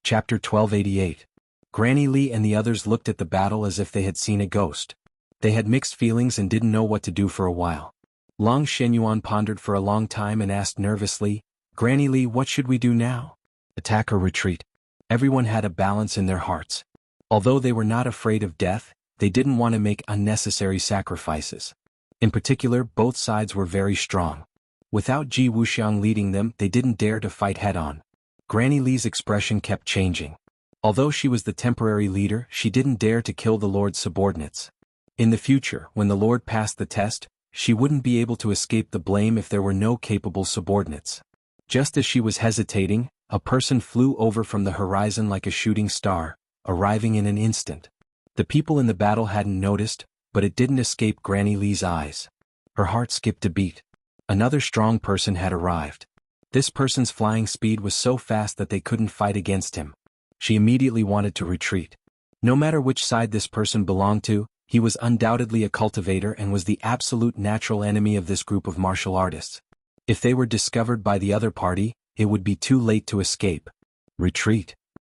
Chapter 1288. Granny Lee and the others looked at the battle as if they had seen a ghost. They had mixed feelings and didn't know what to do for a while. Long Shenyuan pondered for a long time and asked nervously, "Granny Lee, what should we do now? Attack or retreat?" Everyone had a balance in their hearts. Although they were not afraid of death, they didn't want to make unnecessary sacrifices. In particular, both sides were very strong. Without Ji Wuxiang leading them, they didn't dare to fight head-on. Granny Lee's expression kept changing. Although she was the temporary leader, she didn't dare to kill the Lord's subordinates. In the future, when the Lord passed the test, she wouldn't be able to escape the blame if there were no capable subordinates. Just as she was hesitating, a person flew over from the horizon like a shooting star, arriving in an instant. The people in the battle hadn't noticed, but it didn't escape Granny Lee's eyes. Her heart skipped a beat. Another strong person had arrived. This person's flying speed was so fast that they couldn't fight against him. She immediately wanted to retreat. No matter which side this person belonged to, he was undoubtedly a cultivator and was the absolute natural enemy of this group of martial artists. If they were discovered by the other party, it would be too late to escape. Retreat.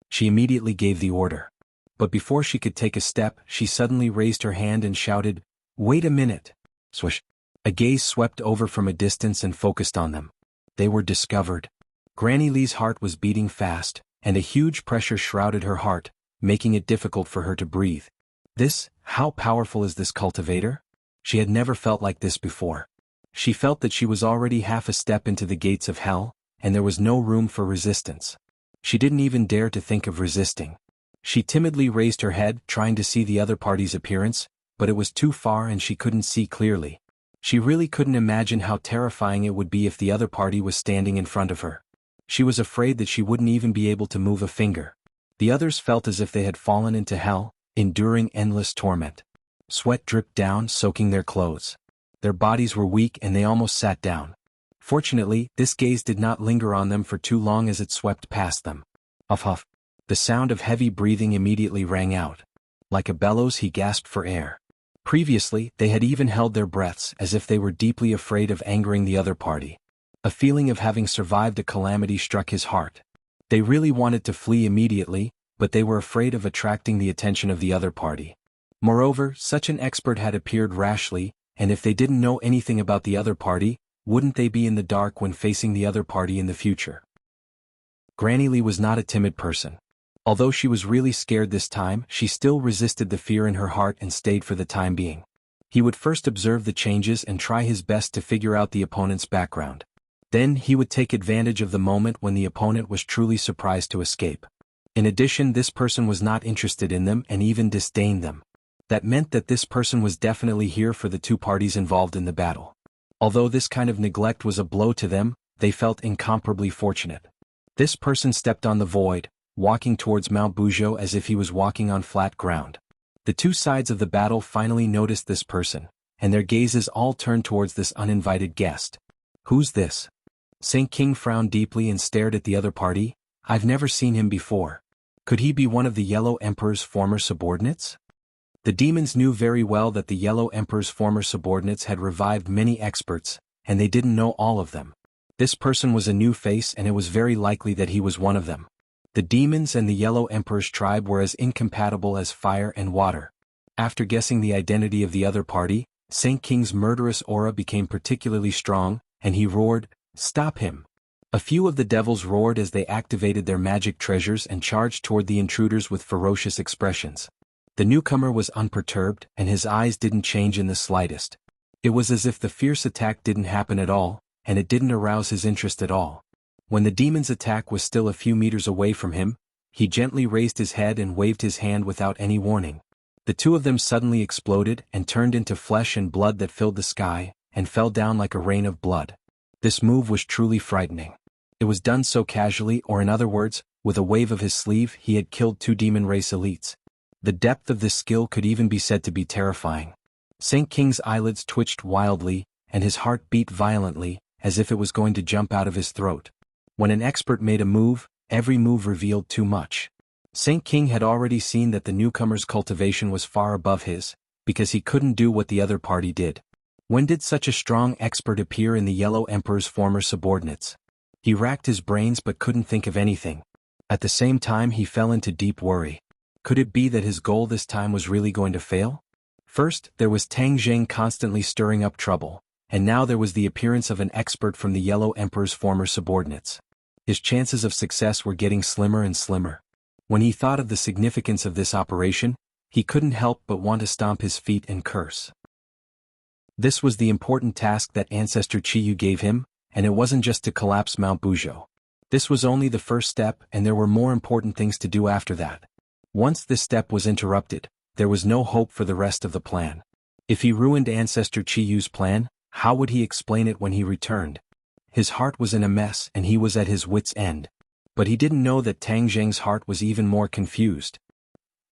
She immediately gave the order. But before she could take a step, she suddenly raised her hand and shouted, "Wait a minute!" Swish. A gaze swept over from a distance and focused on them. They were discovered. Granny Lee's heart was beating fast, and a huge pressure shrouded her heart, making it difficult for her to breathe. How powerful is this cultivator? She had never felt like this before. She felt that she was already half a step into the gates of hell, and there was no room for resistance. She didn't even dare to think of resisting. She timidly raised her head, trying to see the other party's appearance, but it was too far and she couldn't see clearly. She really couldn't imagine how terrifying it would be if the other party was standing in front of her. She was afraid that she wouldn't even be able to move a finger. The others felt as if they had fallen into hell, enduring endless torment. Sweat dripped down, soaking their clothes. Their bodies were weak and they almost sat down. Fortunately, this gaze did not linger on them for too long as it swept past them. Huff huff. The sound of heavy breathing immediately rang out. Like a bellows, he gasped for air. Previously, they had even held their breaths as if they were deeply afraid of angering the other party. A feeling of having survived a calamity struck his heart. They really wanted to flee immediately, but they were afraid of attracting the attention of the other party. Moreover, such an expert had appeared rashly, and if they didn't know anything about the other party, wouldn't they be in the dark when facing the other party in the future? Granny Lee was not a timid person. Although she was really scared this time, she still resisted the fear in her heart and stayed for the time being. He would first observe the changes and try his best to figure out the opponent's background. Then he would take advantage of the moment when the opponent was truly surprised to escape. In addition, this person was not interested in them and even disdained them. That meant that this person was definitely here for the two parties involved in the battle. Although this kind of neglect was a blow to them, they felt incomparably fortunate. This person stepped on the void, walking towards Mount Buzhou as if he was walking on flat ground. The two sides of the battle finally noticed this person, and their gazes all turned towards this uninvited guest. "Who's this?" Saint King frowned deeply and stared at the other party. "I've never seen him before. Could he be one of the Yellow Emperor's former subordinates?" The demons knew very well that the Yellow Emperor's former subordinates had revived many experts, and they didn't know all of them. This person was a new face and it was very likely that he was one of them. The demons and the Yellow Emperor's tribe were as incompatible as fire and water. After guessing the identity of the other party, Saint King's murderous aura became particularly strong, and he roared, "Stop him!" A few of the devils roared as they activated their magic treasures and charged toward the intruders with ferocious expressions. The newcomer was unperturbed, and his eyes didn't change in the slightest. It was as if the fierce attack didn't happen at all, and it didn't arouse his interest at all. When the demon's attack was still a few meters away from him, he gently raised his head and waved his hand without any warning. The two of them suddenly exploded and turned into flesh and blood that filled the sky, and fell down like a rain of blood. This move was truly frightening. It was done so casually, or in other words, with a wave of his sleeve he had killed two demon race elites. The depth of this skill could even be said to be terrifying. Saint King's eyelids twitched wildly, and his heart beat violently, as if it was going to jump out of his throat. When an expert made a move, every move revealed too much. Saint King had already seen that the newcomer's cultivation was far above his, because he couldn't do what the other party did. When did such a strong expert appear in the Yellow Emperor's former subordinates? He racked his brains but couldn't think of anything. At the same time he fell into deep worry. Could it be that his goal this time was really going to fail? First, there was Tang Zheng constantly stirring up trouble, and now there was the appearance of an expert from the Yellow Emperor's former subordinates. His chances of success were getting slimmer and slimmer. When he thought of the significance of this operation, he couldn't help but want to stomp his feet and curse. This was the important task that Ancestor Qiyu gave him, and it wasn't just to collapse Mount Buzhou. This was only the first step, and there were more important things to do after that. Once this step was interrupted, there was no hope for the rest of the plan. If he ruined Ancestor Qiyu's plan, how would he explain it when he returned? His heart was in a mess and he was at his wits' end. But he didn't know that Tang Zheng's heart was even more confused.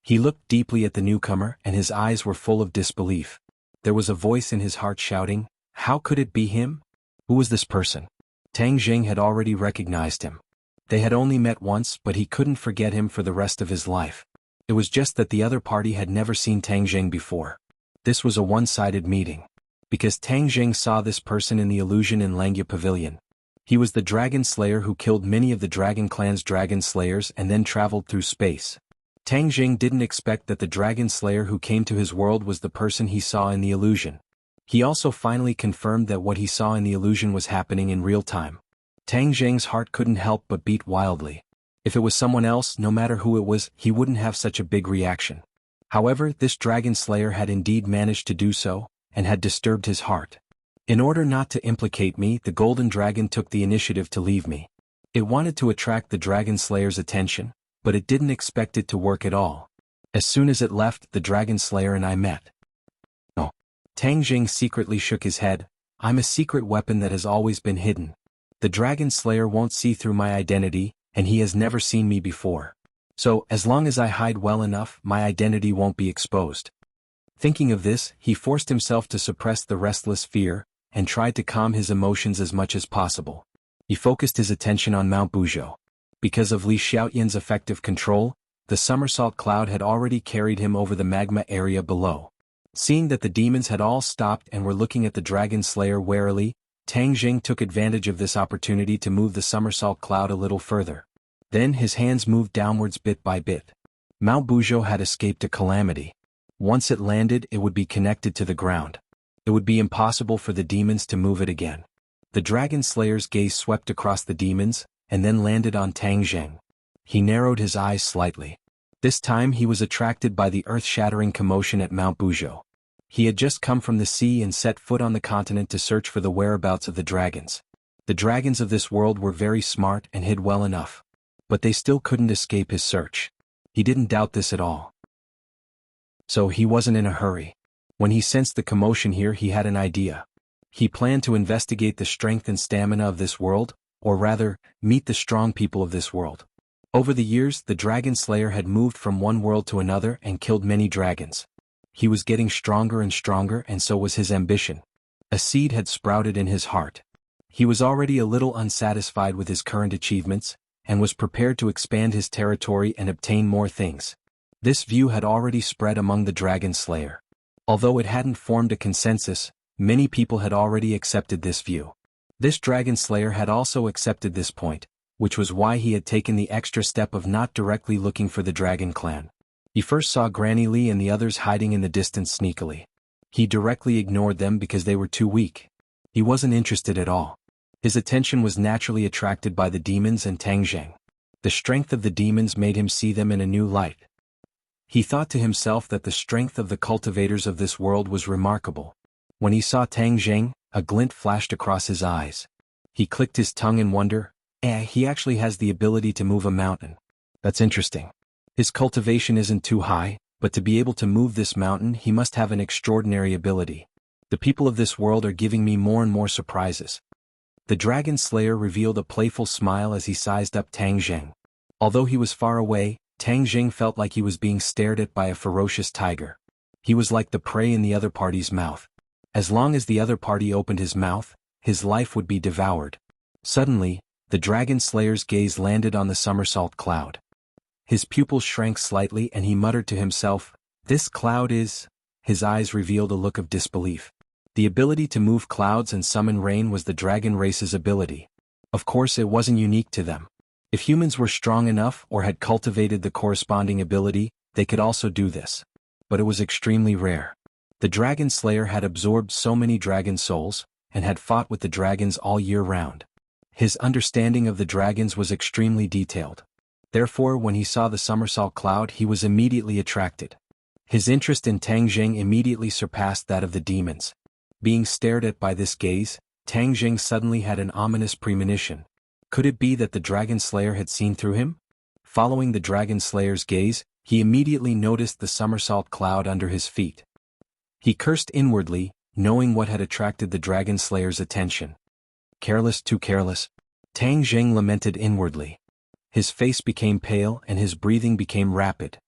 He looked deeply at the newcomer and his eyes were full of disbelief. There was a voice in his heart shouting, "How could it be him? Who was this person?" Tang Zheng had already recognized him. They had only met once, but he couldn't forget him for the rest of his life. It was just that the other party had never seen Tang Zheng before. This was a one-sided meeting. Because Tang Zheng saw this person in the illusion in Langya Pavilion. He was the dragon slayer who killed many of the dragon clan's dragon slayers and then traveled through space. Tang Zheng didn't expect that the dragon slayer who came to his world was the person he saw in the illusion. He also finally confirmed that what he saw in the illusion was happening in real time. Tang Zheng's heart couldn't help but beat wildly. If it was someone else, no matter who it was, he wouldn't have such a big reaction. However, this dragon slayer had indeed managed to do so, and had disturbed his heart. In order not to implicate me, the golden dragon took the initiative to leave me. It wanted to attract the dragon slayer's attention, but it didn't expect it to work at all. As soon as it left, the dragon slayer and I met. Oh. Tang Zheng secretly shook his head. "I'm a secret weapon that has always been hidden. The dragon slayer won't see through my identity, and he has never seen me before. So, as long as I hide well enough, my identity won't be exposed." Thinking of this, he forced himself to suppress the restless fear, and tried to calm his emotions as much as possible. He focused his attention on Mount Buzhou. Because of Li Xiaoyan's effective control, the somersault cloud had already carried him over the magma area below. Seeing that the demons had all stopped and were looking at the dragon slayer warily, Tang Zheng took advantage of this opportunity to move the somersault cloud a little further. Then his hands moved downwards bit by bit. Mount Buzhou had escaped a calamity. Once it landed, it would be connected to the ground. It would be impossible for the demons to move it again. The dragon slayer's gaze swept across the demons, and then landed on Tang Zheng. He narrowed his eyes slightly. This time he was attracted by the earth-shattering commotion at Mount Buzhou. He had just come from the sea and set foot on the continent to search for the whereabouts of the dragons. The dragons of this world were very smart and hid well enough. But they still couldn't escape his search. He didn't doubt this at all. So he wasn't in a hurry. When he sensed the commotion here, he had an idea. He planned to investigate the strength and stamina of this world, or rather, meet the strong people of this world. Over the years, the dragon slayer had moved from one world to another and killed many dragons. He was getting stronger and stronger, and so was his ambition. A seed had sprouted in his heart. He was already a little unsatisfied with his current achievements, and was prepared to expand his territory and obtain more things. This view had already spread among the dragon slayer. Although it hadn't formed a consensus, many people had already accepted this view. This dragon slayer had also accepted this point, which was why he had taken the extra step of not directly looking for the dragon clan. He first saw Granny Li and the others hiding in the distance sneakily. He directly ignored them because they were too weak. He wasn't interested at all. His attention was naturally attracted by the demons and Tang Zheng. The strength of the demons made him see them in a new light. He thought to himself that the strength of the cultivators of this world was remarkable. When he saw Tang Zheng, a glint flashed across his eyes. He clicked his tongue in wonder. He actually has the ability to move a mountain. That's interesting. His cultivation isn't too high, but to be able to move this mountain he must have an extraordinary ability. The people of this world are giving me more and more surprises. The dragon slayer revealed a playful smile as he sized up Tang Zheng. Although he was far away, Tang Zheng felt like he was being stared at by a ferocious tiger. He was like the prey in the other party's mouth. As long as the other party opened his mouth, his life would be devoured. Suddenly, the dragon slayer's gaze landed on the somersault cloud. His pupils shrank slightly and he muttered to himself, "This cloud is..." His eyes revealed a look of disbelief. The ability to move clouds and summon rain was the dragon race's ability. Of course it wasn't unique to them. If humans were strong enough or had cultivated the corresponding ability, they could also do this. But it was extremely rare. The Dragon Slayer had absorbed so many dragon souls, and had fought with the dragons all year round. His understanding of the dragons was extremely detailed. Therefore, when he saw the somersault cloud, he was immediately attracted. His interest in Tang Jing immediately surpassed that of the demons. Being stared at by this gaze, Tang Jing suddenly had an ominous premonition. Could it be that the Dragon Slayer had seen through him? Following the Dragon Slayer's gaze, he immediately noticed the somersault cloud under his feet. He cursed inwardly, knowing what had attracted the Dragon Slayer's attention. Careless, too careless. Tang Jing lamented inwardly. His face became pale and his breathing became rapid.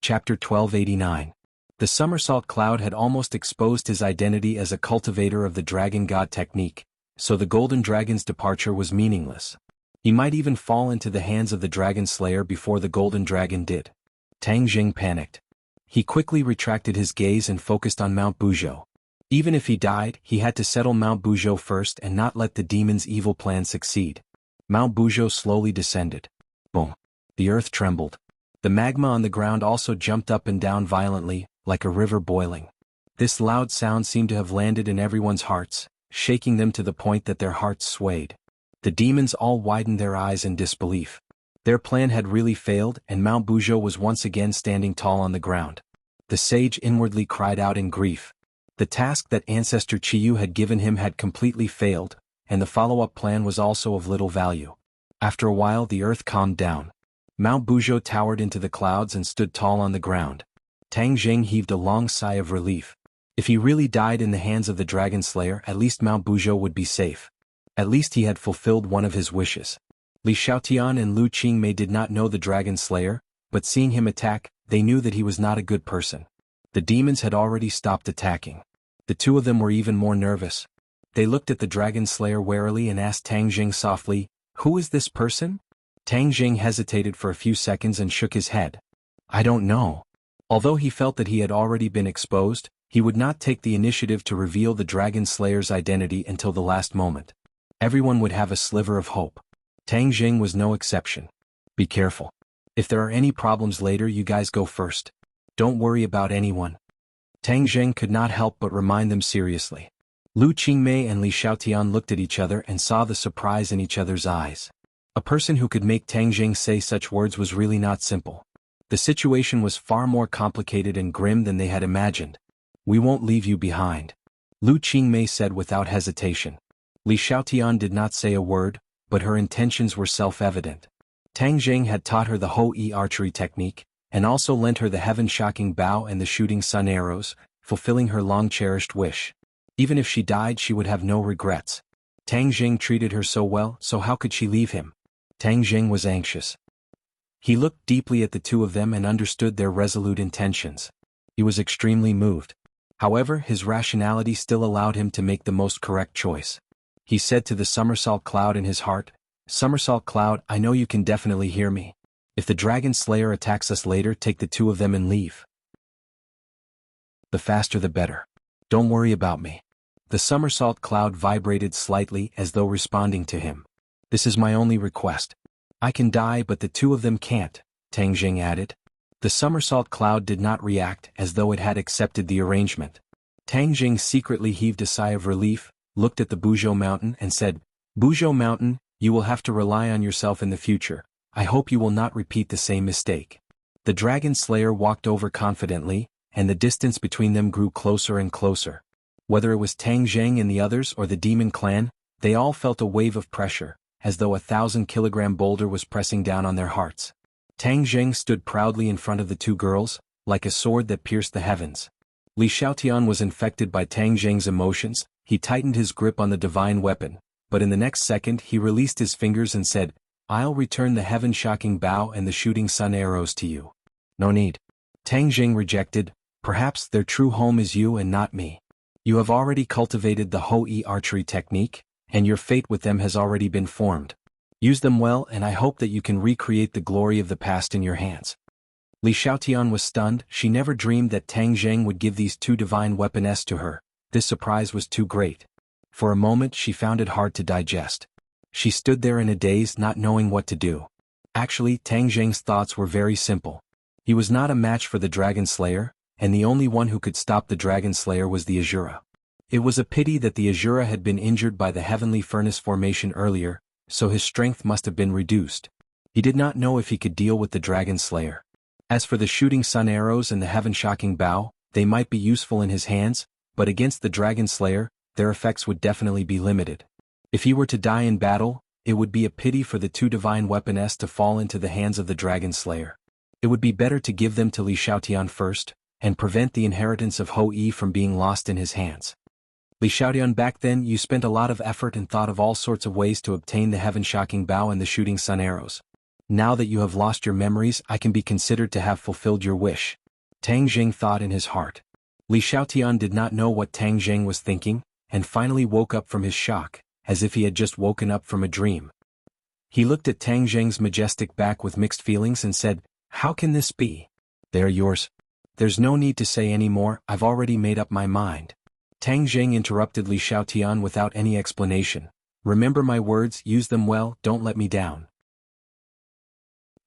Chapter 1289. The somersault cloud had almost exposed his identity as a cultivator of the Dragon God technique, so the Golden Dragon's departure was meaningless. He might even fall into the hands of the Dragon Slayer before the Golden Dragon did. Tang Jing panicked. He quickly retracted his gaze and focused on Mount Buzhou. Even if he died, he had to settle Mount Buzhou first and not let the demon's evil plan succeed. Mount Buzhou slowly descended. Boom. The earth trembled. The magma on the ground also jumped up and down violently, like a river boiling. This loud sound seemed to have landed in everyone's hearts, shaking them to the point that their hearts swayed. The demons all widened their eyes in disbelief. Their plan had really failed, and Mount Buzhou was once again standing tall on the ground. The sage inwardly cried out in grief. The task that Ancestor Qiyu had given him had completely failed, and the follow-up plan was also of little value. After a while the earth calmed down. Mount Buzhou towered into the clouds and stood tall on the ground. Tang Jing heaved a long sigh of relief. If he really died in the hands of the Dragon Slayer, at least Mount Buzhou would be safe. At least he had fulfilled one of his wishes. Li Xiaotian and Lu Qingmei did not know the Dragon Slayer, but seeing him attack, they knew that he was not a good person. The demons had already stopped attacking. The two of them were even more nervous. They looked at the Dragon Slayer warily and asked Tang Jing softly, "Who is this person?" Tang Jing hesitated for a few seconds and shook his head. "I don't know." Although he felt that he had already been exposed, he would not take the initiative to reveal the Dragon Slayer's identity until the last moment. Everyone would have a sliver of hope. Tang Jing was no exception. "Be careful. If there are any problems later, you guys go first. Don't worry about anyone." Tang Jing could not help but remind them seriously. Lu Qingmei and Li Xiaotian looked at each other and saw the surprise in each other's eyes. A person who could make Tang Jing say such words was really not simple. The situation was far more complicated and grim than they had imagined. "We won't leave you behind," Lu Qingmei said without hesitation. Li Xiaotian did not say a word, but her intentions were self-evident. Tang Jing had taught her the Hou-Yi archery technique, and also lent her the heaven-shocking bow and the shooting sun arrows, fulfilling her long-cherished wish. Even if she died, she would have no regrets. Tang Jing treated her so well, so how could she leave him? Tang Jing was anxious. He looked deeply at the two of them and understood their resolute intentions. He was extremely moved. However, his rationality still allowed him to make the most correct choice. He said to the somersault cloud in his heart, "Somersault cloud, I know you can definitely hear me. If the Dragon Slayer attacks us later, take the two of them and leave. The faster the better. Don't worry about me." The somersault cloud vibrated slightly as though responding to him. "This is my only request. I can die, but the two of them can't," Tang Jing added. The somersault cloud did not react, as though it had accepted the arrangement. Tang Jing secretly heaved a sigh of relief, looked at the Buzhou Mountain and said, "Buzhou Mountain, you will have to rely on yourself in the future. I hope you will not repeat the same mistake." The Dragon Slayer walked over confidently, and the distance between them grew closer and closer. Whether it was Tang Jing and the others or the demon clan, they all felt a wave of pressure, as though a 1,000-kilogram boulder was pressing down on their hearts. Tang Jing stood proudly in front of the two girls, like a sword that pierced the heavens. Li Xiaotian was infected by Tang Jing's emotions. He tightened his grip on the divine weapon, but in the next second he released his fingers and said, "I'll return the heaven-shocking bow and the shooting sun arrows to you." "No need." Tang Jing rejected. "Perhaps their true home is you and not me. You have already cultivated the Hou-Yi archery technique, and your fate with them has already been formed. Use them well, and I hope that you can recreate the glory of the past in your hands." Li Xiaotian was stunned. She never dreamed that Tang Jing would give these two divine weapons to her. This surprise was too great. For a moment she found it hard to digest. She stood there in a daze, not knowing what to do. Actually, Tang Zheng's thoughts were very simple. He was not a match for the Dragon Slayer, and the only one who could stop the Dragon Slayer was the Azura. It was a pity that the Azura had been injured by the Heavenly Furnace formation earlier, so his strength must have been reduced. He did not know if he could deal with the Dragon Slayer. As for the shooting sun arrows and the heaven-shocking bow, they might be useful in his hands, but against the Dragon Slayer, their effects would definitely be limited. If he were to die in battle, it would be a pity for the two divine weapons to fall into the hands of the Dragon Slayer. It would be better to give them to Li Xiaotian first, and prevent the inheritance of Hou Yi from being lost in his hands. Li Xiaotian, back then you spent a lot of effort and thought of all sorts of ways to obtain the heaven-shocking bow and the shooting sun arrows. Now that you have lost your memories, I can be considered to have fulfilled your wish. Tang Zheng thought in his heart. Li Xiaotian did not know what Tang Zheng was thinking, and finally woke up from his shock, as if he had just woken up from a dream. He looked at Tang Zheng's majestic back with mixed feelings and said, "How can this be? They're yours. There's no need to say any more, I've already made up my mind." Tang Zheng interrupted Li Xiaotian without any explanation. "Remember my words, use them well, don't let me down."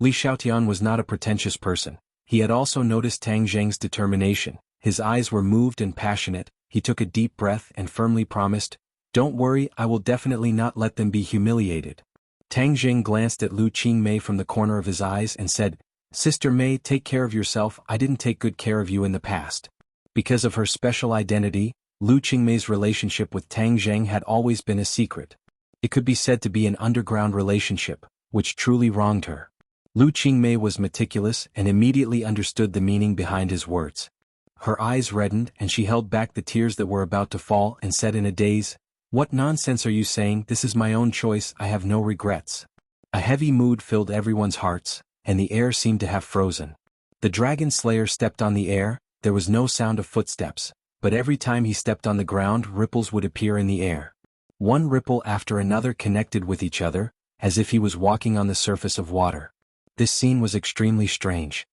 Li Xiaotian was not a pretentious person. He had also noticed Tang Zheng's determination. His eyes were moved and passionate. He took a deep breath and firmly promised, "Don't worry, I will definitely not let them be humiliated." Tang Zheng glanced at Lu Qingmei from the corner of his eyes and said, "Sister Mei, take care of yourself, I didn't take good care of you in the past." Because of her special identity, Lu Qingmei's relationship with Tang Zheng had always been a secret. It could be said to be an underground relationship, which truly wronged her. Lu Qingmei was meticulous and immediately understood the meaning behind his words. Her eyes reddened and she held back the tears that were about to fall and said in a daze, "What nonsense are you saying? This is my own choice, I have no regrets." A heavy mood filled everyone's hearts, and the air seemed to have frozen. The Dragon Slayer stepped on the air, there was no sound of footsteps, but every time he stepped on the ground ripples would appear in the air. One ripple after another connected with each other, as if he was walking on the surface of water. This scene was extremely strange.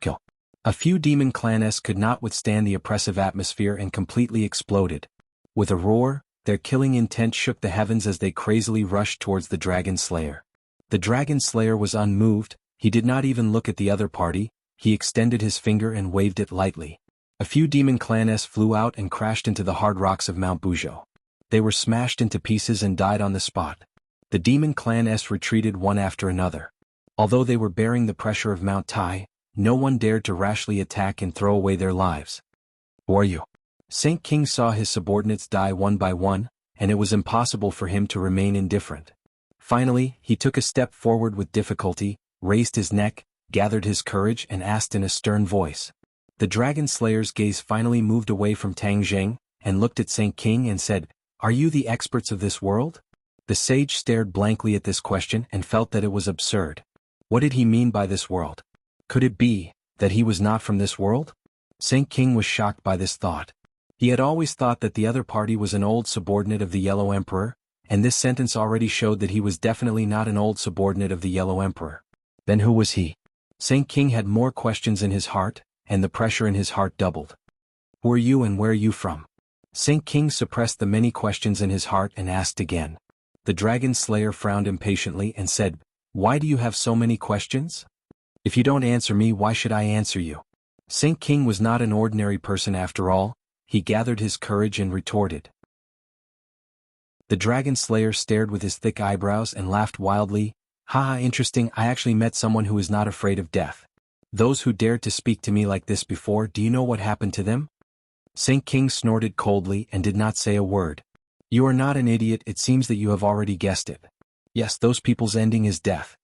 Kill. A few demon clans could not withstand the oppressive atmosphere and completely exploded. With a roar, their killing intent shook the heavens as they crazily rushed towards the Dragon Slayer. The Dragon Slayer was unmoved, he did not even look at the other party, he extended his finger and waved it lightly. A few demon clans flew out and crashed into the hard rocks of Mount Buzhou. They were smashed into pieces and died on the spot. The demon clans retreated one after another. Although they were bearing the pressure of Mount Tai, no one dared to rashly attack and throw away their lives. "Who are you?" Saint King saw his subordinates die one by one, and it was impossible for him to remain indifferent. Finally, he took a step forward with difficulty, raised his neck, gathered his courage and asked in a stern voice. The Dragon Slayer's gaze finally moved away from Tang Zheng, and looked at Saint King and said, "Are you the experts of this world?" The sage stared blankly at this question and felt that it was absurd. What did he mean by this world? Could it be that he was not from this world? Saint King was shocked by this thought. He had always thought that the other party was an old subordinate of the Yellow Emperor, and this sentence already showed that he was definitely not an old subordinate of the Yellow Emperor. Then who was he? Saint King had more questions in his heart, and the pressure in his heart doubled. "Who are you and where are you from?" Saint King suppressed the many questions in his heart and asked again. The Dragon Slayer frowned impatiently and said, "Why do you have so many questions? If you don't answer me, why should I answer you?" Saint King was not an ordinary person after all, he gathered his courage and retorted. The Dragon Slayer stared with his thick eyebrows and laughed wildly. "Ha, interesting, I actually met someone who is not afraid of death. Those who dared to speak to me like this before, do you know what happened to them?" Saint King snorted coldly and did not say a word. "You are not an idiot, it seems that you have already guessed it. Yes, those people's ending is death,"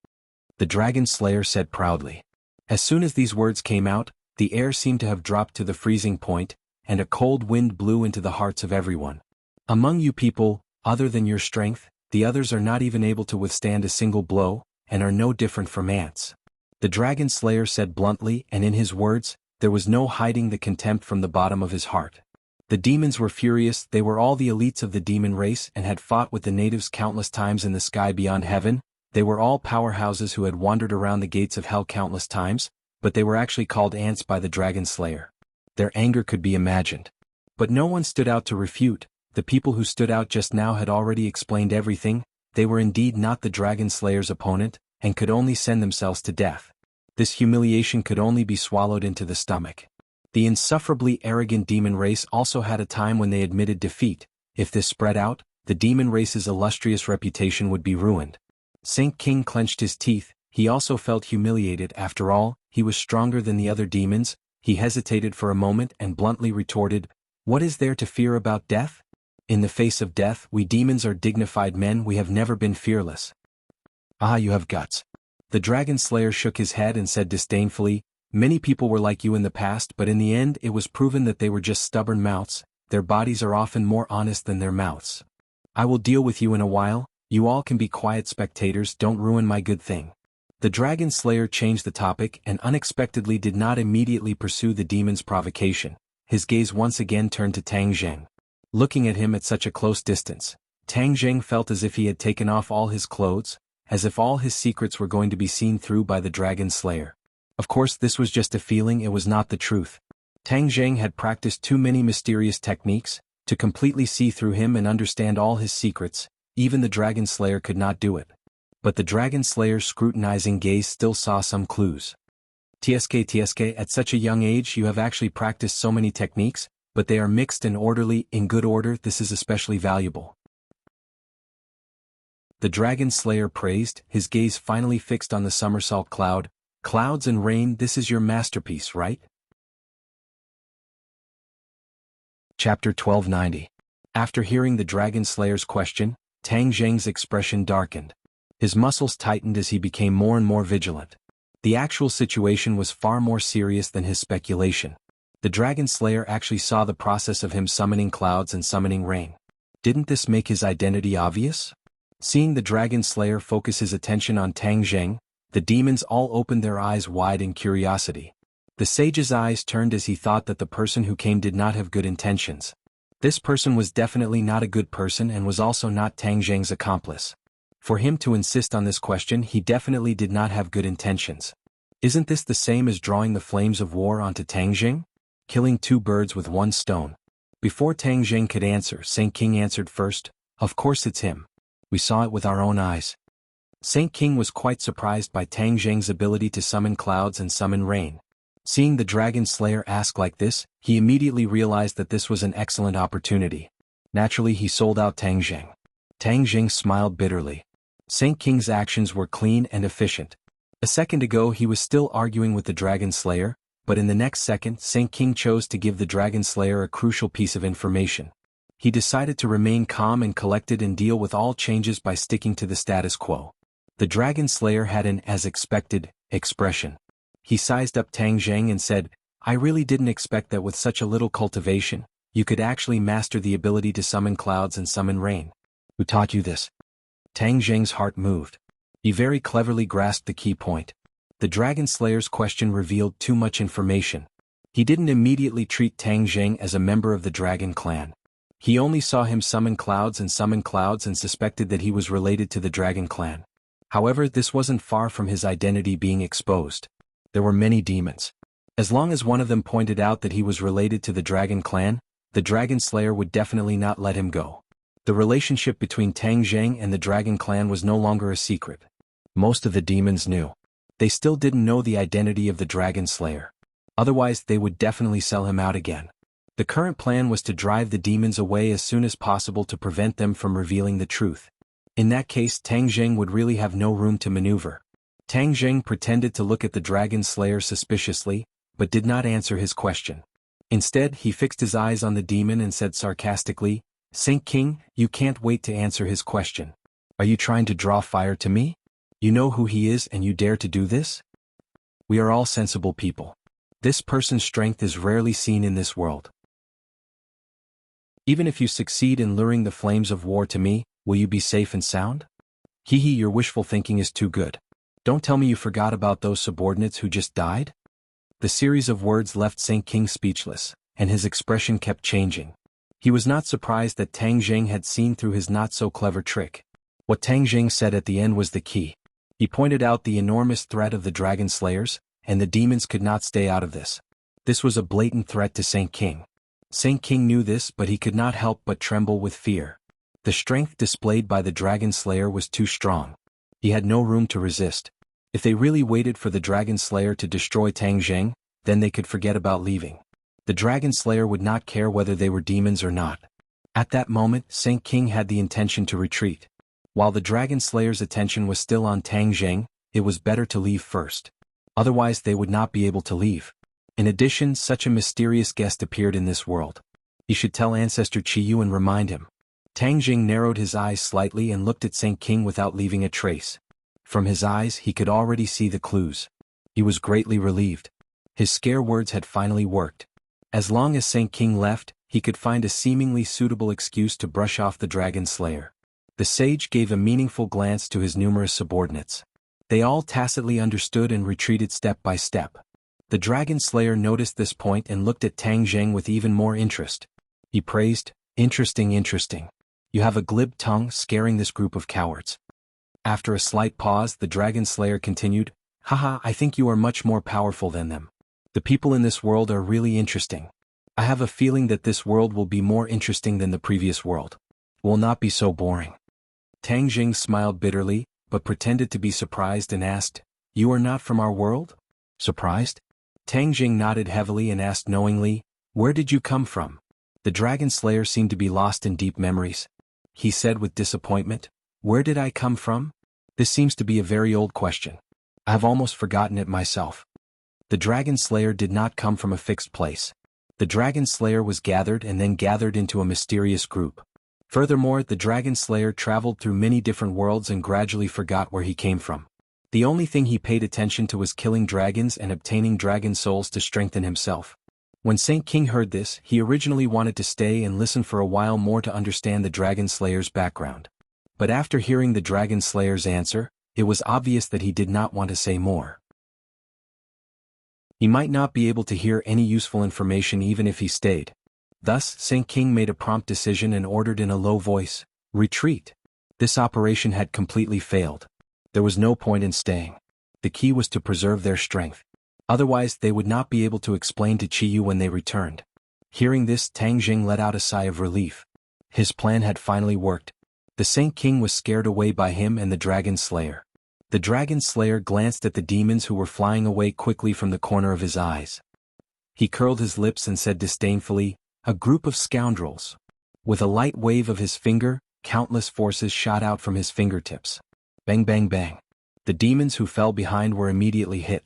the Dragon Slayer said proudly. As soon as these words came out, the air seemed to have dropped to the freezing point, and a cold wind blew into the hearts of everyone. "Among you people, other than your strength, the others are not even able to withstand a single blow, and are no different from ants," the Dragon Slayer said bluntly, and in his words, there was no hiding the contempt from the bottom of his heart. The demons were furious, they were all the elites of the demon race and had fought with the natives countless times in the sky beyond heaven, they were all powerhouses who had wandered around the gates of hell countless times, but they were actually called ants by the Dragon Slayer. Their anger could be imagined. But no one stood out to refute, the people who stood out just now had already explained everything, they were indeed not the Dragon Slayer's opponent, and could only send themselves to death. This humiliation could only be swallowed into the stomach. The insufferably arrogant demon race also had a time when they admitted defeat. If this spread out, the demon race's illustrious reputation would be ruined. Saint King clenched his teeth. He also felt humiliated. After all, he was stronger than the other demons. He hesitated for a moment and bluntly retorted, "What is there to fear about death? In the face of death, we demons are dignified men. We have never been fearless." "Ah, you have guts." The Dragon Slayer shook his head and said disdainfully, "Many people were like you in the past, but in the end it was proven that they were just stubborn mouths. Their bodies are often more honest than their mouths. I will deal with you in a while. You all can be quiet spectators. Don't ruin my good thing." The Dragon Slayer changed the topic and unexpectedly did not immediately pursue the demon's provocation. His gaze once again turned to Tang Zheng. Looking at him at such a close distance, Tang Zheng felt as if he had taken off all his clothes, as if all his secrets were going to be seen through by the Dragon Slayer. Of course, this was just a feeling, it was not the truth. Tang Zheng had practiced too many mysterious techniques to completely see through him and understand all his secrets. Even the Dragon Slayer could not do it. But the Dragon Slayer's scrutinizing gaze still saw some clues. TSK, at such a young age you have actually practiced so many techniques, but they are mixed and orderly, in good order. This is especially valuable. The Dragon Slayer praised, his gaze finally fixed on the somersault cloud. "Clouds and rain, this is your masterpiece, right?" Chapter 1290. After hearing the Dragon Slayer's question, Tang Zheng's expression darkened. His muscles tightened as he became more and more vigilant. The actual situation was far more serious than his speculation. The Dragon Slayer actually saw the process of him summoning clouds and summoning rain. Didn't this make his identity obvious? Seeing the Dragon Slayer focus his attention on Tang Zheng, the demons all opened their eyes wide in curiosity. The sage's eyes turned as he thought that the person who came did not have good intentions. This person was definitely not a good person and was also not Tang Zheng's accomplice. For him to insist on this question, he definitely did not have good intentions. Isn't this the same as drawing the flames of war onto Tang Zheng? Killing two birds with one stone. Before Tang Zheng could answer, Saint King answered first, "Of course it's him. We saw it with our own eyes." Saint King was quite surprised by Tang Zheng's ability to summon clouds and summon rain. Seeing the Dragon Slayer ask like this, he immediately realized that this was an excellent opportunity. Naturally, he sold out Tang Zheng. Tang Zheng smiled bitterly. Saint King's actions were clean and efficient. A second ago he was still arguing with the Dragon Slayer, but in the next second Saint King chose to give the Dragon Slayer a crucial piece of information. He decided to remain calm and collected and deal with all changes by sticking to the status quo. The Dragon Slayer had an "as expected" expression. He sized up Tang Zheng and said, "I really didn't expect that with such a little cultivation, you could actually master the ability to summon clouds and summon rain. Who taught you this?" Tang Zheng's heart moved. He very cleverly grasped the key point. The Dragon Slayer's question revealed too much information. He didn't immediately treat Tang Zheng as a member of the Dragon Clan. He only saw him summon clouds and suspected that he was related to the Dragon Clan. However, this wasn't far from his identity being exposed. There were many demons. As long as one of them pointed out that he was related to the Dragon Clan, the Dragon Slayer would definitely not let him go. The relationship between Tang Zheng and the Dragon Clan was no longer a secret. Most of the demons knew. They still didn't know the identity of the Dragon Slayer. Otherwise they would definitely sell him out again. The current plan was to drive the demons away as soon as possible to prevent them from revealing the truth. In that case, Tang Zheng would really have no room to maneuver. Tang Zheng pretended to look at the Dragon Slayer suspiciously, but did not answer his question. Instead, he fixed his eyes on the demon and said sarcastically, "Saint King, you can't wait to answer his question. Are you trying to draw fire to me? You know who he is and you dare to do this? We are all sensible people. This person's strength is rarely seen in this world. Even if you succeed in luring the flames of war to me, will you be safe and sound? Hee, your wishful thinking is too good. Don't tell me you forgot about those subordinates who just died?" The series of words left Saint King speechless, and his expression kept changing. He was not surprised that Tang Zheng had seen through his not-so-clever trick. What Tang Zheng said at the end was the key. He pointed out the enormous threat of the Dragon Slayers, and the demons could not stay out of this. This was a blatant threat to Saint King. Saint King knew this, but he could not help but tremble with fear. The strength displayed by the Dragon Slayer was too strong. He had no room to resist. If they really waited for the Dragon Slayer to destroy Tang Zheng, then they could forget about leaving. The Dragon Slayer would not care whether they were demons or not. At that moment, Saint King had the intention to retreat. While the Dragon Slayer's attention was still on Tang Zheng, it was better to leave first. Otherwise they would not be able to leave. In addition, such a mysterious guest appeared in this world. He should tell Ancestor Qiyu and remind him. Tang Zheng narrowed his eyes slightly and looked at Saint King without leaving a trace. From his eyes he could already see the clues. He was greatly relieved. His scare words had finally worked. As long as Saint King left, he could find a seemingly suitable excuse to brush off the Dragon Slayer. The sage gave a meaningful glance to his numerous subordinates. They all tacitly understood and retreated step by step. The Dragon Slayer noticed this point and looked at Tang Zheng with even more interest. He praised, "Interesting, interesting. You have a glib tongue scaring this group of cowards." After a slight pause, the Dragon Slayer continued, "Haha, I think you are much more powerful than them. The people in this world are really interesting. I have a feeling that this world will be more interesting than the previous world. Will not be so boring." Tang Zheng smiled bitterly, but pretended to be surprised and asked, "You are not from our world?" Surprised? Tang Zheng nodded heavily and asked knowingly, "Where did you come from?" The Dragon Slayer seemed to be lost in deep memories. He said with disappointment, "Where did I come from? This seems to be a very old question. I have almost forgotten it myself." The Dragon Slayer did not come from a fixed place. The Dragon Slayer was gathered and then gathered into a mysterious group. Furthermore, the Dragon Slayer traveled through many different worlds and gradually forgot where he came from. The only thing he paid attention to was killing dragons and obtaining dragon souls to strengthen himself. When Saint King heard this, he originally wanted to stay and listen for a while more to understand the Dragon Slayer's background. But after hearing the Dragon Slayer's answer, it was obvious that he did not want to say more. He might not be able to hear any useful information even if he stayed. Thus, Saint King made a prompt decision and ordered in a low voice, "Retreat." This operation had completely failed. There was no point in staying. The key was to preserve their strength. Otherwise, they would not be able to explain to Qiyu when they returned. Hearing this, Tang Zheng let out a sigh of relief. His plan had finally worked. The Saint King was scared away by him and the Dragon Slayer. The Dragon Slayer glanced at the demons who were flying away quickly from the corner of his eyes. He curled his lips and said disdainfully, "A group of scoundrels." With a light wave of his finger, countless forces shot out from his fingertips. Bang bang bang. The demons who fell behind were immediately hit.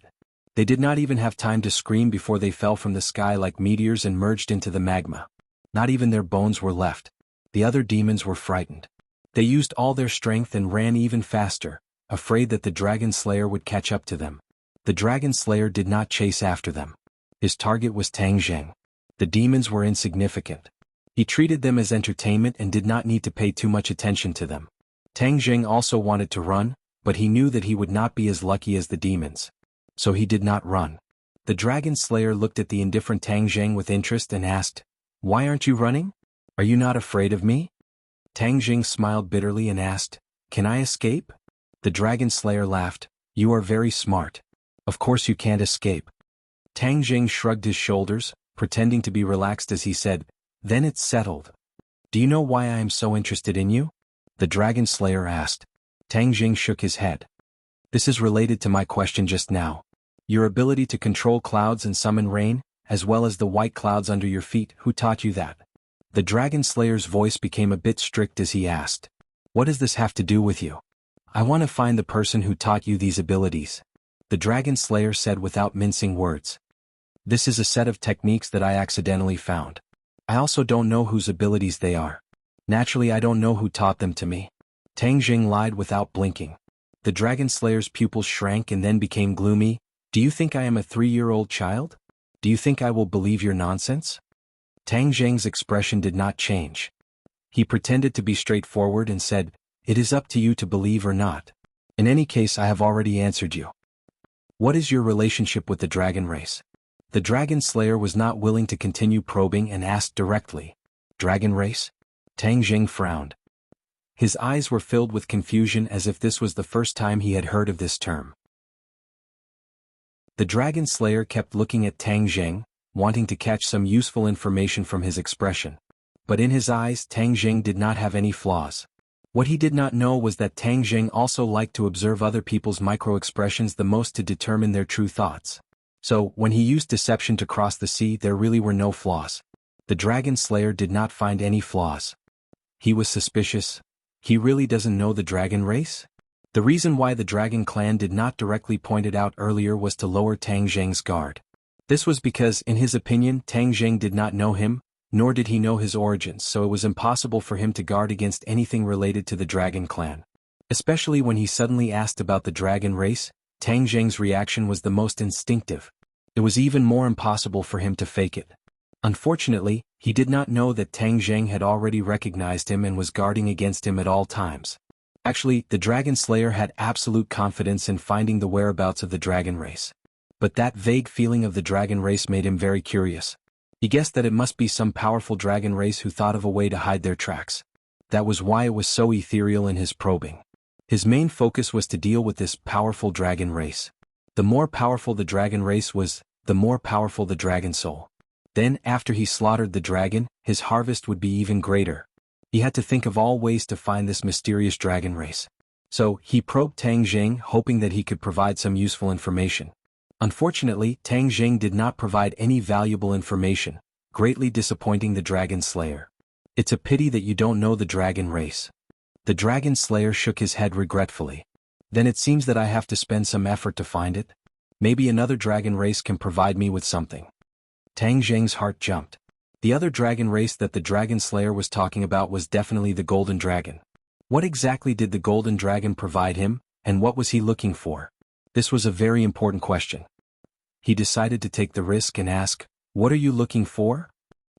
They did not even have time to scream before they fell from the sky like meteors and merged into the magma. Not even their bones were left. The other demons were frightened. They used all their strength and ran even faster, afraid that the Dragon Slayer would catch up to them. The Dragon Slayer did not chase after them. His target was Tang Zheng. The demons were insignificant. He treated them as entertainment and did not need to pay too much attention to them. Tang Zheng also wanted to run, but he knew that he would not be as lucky as the demons. So he did not run. The Dragon Slayer looked at the indifferent Tang Zheng with interest and asked, "Why aren't you running? Are you not afraid of me?" Tang Zheng smiled bitterly and asked, "Can I escape?" The Dragon Slayer laughed, "You are very smart. Of course you can't escape." Tang Zheng shrugged his shoulders, pretending to be relaxed as he said, "Then it's settled. Do you know why I am so interested in you?" The Dragon Slayer asked. Tang Zheng shook his head. "This is related to my question just now. Your ability to control clouds and summon rain, as well as the white clouds under your feet, who taught you that?" The Dragon Slayer's voice became a bit strict as he asked. "What does this have to do with you? I want to find the person who taught you these abilities." The Dragon Slayer said without mincing words. "This is a set of techniques that I accidentally found. I also don't know whose abilities they are. Naturally, I don't know who taught them to me." Tang Zheng lied without blinking. The Dragon Slayer's pupils shrank and then became gloomy. "Do you think I am a 3-year-old child? Do you think I will believe your nonsense?" Tang Zheng's expression did not change. He pretended to be straightforward and said, "It is up to you to believe or not. In any case, I have already answered you. What is your relationship with the dragon race?" The Dragon Slayer was not willing to continue probing and asked directly, "Dragon race?" Tang Zheng frowned. His eyes were filled with confusion as if this was the first time he had heard of this term. The Dragon Slayer kept looking at Tang Zheng, wanting to catch some useful information from his expression. But in his eyes, Tang Jing did not have any flaws. What he did not know was that Tang Jing also liked to observe other people's micro-expressions the most to determine their true thoughts. So, when he used deception to cross the sea, there really were no flaws. The Dragon Slayer did not find any flaws. He was suspicious. He really doesn't know the dragon race? The reason why the Dragon Clan did not directly point it out earlier was to lower Tang Jing's guard. This was because, in his opinion, Tang Jing did not know him, nor did he know his origins, so it was impossible for him to guard against anything related to the Dragon Clan. Especially when he suddenly asked about the dragon race, Tang Jing's reaction was the most instinctive. It was even more impossible for him to fake it. Unfortunately, he did not know that Tang Jing had already recognized him and was guarding against him at all times. Actually, the Dragon Slayer had absolute confidence in finding the whereabouts of the dragon race. But that vague feeling of the dragon race made him very curious. He guessed that it must be some powerful dragon race who thought of a way to hide their tracks. That was why it was so ethereal in his probing. His main focus was to deal with this powerful dragon race. The more powerful the dragon race was, the more powerful the dragon soul. Then, after he slaughtered the dragon, his harvest would be even greater. He had to think of all ways to find this mysterious dragon race. So, he probed Tang Jing, hoping that he could provide some useful information. Unfortunately, Tang Jing did not provide any valuable information, greatly disappointing the Dragon Slayer. It's a pity that you don't know the dragon race. The Dragon Slayer shook his head regretfully. Then it seems that I have to spend some effort to find it. Maybe another dragon race can provide me with something. Tang Jing's heart jumped. The other dragon race that the Dragon Slayer was talking about was definitely the Golden Dragon. What exactly did the Golden Dragon provide him, and what was he looking for? This was a very important question. He decided to take the risk and ask, "What are you looking for?"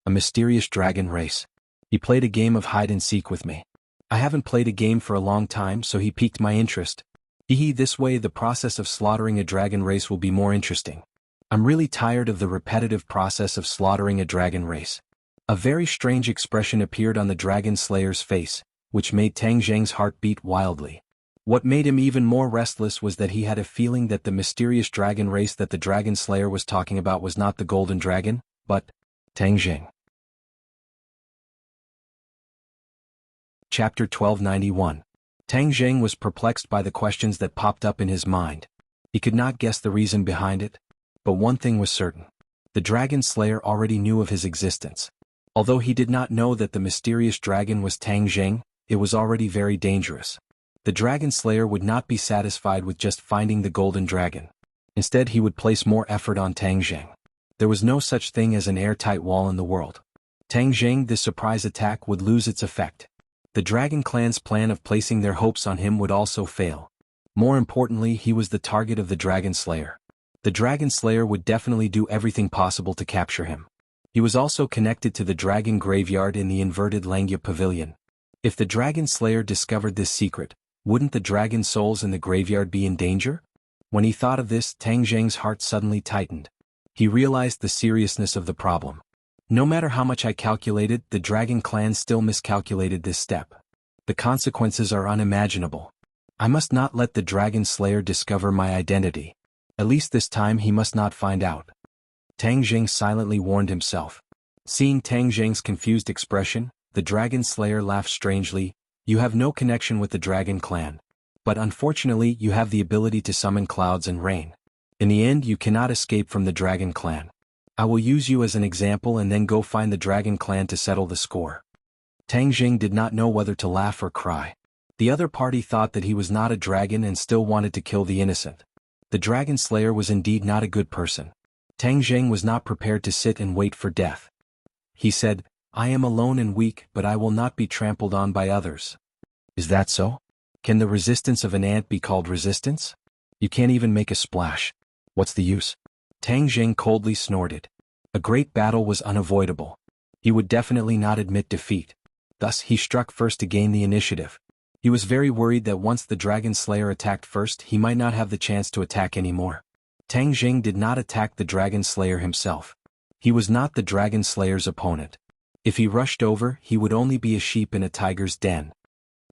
"A mysterious dragon race. He played a game of hide-and-seek with me. I haven't played a game for a long time, so he piqued my interest. This way the process of slaughtering a dragon race will be more interesting. I'm really tired of the repetitive process of slaughtering a dragon race." A very strange expression appeared on the Dragon Slayer's face, which made Tang Jing's heart beat wildly. What made him even more restless was that he had a feeling that the mysterious dragon race that the Dragon Slayer was talking about was not the Golden Dragon, but Tang Jing. Chapter 1291. Tang Jing was perplexed by the questions that popped up in his mind. He could not guess the reason behind it. But one thing was certain. The Dragon Slayer already knew of his existence. Although he did not know that the mysterious dragon was Tang Jing, it was already very dangerous. The Dragon Slayer would not be satisfied with just finding the Golden Dragon. Instead, he would place more effort on Tang Jing. There was no such thing as an airtight wall in the world. Tang Jing, this surprise attack would lose its effect. The Dragon Clan's plan of placing their hopes on him would also fail. More importantly, he was the target of the Dragon Slayer. The Dragon Slayer would definitely do everything possible to capture him. He was also connected to the dragon graveyard in the inverted Langya Pavilion. If the Dragon Slayer discovered this secret, wouldn't the dragon souls in the graveyard be in danger? When he thought of this, Tang Jing's heart suddenly tightened. He realized the seriousness of the problem. No matter how much I calculated, the Dragon Clan still miscalculated this step. The consequences are unimaginable. I must not let the Dragon Slayer discover my identity. At least this time he must not find out. Tang Jing silently warned himself. Seeing Tang Jing's confused expression, the Dragon Slayer laughed strangely. "You have no connection with the Dragon Clan. But unfortunately you have the ability to summon clouds and rain. In the end you cannot escape from the Dragon Clan. I will use you as an example and then go find the Dragon Clan to settle the score." Tang Jing did not know whether to laugh or cry. The other party thought that he was not a dragon and still wanted to kill the innocent. The Dragon Slayer was indeed not a good person. Tang Jing was not prepared to sit and wait for death. He said, "I am alone and weak, but I will not be trampled on by others." Is that so? Can the resistance of an ant be called resistance? You can't even make a splash. What's the use? Tang Jing coldly snorted. A great battle was unavoidable. He would definitely not admit defeat. Thus he struck first to gain the initiative. He was very worried that once the Dragon Slayer attacked first he might not have the chance to attack anymore. Tang Jing did not attack the Dragon Slayer himself. He was not the Dragon Slayer's opponent. If he rushed over, he would only be a sheep in a tiger's den.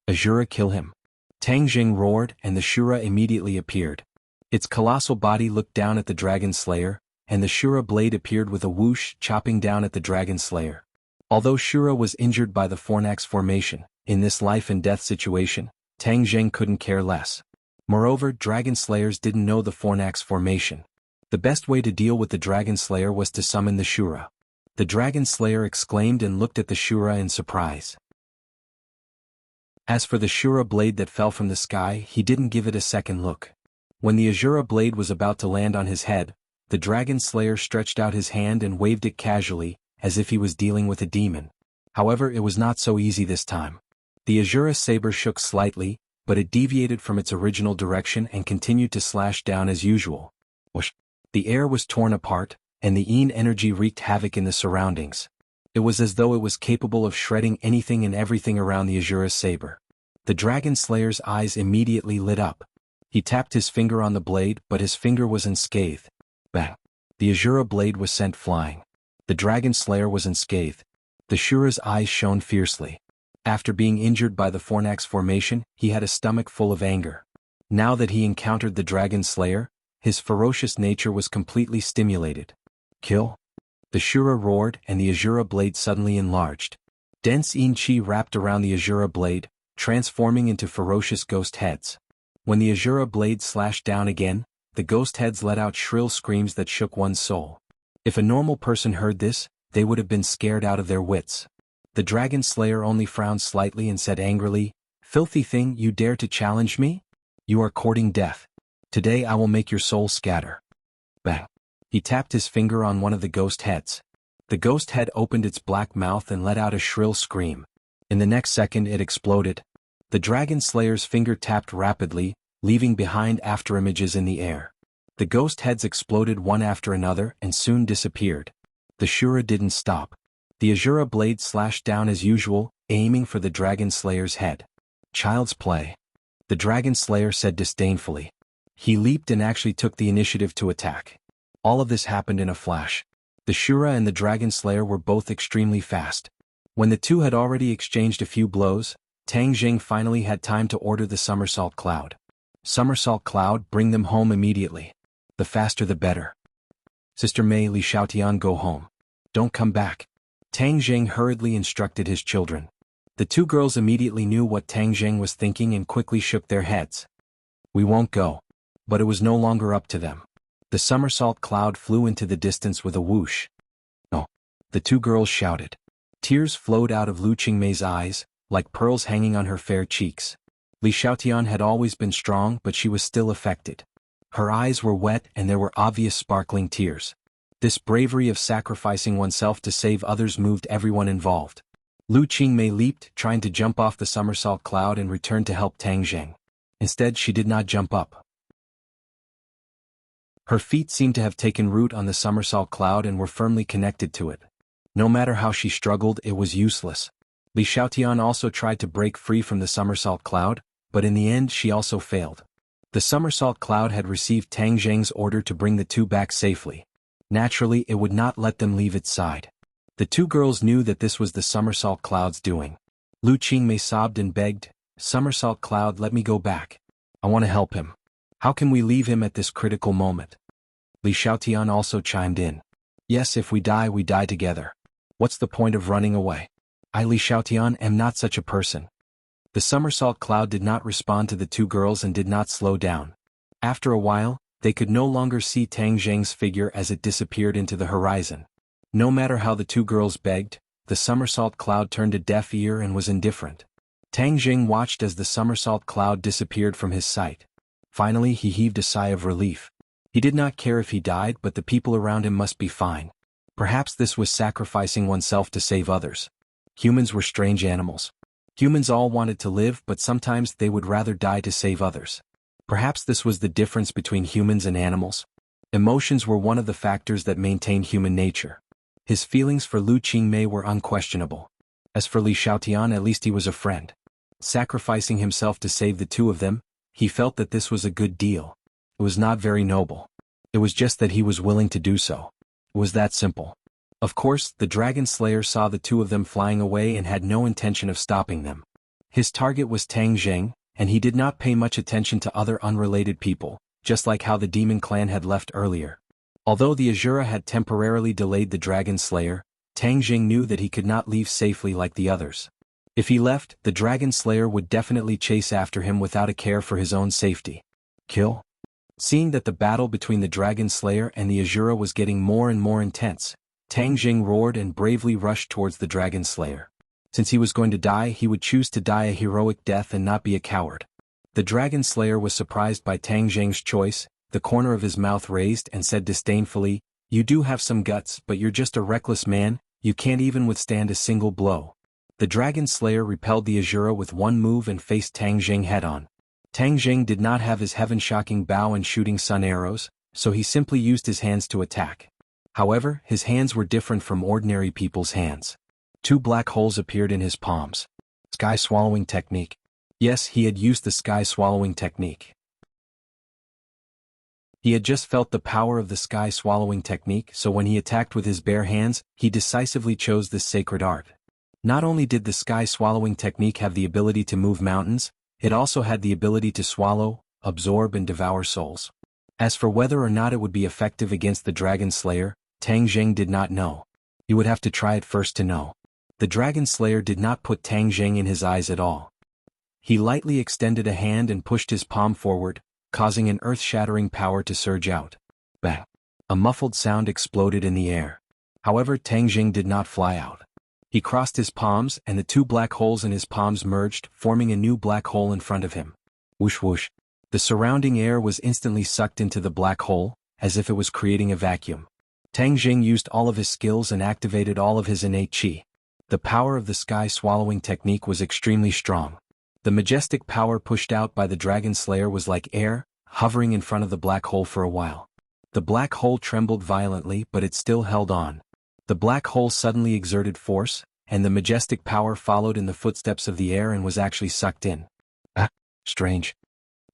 Ashura, kill him. Tang Jing roared, and the Shura immediately appeared. Its colossal body looked down at the Dragon Slayer, and the Shura blade appeared with a whoosh, chopping down at the Dragon Slayer. Although Shura was injured by the Fornax formation, in this life-and-death situation, Tang Zheng couldn't care less. Moreover, Dragon Slayers didn't know the Fornax formation. The best way to deal with the Dragon Slayer was to summon the Shura. The Dragon Slayer exclaimed and looked at the Shura in surprise. As for the Shura blade that fell from the sky, he didn't give it a second look. When the Azura blade was about to land on his head, the Dragon Slayer stretched out his hand and waved it casually, as if he was dealing with a demon. However, it was not so easy this time. The Azura saber shook slightly, but it deviated from its original direction and continued to slash down as usual. Whoosh! The air was torn apart, and the Yin energy wreaked havoc in the surroundings. It was as though it was capable of shredding anything and everything around the Azura's saber. The Dragon Slayer's eyes immediately lit up. He tapped his finger on the blade, but his finger was unscathed. Bang! The Azura blade was sent flying. The Dragon Slayer was unscathed. The Shura's eyes shone fiercely. After being injured by the Fornax formation, he had a stomach full of anger. Now that he encountered the Dragon Slayer, his ferocious nature was completely stimulated. Kill! The Shura roared and the Azura blade suddenly enlarged. Dense Yin Qi wrapped around the Azura blade, transforming into ferocious ghost heads. When the Azura blade slashed down again, the ghost heads let out shrill screams that shook one's soul. If a normal person heard this, they would have been scared out of their wits. The Dragon Slayer only frowned slightly and said angrily, "Filthy thing, you dare to challenge me? You are courting death. Today I will make your soul scatter." Bang! He tapped his finger on one of the ghost heads. The ghost head opened its black mouth and let out a shrill scream. In the next second it exploded. The Dragon Slayer's finger tapped rapidly, leaving behind afterimages in the air. The ghost heads exploded one after another and soon disappeared. The Shura didn't stop. The Azura blade slashed down as usual, aiming for the Dragon Slayer's head. Child's play. The Dragon Slayer said disdainfully. He leaped and actually took the initiative to attack. All of this happened in a flash. The Shura and the Dragon Slayer were both extremely fast. When the two had already exchanged a few blows, Tang Zheng finally had time to order the Somersault Cloud. Somersault Cloud, bring them home immediately. The faster the better. Sister Mei, Li Xiaotian, go home. Don't come back. Tang Zheng hurriedly instructed his children. The two girls immediately knew what Tang Zheng was thinking and quickly shook their heads. We won't go. But it was no longer up to them. The Somersault Cloud flew into the distance with a whoosh. No. The two girls shouted. Tears flowed out of Lu Qingmei's eyes, like pearls hanging on her fair cheeks. Li Xiaotian had always been strong, but she was still affected. Her eyes were wet and there were obvious sparkling tears. This bravery of sacrificing oneself to save others moved everyone involved. Lu Qingmei leaped, trying to jump off the Somersault Cloud and return to help Tang Zheng. Instead, she did not jump up. Her feet seemed to have taken root on the Somersault Cloud and were firmly connected to it. No matter how she struggled, it was useless. Li Xiaotian also tried to break free from the Somersault Cloud, but in the end she also failed. The Somersault Cloud had received Tang Zheng's order to bring the two back safely. Naturally, it would not let them leave its side. The two girls knew that this was the Somersault Cloud's doing. Lu Qingmei sobbed and begged, "Somersault Cloud, let me go back. I want to help him. How can we leave him at this critical moment?" Li Xiaotian also chimed in. "Yes, if we die together. What's the point of running away? I, Li Xiaotian, am not such a person." The Somersault Cloud did not respond to the two girls and did not slow down. After a while, they could no longer see Tang Zheng's figure as it disappeared into the horizon. No matter how the two girls begged, the Somersault Cloud turned a deaf ear and was indifferent. Tang Zheng watched as the Somersault Cloud disappeared from his sight. Finally, he heaved a sigh of relief. He did not care if he died, but the people around him must be fine. Perhaps this was sacrificing oneself to save others. Humans were strange animals. Humans all wanted to live, but sometimes they would rather die to save others. Perhaps this was the difference between humans and animals. Emotions were one of the factors that maintained human nature. His feelings for Lu Qingmei were unquestionable. As for Li Xiaotian, at least he was a friend. Sacrificing himself to save the two of them, he felt that this was a good deal. It was not very noble. It was just that he was willing to do so. It was that simple. Of course, the Dragon Slayer saw the two of them flying away and had no intention of stopping them. His target was Tang Zheng, and he did not pay much attention to other unrelated people, just like how the Demon Clan had left earlier. Although the Azura had temporarily delayed the Dragon Slayer, Tang Jing knew that he could not leave safely like the others. If he left, the Dragon Slayer would definitely chase after him without a care for his own safety. Kill? Seeing that the battle between the Dragon Slayer and the Azura was getting more and more intense, Tang Jing roared and bravely rushed towards the Dragon Slayer. Since he was going to die, he would choose to die a heroic death and not be a coward. The Dragon Slayer was surprised by Tang Jing's choice, the corner of his mouth raised and said disdainfully, "You do have some guts, but you're just a reckless man, you can't even withstand a single blow." The Dragon Slayer repelled the Azura with one move and faced Tang Jing head-on. Tang Jing did not have his heaven-shocking bow and shooting sun arrows, so he simply used his hands to attack. However, his hands were different from ordinary people's hands. 2 black holes appeared in his palms. Sky-swallowing technique. Yes, he had used the sky-swallowing technique. He had just felt the power of the sky-swallowing technique, so when he attacked with his bare hands, he decisively chose this sacred art. Not only did the sky-swallowing technique have the ability to move mountains, it also had the ability to swallow, absorb and devour souls. As for whether or not it would be effective against the Dragon Slayer, Tang Jing did not know. He would have to try it first to know. The Dragon Slayer did not put Tang Jing in his eyes at all. He lightly extended a hand and pushed his palm forward, causing an earth-shattering power to surge out. Bang! A muffled sound exploded in the air. However, Tang Jing did not fly out. He crossed his palms and the 2 black holes in his palms merged, forming a new black hole in front of him. Whoosh whoosh. The surrounding air was instantly sucked into the black hole, as if it was creating a vacuum. Tang Jing used all of his skills and activated all of his innate qi. The power of the sky-swallowing technique was extremely strong. The majestic power pushed out by the Dragon Slayer was like air, hovering in front of the black hole for a while. The black hole trembled violently, but it still held on. The black hole suddenly exerted force, and the majestic power followed in the footsteps of the air and was actually sucked in. Ah, strange.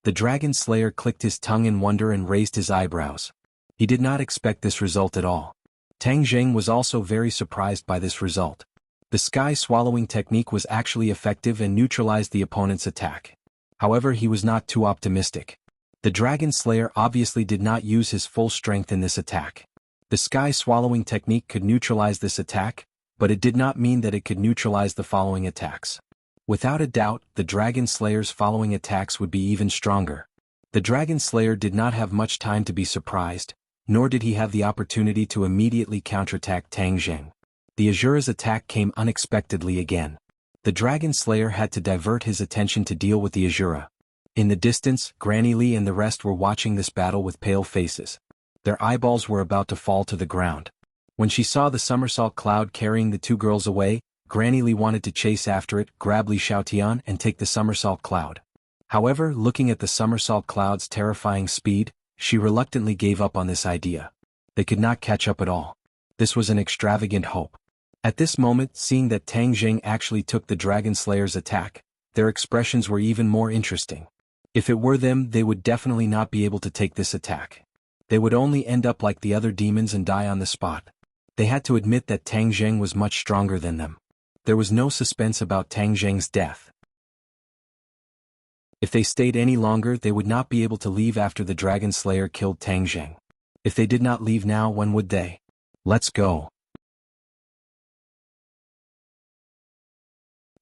The Dragon Slayer clicked his tongue in wonder and raised his eyebrows. He did not expect this result at all. Tang Jing was also very surprised by this result. The sky-swallowing technique was actually effective and neutralized the opponent's attack. However, he was not too optimistic. The Dragon Slayer obviously did not use his full strength in this attack. The sky-swallowing technique could neutralize this attack, but it did not mean that it could neutralize the following attacks. Without a doubt, the Dragon Slayer's following attacks would be even stronger. The Dragon Slayer did not have much time to be surprised, nor did he have the opportunity to immediately counterattack Tang Jing. The Azura's attack came unexpectedly again. The Dragon Slayer had to divert his attention to deal with the Azura. In the distance, Granny Lee and the rest were watching this battle with pale faces. Their eyeballs were about to fall to the ground. When she saw the somersault cloud carrying the 2 girls away, Granny Lee wanted to chase after it, grab Li Xiaotian and take the somersault cloud. However, looking at the somersault cloud's terrifying speed, she reluctantly gave up on this idea. They could not catch up at all. This was an extravagant hope. At this moment, seeing that Tang Jing actually took the Dragon Slayer's attack, their expressions were even more interesting. If it were them, they would definitely not be able to take this attack. They would only end up like the other demons and die on the spot. They had to admit that Tang Jing was much stronger than them. There was no suspense about Tang Jing's death. If they stayed any longer, they would not be able to leave after the Dragon Slayer killed Tang Jing. If they did not leave now, when would they? Let's go.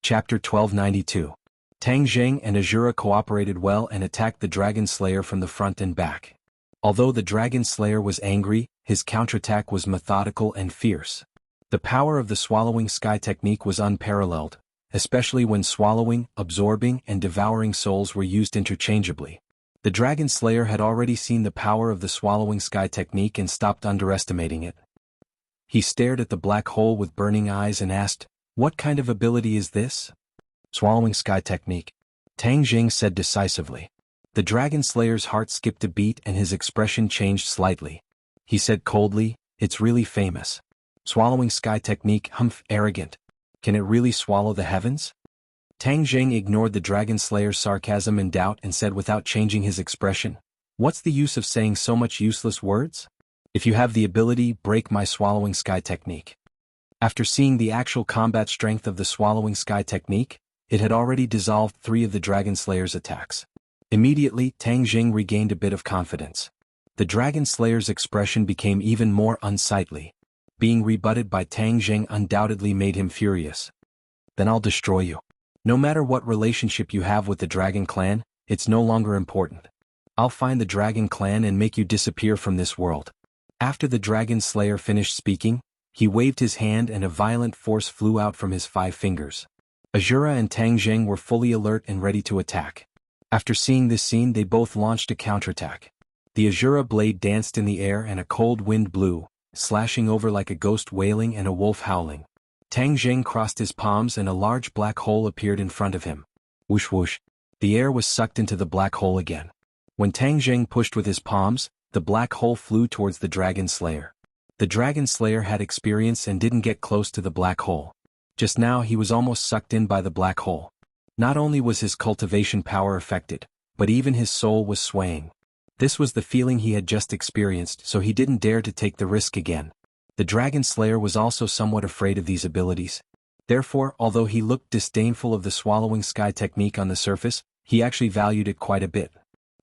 Chapter 1292. Tang Jing and Azura cooperated well and attacked the Dragon Slayer from the front and back. Although the Dragon Slayer was angry, his counterattack was methodical and fierce. The power of the swallowing sky technique was unparalleled, especially when swallowing, absorbing, and devouring souls were used interchangeably. The Dragon Slayer had already seen the power of the swallowing sky technique and stopped underestimating it. He stared at the black hole with burning eyes and asked, "What kind of ability is this?" "Swallowing sky technique," Tang Jing said decisively. The Dragon Slayer's heart skipped a beat and his expression changed slightly. He said coldly, "It's really famous. Swallowing sky technique, humph, arrogant. Can it really swallow the heavens?" Tang Jing ignored the Dragon Slayer's sarcasm and doubt and said without changing his expression, "What's the use of saying so much useless words? If you have the ability, break my swallowing sky technique." After seeing the actual combat strength of the swallowing sky technique, it had already dissolved 3 of the Dragon Slayer's attacks. Immediately, Tang Jing regained a bit of confidence. The Dragon Slayer's expression became even more unsightly. Being rebutted by Tang Zheng undoubtedly made him furious. Then I'll destroy you. No matter what relationship you have with the Dragon Clan, it's no longer important. I'll find the Dragon Clan and make you disappear from this world. After the Dragon Slayer finished speaking, he waved his hand and a violent force flew out from his 5 fingers. Azura and Tang Zheng were fully alert and ready to attack. After seeing this scene, they both launched a counterattack. The Azura blade danced in the air and a cold wind blew, slashing over like a ghost wailing and a wolf howling. Tang Zheng crossed his palms and a large black hole appeared in front of him. Whoosh whoosh. The air was sucked into the black hole again. When Tang Zheng pushed with his palms, the black hole flew towards the Dragon Slayer. The Dragon Slayer had experience and didn't get close to the black hole. Just now he was almost sucked in by the black hole. Not only was his cultivation power affected, but even his soul was swaying. This was the feeling he had just experienced, so he didn't dare to take the risk again. The Dragon Slayer was also somewhat afraid of these abilities. Therefore, although he looked disdainful of the swallowing sky technique on the surface, he actually valued it quite a bit.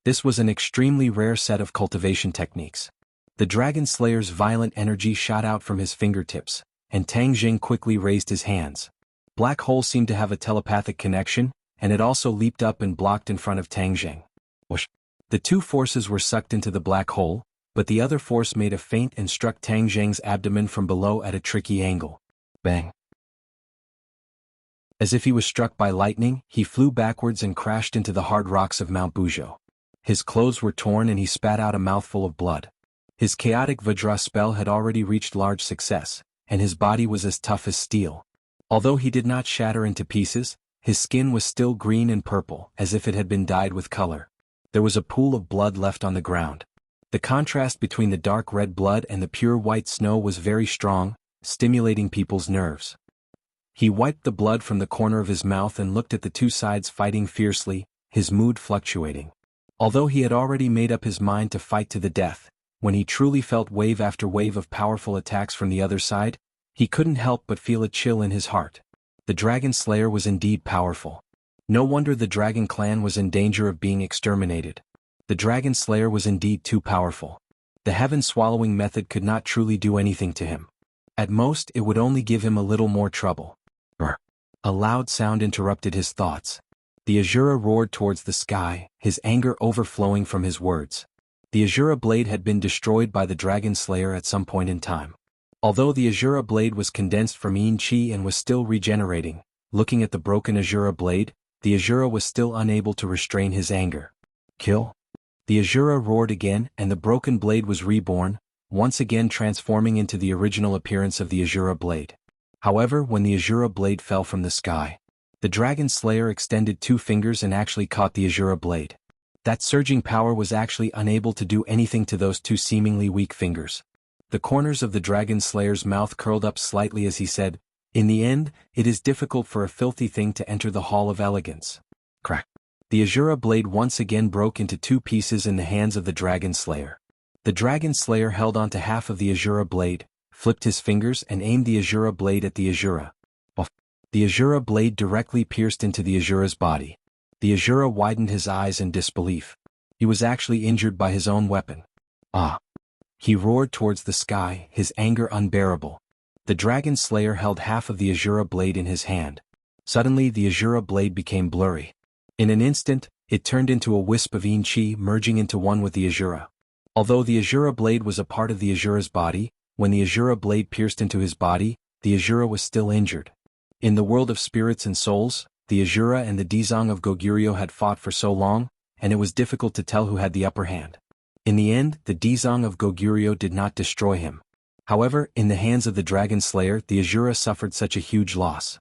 This was an extremely rare set of cultivation techniques. The Dragon Slayer's violent energy shot out from his fingertips, and Tang Zheng quickly raised his hands. Black Hole seemed to have a telepathic connection, and it also leaped up and blocked in front of Tang Zheng. Whoosh! The 2 forces were sucked into the black hole, but the other force made a feint and struck Tang Zheng's abdomen from below at a tricky angle. Bang! As if he was struck by lightning, he flew backwards and crashed into the hard rocks of Mount Buzhou. His clothes were torn and he spat out a mouthful of blood. His chaotic Vajra spell had already reached large success, and his body was as tough as steel. Although he did not shatter into pieces, his skin was still green and purple, as if it had been dyed with color. There was a pool of blood left on the ground. The contrast between the dark red blood and the pure white snow was very strong, stimulating people's nerves. He wiped the blood from the corner of his mouth and looked at the 2 sides fighting fiercely, his mood fluctuating. Although he had already made up his mind to fight to the death, when he truly felt wave after wave of powerful attacks from the other side, he couldn't help but feel a chill in his heart. The Dragon Slayer was indeed powerful. No wonder the Dragon Clan was in danger of being exterminated. The Dragon Slayer was indeed too powerful. The heaven-swallowing method could not truly do anything to him. At most, it would only give him a little more trouble. Brr! A loud sound interrupted his thoughts. The Azura roared towards the sky, his anger overflowing from his words. The Azura blade had been destroyed by the Dragon Slayer at some point in time. Although the Azura blade was condensed from Yin Qi and was still regenerating, looking at the broken Azura blade, the Azura was still unable to restrain his anger. Kill? The Azura roared again and the broken blade was reborn, once again transforming into the original appearance of the Azura blade. However, when the Azura blade fell from the sky, the Dragon Slayer extended 2 fingers and actually caught the Azura blade. That surging power was actually unable to do anything to those 2 seemingly weak fingers. The corners of the Dragon Slayer's mouth curled up slightly as he said, "In the end, it is difficult for a filthy thing to enter the Hall of Elegance." Crack! The Azura blade once again broke into 2 pieces in the hands of the Dragon Slayer. The Dragon Slayer held onto half of the Azura blade, flipped his fingers and aimed the Azura blade at the Azura. The Azura blade directly pierced into the Azura's body. The Azura widened his eyes in disbelief. He was actually injured by his own weapon. Ah! He roared towards the sky, his anger unbearable. The Dragon Slayer held half of the Azura blade in his hand. Suddenly the Azura blade became blurry. In an instant, it turned into a wisp of Yin Qi merging into one with the Azura. Although the Azura blade was a part of the Azura's body, when the Azura blade pierced into his body, the Azura was still injured. In the world of spirits and souls, the Azura and the Dizang of Goguryeo had fought for so long, and it was difficult to tell who had the upper hand. In the end, the Dizang of Goguryeo did not destroy him. However, in the hands of the Dragon Slayer, the Azura suffered such a huge loss.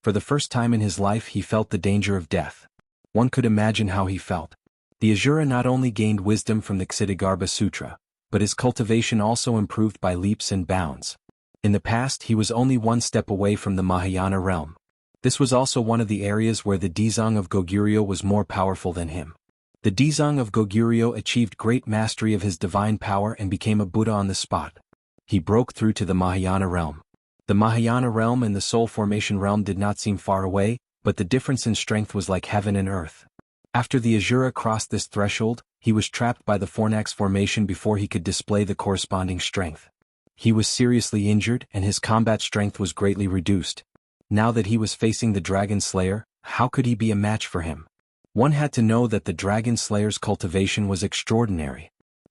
For the first time in his life he felt the danger of death. One could imagine how he felt. The Azura not only gained wisdom from the Ksitigarbha Sutra, but his cultivation also improved by leaps and bounds. In the past he was only 1 step away from the Mahayana realm. This was also one of the areas where the Dizang of Goguryeo was more powerful than him. The Dizang of Goguryeo achieved great mastery of his divine power and became a Buddha on the spot. He broke through to the Mahayana realm. The Mahayana realm and the soul formation realm did not seem far away, but the difference in strength was like heaven and earth. After the Azura crossed this threshold, he was trapped by the Fornax formation before he could display the corresponding strength. He was seriously injured and his combat strength was greatly reduced. Now that he was facing the Dragon Slayer, how could he be a match for him? One had to know that the Dragon Slayer's cultivation was extraordinary.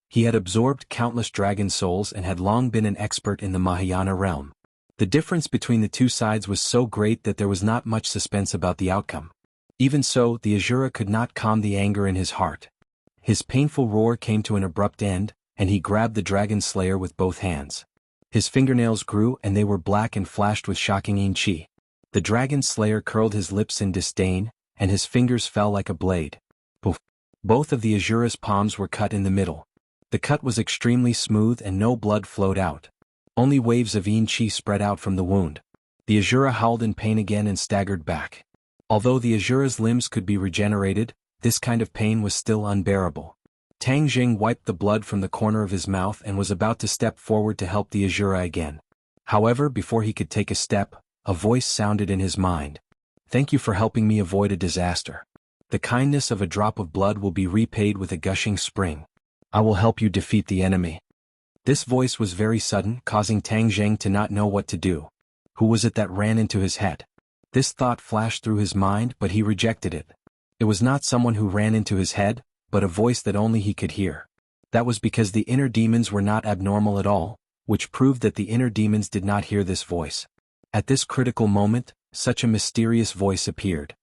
He had absorbed countless dragon souls and had long been an expert in the Mahayana realm. The difference between the two sides was so great that there was not much suspense about the outcome. Even so, the Asura could not calm the anger in his heart. His painful roar came to an abrupt end, and he grabbed the Dragon Slayer with both hands. His fingernails grew and they were black and flashed with shocking yin-chi. The Dragon Slayer curled his lips in disdain, and his fingers fell like a blade. Poof! Both of the Asura's palms were cut in the middle. The cut was extremely smooth and no blood flowed out. Only waves of yin-chi spread out from the wound. The Asura howled in pain again and staggered back. Although the Asura's limbs could be regenerated, this kind of pain was still unbearable. Tang Jing wiped the blood from the corner of his mouth and was about to step forward to help the Asura again. However, before he could take a step, a voice sounded in his mind. "Thank you for helping me avoid a disaster. The kindness of a drop of blood will be repaid with a gushing spring. I will help you defeat the enemy." This voice was very sudden, causing Tang Jing to not know what to do. Who was it that ran into his head? This thought flashed through his mind, but he rejected it. It was not someone who ran into his head, but a voice that only he could hear. That was because the inner demons were not abnormal at all, which proved that the inner demons did not hear this voice. At this critical moment, such a mysterious voice appeared.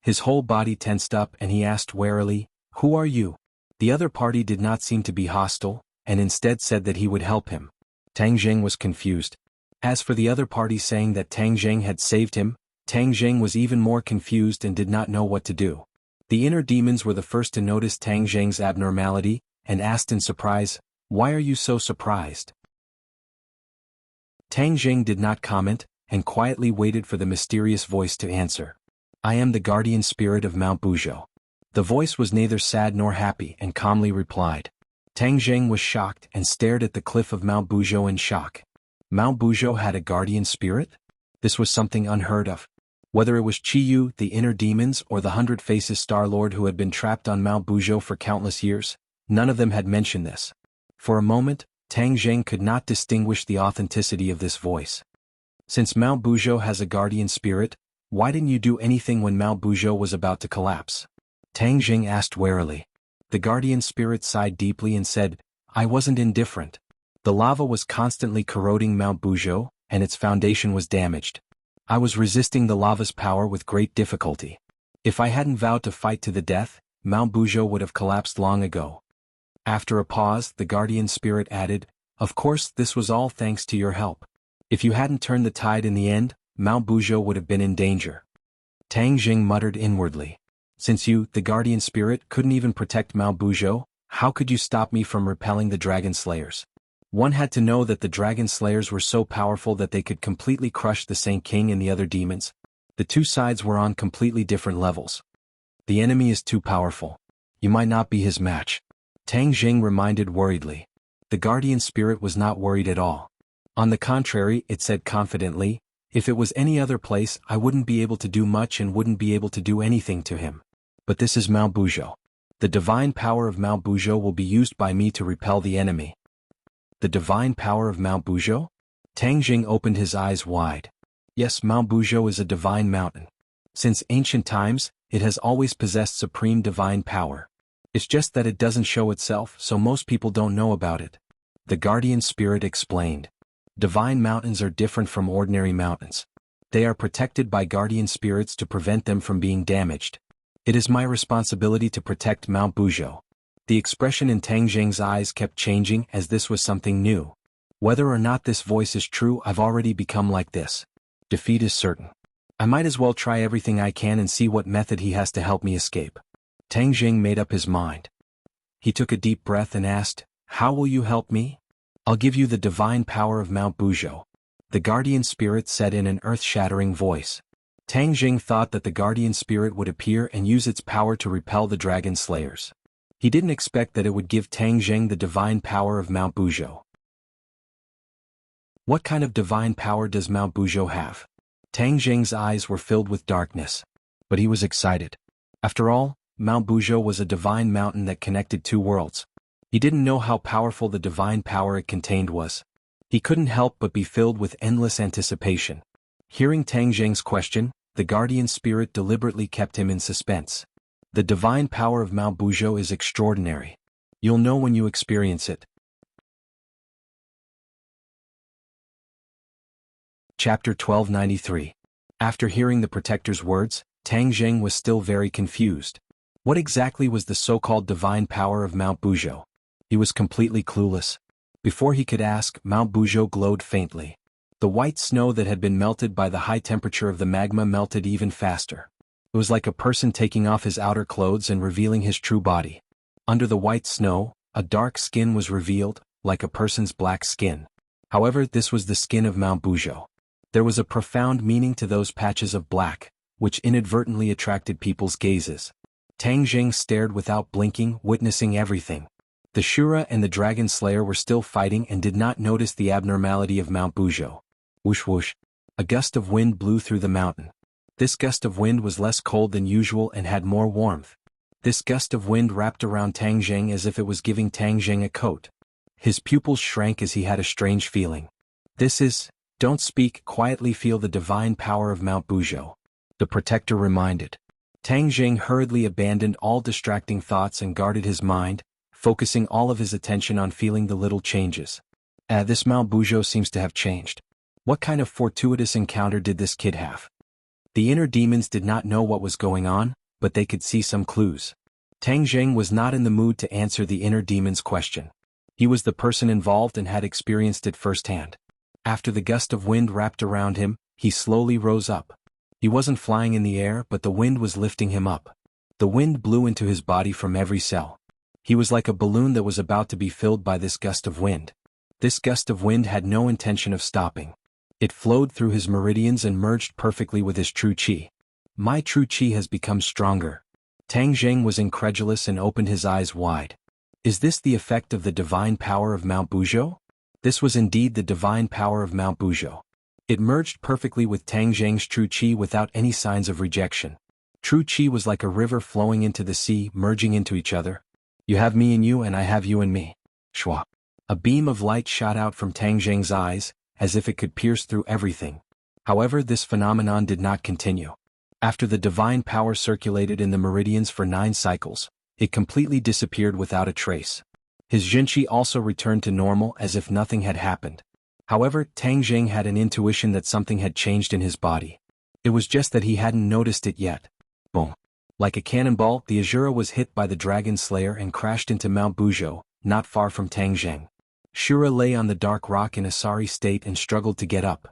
His whole body tensed up and he asked warily, "Who are you?" The other party did not seem to be hostile, and instead said that he would help him. Tang Jing was confused. As for the other party saying that Tang Jing had saved him, Tang Jing was even more confused and did not know what to do. The inner demons were the first to notice Tang Jing's abnormality, and asked in surprise, "Why are you so surprised?" Tang Jing did not comment, and quietly waited for the mysterious voice to answer. "I am the guardian spirit of Mount Buzhou." The voice was neither sad nor happy and calmly replied. Tang Jing was shocked and stared at the cliff of Mount Buzhou in shock. Mount Buzhou had a guardian spirit? This was something unheard of. Whether it was Qiyu, the inner demons, or the Hundred Faces Star-Lord who had been trapped on Mount Buzhou for countless years, none of them had mentioned this. For a moment, Tang Jing could not distinguish the authenticity of this voice. "Since Mount Buzhou has a guardian spirit, why didn't you do anything when Mount Buzhou was about to collapse?" Tang Jing asked warily. The guardian spirit sighed deeply and said, "I wasn't indifferent. The lava was constantly corroding Mount Buzhou, and its foundation was damaged. I was resisting the lava's power with great difficulty. If I hadn't vowed to fight to the death, Mount Buzhou would have collapsed long ago." After a pause, the guardian spirit added, "Of course, this was all thanks to your help. If you hadn't turned the tide in the end, Mount Buzhou would have been in danger." Tang Jing muttered inwardly. "Since you, the guardian spirit, couldn't even protect Mount Buzhou, how could you stop me from repelling the dragon slayers?" One had to know that the dragon slayers were so powerful that they could completely crush the Saint King and the other demons. The two sides were on completely different levels. "The enemy is too powerful. You might not be his match," Tang Jing reminded worriedly. The guardian spirit was not worried at all. On the contrary, it said confidently, "If it was any other place, I wouldn't be able to do much and wouldn't be able to do anything to him. But this is Mount Buzhou. The divine power of Mount Buzhou will be used by me to repel the enemy." The divine power of Mount Buzhou? Tang Jing opened his eyes wide. Yes, Mount Buzhou is a divine mountain. Since ancient times, it has always possessed supreme divine power. It's just that it doesn't show itself, so most people don't know about it. The guardian spirit explained. Divine mountains are different from ordinary mountains. They are protected by guardian spirits to prevent them from being damaged. It is my responsibility to protect Mount Buzhou. The expression in Tang Jing's eyes kept changing as this was something new. Whether or not this voice is true, I've already become like this. Defeat is certain. I might as well try everything I can and see what method he has to help me escape. Tang Jing made up his mind. He took a deep breath and asked, "How will you help me?" "I'll give you the divine power of Mount Buzhou," the guardian spirit said in an earth-shattering voice. Tang Jing thought that the guardian spirit would appear and use its power to repel the dragon slayers. He didn't expect that it would give Tang Jing the divine power of Mount Buzhou. What kind of divine power does Mount Buzhou have? Tang Jing's eyes were filled with darkness. But he was excited. After all, Mount Buzhou was a divine mountain that connected two worlds. He didn't know how powerful the divine power it contained was. He couldn't help but be filled with endless anticipation. Hearing Tang Zheng's question, the guardian spirit deliberately kept him in suspense. The divine power of Mount Buzhou is extraordinary. You'll know when you experience it. Chapter 1293. After hearing the protector's words, Tang Zheng was still very confused. What exactly was the so-called divine power of Mount Buzhou? He was completely clueless. Before he could ask, Mount Buzhou glowed faintly. The white snow that had been melted by the high temperature of the magma melted even faster. It was like a person taking off his outer clothes and revealing his true body. Under the white snow, a dark skin was revealed, like a person's black skin. However, this was the skin of Mount Buzhou. There was a profound meaning to those patches of black, which inadvertently attracted people's gazes. Tang Zheng stared without blinking, witnessing everything. The Shura and the Dragon Slayer were still fighting and did not notice the abnormality of Mount Buzhou. Whoosh whoosh. A gust of wind blew through the mountain. This gust of wind was less cold than usual and had more warmth. This gust of wind wrapped around Tang Zheng as if it was giving Tang Zheng a coat. His pupils shrank as he had a strange feeling. Don't speak, quietly feel the divine power of Mount Buzhou. The protector reminded. Tang Zheng hurriedly abandoned all distracting thoughts and guarded his mind, focusing all of his attention on feeling the little changes. This Mount Buzhou seems to have changed. What kind of fortuitous encounter did this kid have? The inner demons did not know what was going on, but they could see some clues. Tang Zheng was not in the mood to answer the inner demon's question. He was the person involved and had experienced it firsthand. After the gust of wind wrapped around him, he slowly rose up. He wasn't flying in the air, but the wind was lifting him up. The wind blew into his body from every cell. He was like a balloon that was about to be filled by this gust of wind. This gust of wind had no intention of stopping. It flowed through his meridians and merged perfectly with his true qi. My true qi has become stronger. Tang Zheng was incredulous and opened his eyes wide. Is this the effect of the divine power of Mount Buzhou? This was indeed the divine power of Mount Buzhou. It merged perfectly with Tang Zheng's true qi without any signs of rejection. True qi was like a river flowing into the sea, merging into each other. You have me in you and I have you in me. Shwa. A beam of light shot out from Tang Zheng's eyes, as if it could pierce through everything. However, this phenomenon did not continue. After the divine power circulated in the meridians for 9 cycles, it completely disappeared without a trace. His Jinqi also returned to normal as if nothing had happened. However, Tang Zheng had an intuition that something had changed in his body. It was just that he hadn't noticed it yet. Boom. Like a cannonball, the Azura was hit by the Dragon Slayer and crashed into Mount Buzhou, not far from Tang Zheng. Shura lay on the dark rock in a sorry state and struggled to get up.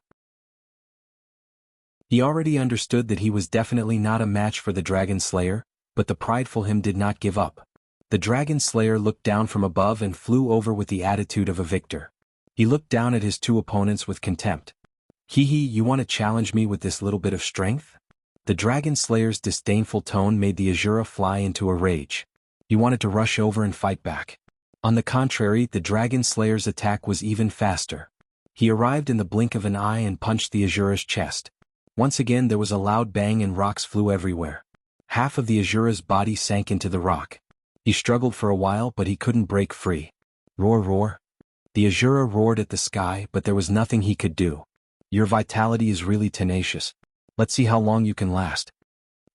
He already understood that he was definitely not a match for the Dragon Slayer, but the prideful him did not give up. The Dragon Slayer looked down from above and flew over with the attitude of a victor. He looked down at his 2 opponents with contempt. Hee, you want to challenge me with this little bit of strength? The Dragon Slayer's disdainful tone made the Azura fly into a rage. He wanted to rush over and fight back. On the contrary, the Dragon Slayer's attack was even faster. He arrived in the blink of an eye and punched the Azura's chest. Once again there was a loud bang and rocks flew everywhere. Half of the Azura's body sank into the rock. He struggled for a while but he couldn't break free. Roar roar. The Azura roared at the sky but there was nothing he could do. Your vitality is really tenacious. Let's see how long you can last.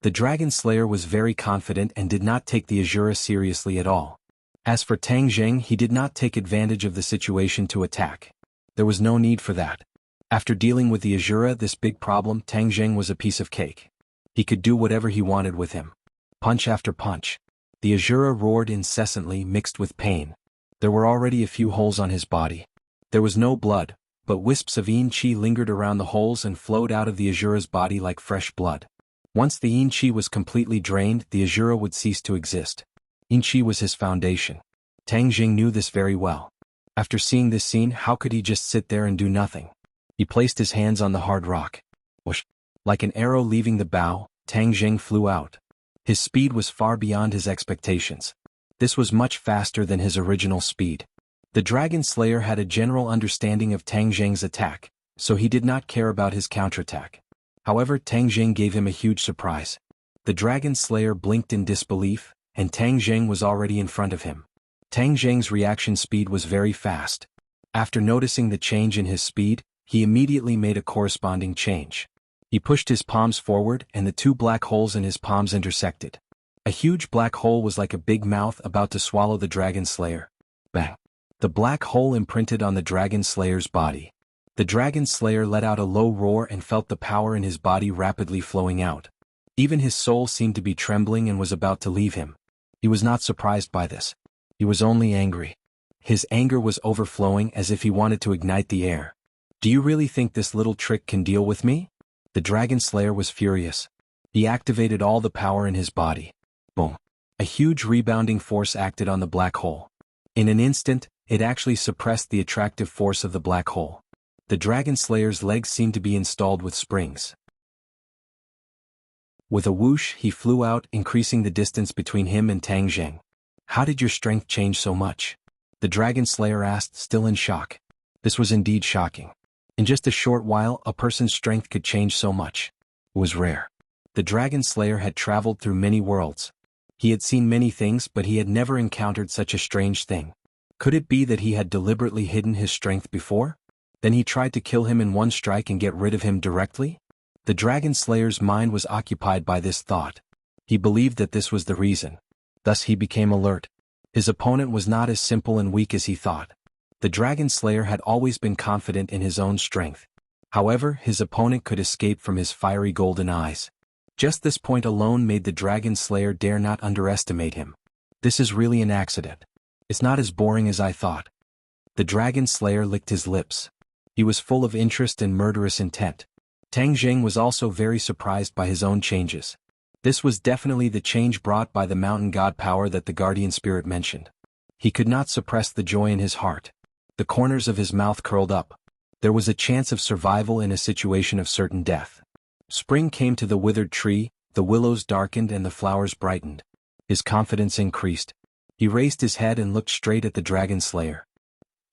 The Dragon Slayer was very confident and did not take the Azura seriously at all. As for Tang Zheng, he did not take advantage of the situation to attack. There was no need for that. After dealing with the Azura, this big problem, Tang Zheng was a piece of cake. He could do whatever he wanted with him. Punch after punch. The Azura roared incessantly, mixed with pain. There were already a few holes on his body. There was no blood, but wisps of yin qi lingered around the holes and flowed out of the Azura's body like fresh blood. Once the yin qi was completely drained, the Azura would cease to exist. Yin qi was his foundation. Tang Zheng knew this very well. After seeing this scene, how could he just sit there and do nothing? He placed his hands on the hard rock. Whoosh! Like an arrow leaving the bow, Tang Zheng flew out. His speed was far beyond his expectations. This was much faster than his original speed. The Dragon Slayer had a general understanding of Tang Zheng's attack, so he did not care about his counterattack. However, Tang Zheng gave him a huge surprise. The Dragon Slayer blinked in disbelief, and Tang Zheng was already in front of him. Tang Zheng's reaction speed was very fast. After noticing the change in his speed, he immediately made a corresponding change. He pushed his palms forward and the two black holes in his palms intersected. A huge black hole was like a big mouth about to swallow the Dragon Slayer. Bang! The black hole imprinted on the Dragon Slayer's body. The Dragon Slayer let out a low roar and felt the power in his body rapidly flowing out. Even his soul seemed to be trembling and was about to leave him. He was not surprised by this. He was only angry. His anger was overflowing as if he wanted to ignite the air. Do you really think this little trick can deal with me? The Dragon Slayer was furious. He activated all the power in his body. Boom! A huge rebounding force acted on the black hole. In an instant, it actually suppressed the attractive force of the black hole. The Dragon Slayer's legs seemed to be installed with springs. With a whoosh, he flew out, increasing the distance between him and Tang Zheng. How did your strength change so much? The Dragon Slayer asked, still in shock. This was indeed shocking. In just a short while, a person's strength could change so much. It was rare. The Dragon Slayer had traveled through many worlds. He had seen many things, but he had never encountered such a strange thing. Could it be that he had deliberately hidden his strength before? Then he tried to kill him in one strike and get rid of him directly? The Dragon Slayer's mind was occupied by this thought. He believed that this was the reason. Thus he became alert. His opponent was not as simple and weak as he thought. The Dragon Slayer had always been confident in his own strength. However, his opponent could escape from his fiery golden eyes. Just this point alone made the Dragon Slayer dare not underestimate him. This is really an accident. It's not as boring as I thought. The Dragon Slayer licked his lips. He was full of interest and murderous intent. Tang Zheng was also very surprised by his own changes. This was definitely the change brought by the mountain god power that the guardian spirit mentioned. He could not suppress the joy in his heart. The corners of his mouth curled up. There was a chance of survival in a situation of certain death. Spring came to the withered tree, the willows darkened and the flowers brightened. His confidence increased. He raised his head and looked straight at the Dragon Slayer.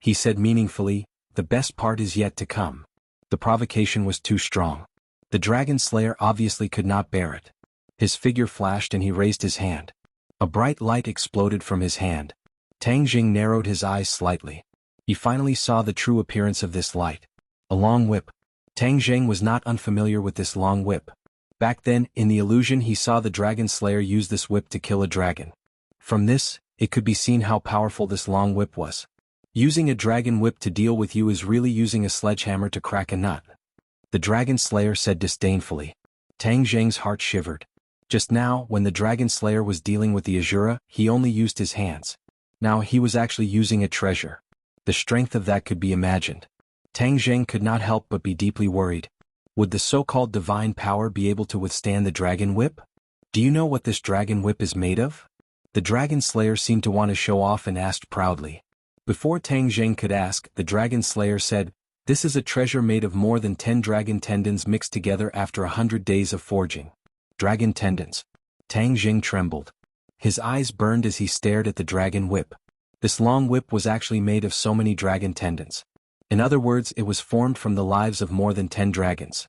He said meaningfully, "The best part is yet to come." The provocation was too strong. The Dragon Slayer obviously could not bear it. His figure flashed and he raised his hand. A bright light exploded from his hand. Tang Zheng narrowed his eyes slightly. He finally saw the true appearance of this light. A long whip. Tang Zheng was not unfamiliar with this long whip. Back then, in the illusion he saw the Dragon Slayer use this whip to kill a dragon. From this, it could be seen how powerful this long whip was. Using a dragon whip to deal with you is really using a sledgehammer to crack a nut. The Dragon Slayer said disdainfully. Tang Zheng's heart shivered. Just now, when the Dragon Slayer was dealing with the Azura, he only used his hands. Now he was actually using a treasure. The strength of that could be imagined. Tang Zheng could not help but be deeply worried. Would the so-called divine power be able to withstand the dragon whip? Do you know what this dragon whip is made of? The Dragon Slayer seemed to want to show off and asked proudly. Before Tang Zheng could ask, the Dragon Slayer said, "This is a treasure made of more than 10 dragon tendons mixed together after 100 days of forging." Dragon tendons. Tang Zheng trembled. His eyes burned as he stared at the dragon whip. This long whip was actually made of so many dragon tendons. In other words, it was formed from the lives of more than 10 dragons.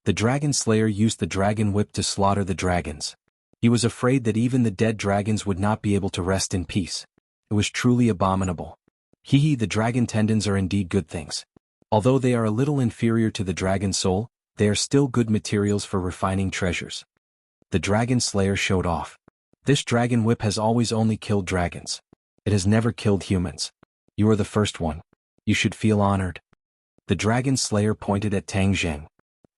The Dragon Slayer used the dragon whip to slaughter the dragons. He was afraid that even the dead dragons would not be able to rest in peace. It was truly abominable. The dragon tendons are indeed good things. Although they are a little inferior to the dragon soul, they are still good materials for refining treasures. The Dragon Slayer showed off. This dragon whip has always only killed dragons. It has never killed humans. You are the first one. You should feel honored. The Dragon Slayer pointed at Tang Zheng.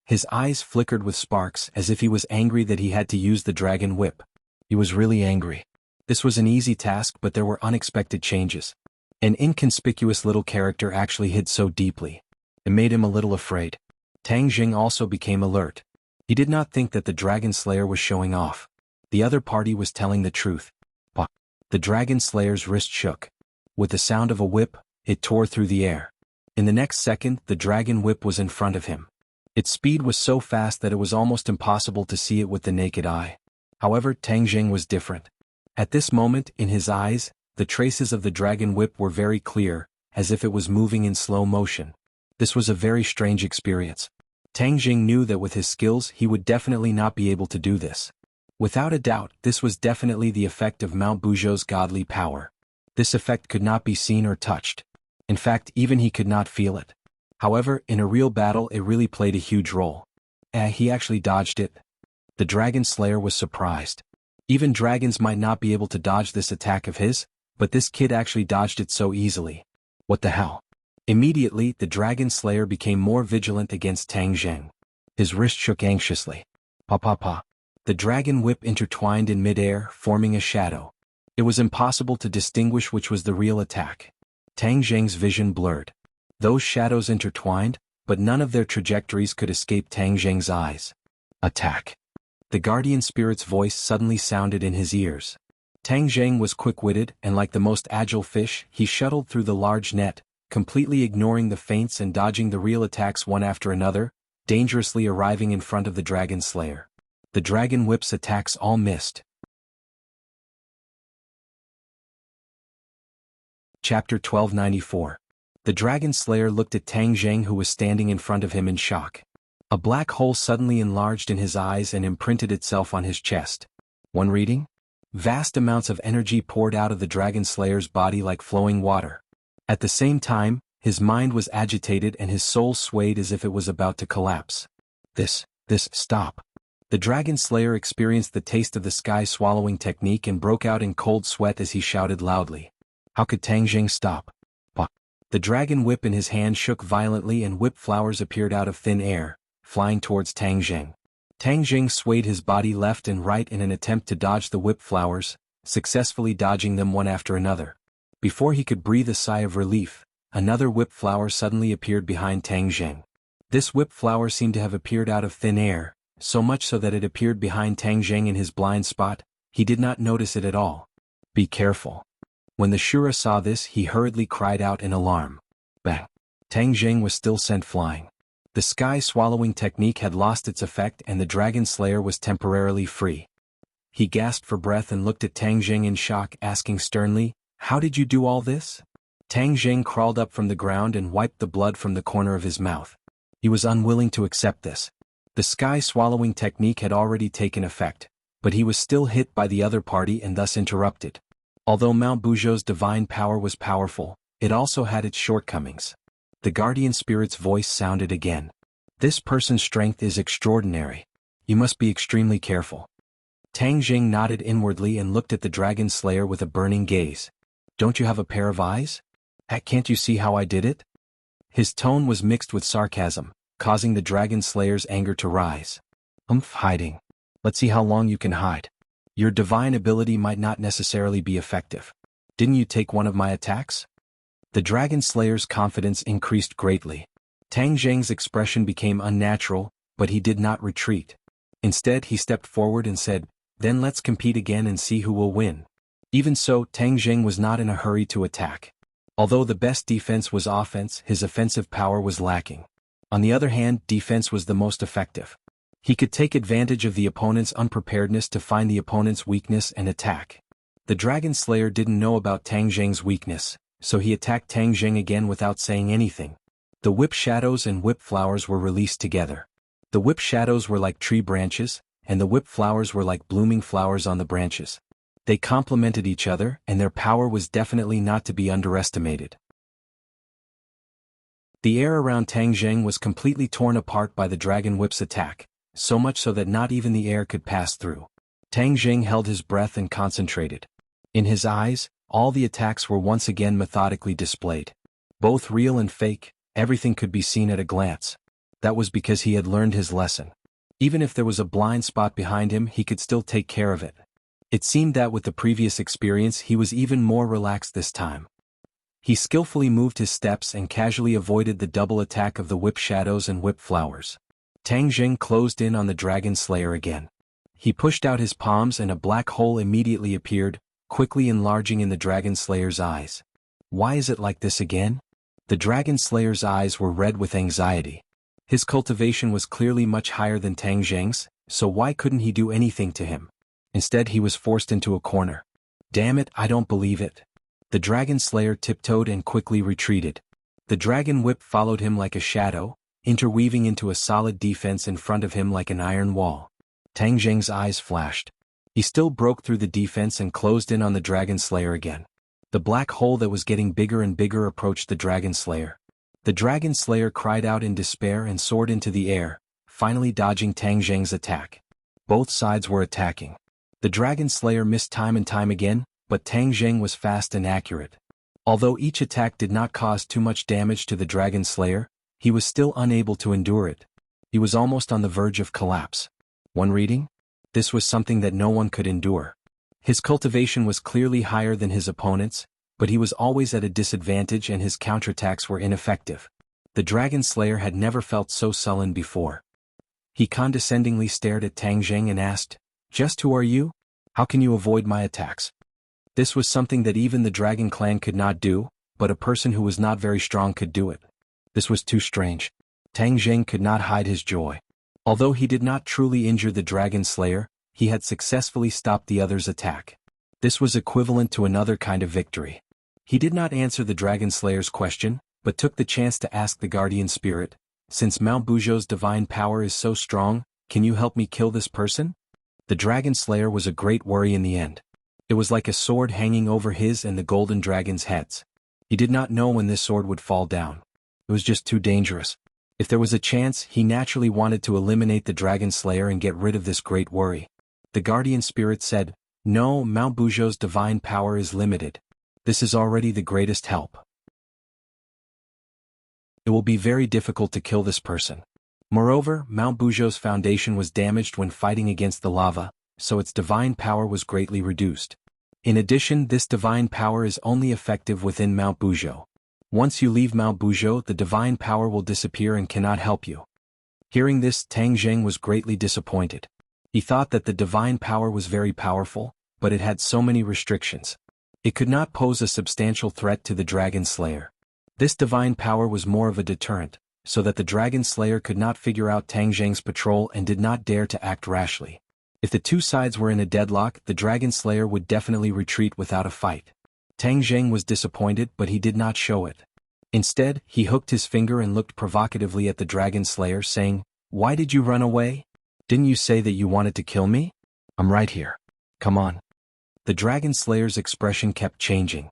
His eyes flickered with sparks as if he was angry that he had to use the dragon whip. He was really angry. This was an easy task, but there were unexpected changes. An inconspicuous little character actually hid so deeply. It made him a little afraid. Tang Zheng also became alert. He did not think that the Dragon Slayer was showing off. The other party was telling the truth. But the Dragon Slayer's wrist shook. With the sound of a whip, it tore through the air. In the next second, the dragon whip was in front of him. Its speed was so fast that it was almost impossible to see it with the naked eye. However, Tang Zheng was different. At this moment, in his eyes, the traces of the dragon whip were very clear, as if it was moving in slow motion. This was a very strange experience. Tang Zheng knew that with his skills he would definitely not be able to do this. Without a doubt, this was definitely the effect of Mount Buzhou's godly power. This effect could not be seen or touched. In fact, even he could not feel it. However, in a real battle it really played a huge role. He actually dodged it. The Dragon Slayer was surprised. Even dragons might not be able to dodge this attack of his, but this kid actually dodged it so easily. What the hell? Immediately, the Dragon Slayer became more vigilant against Tang Zheng. His wrist shook anxiously. Pa pa pa. The dragon whip intertwined in midair, forming a shadow. It was impossible to distinguish which was the real attack. Tang Zheng's vision blurred. Those shadows intertwined, but none of their trajectories could escape Tang Zheng's eyes. Attack. The guardian spirit's voice suddenly sounded in his ears. Tang Zheng was quick-witted, and like the most agile fish, he shuttled through the large net, completely ignoring the feints and dodging the real attacks one after another, dangerously arriving in front of the Dragon Slayer. The Dragon Whip's attacks all missed. Chapter 1294. The Dragon Slayer looked at Tang Zheng, who was standing in front of him, in shock. A black hole suddenly enlarged in his eyes and imprinted itself on his chest. One reading? Vast amounts of energy poured out of the Dragon Slayer's body like flowing water. At the same time, his mind was agitated and his soul swayed as if it was about to collapse. Stop. The Dragon Slayer experienced the taste of the sky-swallowing technique and broke out in cold sweat as he shouted loudly. How could Tang Zheng stop? The dragon whip in his hand shook violently and whip flowers appeared out of thin air, flying towards Tang Zheng. Tang Zheng swayed his body left and right in an attempt to dodge the whip flowers, successfully dodging them one after another. Before he could breathe a sigh of relief, another whip flower suddenly appeared behind Tang Zheng. This whip flower seemed to have appeared out of thin air, so much so that it appeared behind Tang Zheng in his blind spot. He did not notice it at all. Be careful. When the Shura saw this, he hurriedly cried out in alarm. Bang! Tang Zheng was still sent flying. The sky-swallowing technique had lost its effect and the Dragon Slayer was temporarily free. He gasped for breath and looked at Tang Zheng in shock, asking sternly, "How did you do all this?" Tang Zheng crawled up from the ground and wiped the blood from the corner of his mouth. He was unwilling to accept this. The sky-swallowing technique had already taken effect, but he was still hit by the other party and thus interrupted. Although Mount Buzhou's divine power was powerful, it also had its shortcomings. The guardian spirit's voice sounded again. This person's strength is extraordinary. You must be extremely careful. Tang Zheng nodded inwardly and looked at the Dragon Slayer with a burning gaze. Don't you have a pair of eyes? Can't you see how I did it? His tone was mixed with sarcasm, causing the Dragon Slayer's anger to rise. Hiding. Let's see how long you can hide. Your divine ability might not necessarily be effective. Didn't you take one of my attacks? The Dragon Slayer's confidence increased greatly. Tang Zheng's expression became unnatural, but he did not retreat. Instead, he stepped forward and said, "Then let's compete again and see who will win." Even so, Tang Zheng was not in a hurry to attack. Although the best defense was offense, his offensive power was lacking. On the other hand, defense was the most effective. He could take advantage of the opponent's unpreparedness to find the opponent's weakness and attack. The Dragon Slayer didn't know about Tang Zheng's weakness, so he attacked Tang Zheng again without saying anything. The whip shadows and whip flowers were released together. The whip shadows were like tree branches, and the whip flowers were like blooming flowers on the branches. They complemented each other, and their power was definitely not to be underestimated. The air around Tang Zheng was completely torn apart by the Dragon Whip's attack, so much so that not even the air could pass through. Tang Zheng held his breath and concentrated. In his eyes, all the attacks were once again methodically displayed. Both real and fake, everything could be seen at a glance. That was because he had learned his lesson. Even if there was a blind spot behind him, he could still take care of it. It seemed that with the previous experience he was even more relaxed this time. He skillfully moved his steps and casually avoided the double attack of the whip shadows and whip flowers. Tang Zheng closed in on the Dragon Slayer again. He pushed out his palms and a black hole immediately appeared, quickly enlarging in the Dragon Slayer's eyes. Why is it like this again? The Dragon Slayer's eyes were red with anxiety. His cultivation was clearly much higher than Tang Zheng's, so why couldn't he do anything to him? Instead he was forced into a corner. Damn it, I don't believe it. The Dragon Slayer tiptoed and quickly retreated. The Dragon Whip followed him like a shadow, interweaving into a solid defense in front of him like an iron wall. Tang Zheng's eyes flashed. He still broke through the defense and closed in on the Dragon Slayer again. The black hole that was getting bigger and bigger approached the Dragon Slayer. The Dragon Slayer cried out in despair and soared into the air, finally dodging Tang Zheng's attack. Both sides were attacking. The Dragon Slayer missed time and time again, but Tang Zheng was fast and accurate. Although each attack did not cause too much damage to the Dragon Slayer, he was still unable to endure it. He was almost on the verge of collapse. One reading? This was something that no one could endure. His cultivation was clearly higher than his opponent's, but he was always at a disadvantage and his counterattacks were ineffective. The Dragon Slayer had never felt so sullen before. He condescendingly stared at Tang Zheng and asked, "Just who are you? How can you avoid my attacks?" This was something that even the Dragon Clan could not do, but a person who was not very strong could do it. This was too strange. Tang Zheng could not hide his joy. Although he did not truly injure the Dragon Slayer, he had successfully stopped the other's attack. This was equivalent to another kind of victory. He did not answer the Dragon Slayer's question, but took the chance to ask the Guardian Spirit, "Since Mount Buzhou's divine power is so strong, can you help me kill this person?" The Dragon Slayer was a great worry in the end. It was like a sword hanging over his and the Golden Dragon's heads. He did not know when this sword would fall down. It was just too dangerous. If there was a chance, he naturally wanted to eliminate the Dragon Slayer and get rid of this great worry. The Guardian Spirit said, "No, Mount Buzhou's divine power is limited. This is already the greatest help. It will be very difficult to kill this person. Moreover, Mount Buzhou's foundation was damaged when fighting against the lava, so its divine power was greatly reduced. In addition, this divine power is only effective within Mount Buzhou. Once you leave Mount Buzhou, the divine power will disappear and cannot help you." Hearing this, Tang Zheng was greatly disappointed. He thought that the divine power was very powerful, but it had so many restrictions. It could not pose a substantial threat to the Dragon Slayer. This divine power was more of a deterrent, so that the Dragon Slayer could not figure out Tang Zheng's patrol and did not dare to act rashly. If the two sides were in a deadlock, the Dragon Slayer would definitely retreat without a fight. Tang Zheng was disappointed, but he did not show it. Instead, he hooked his finger and looked provocatively at the Dragon Slayer, saying, "Why did you run away? Didn't you say that you wanted to kill me? I'm right here. Come on." The Dragon Slayer's expression kept changing.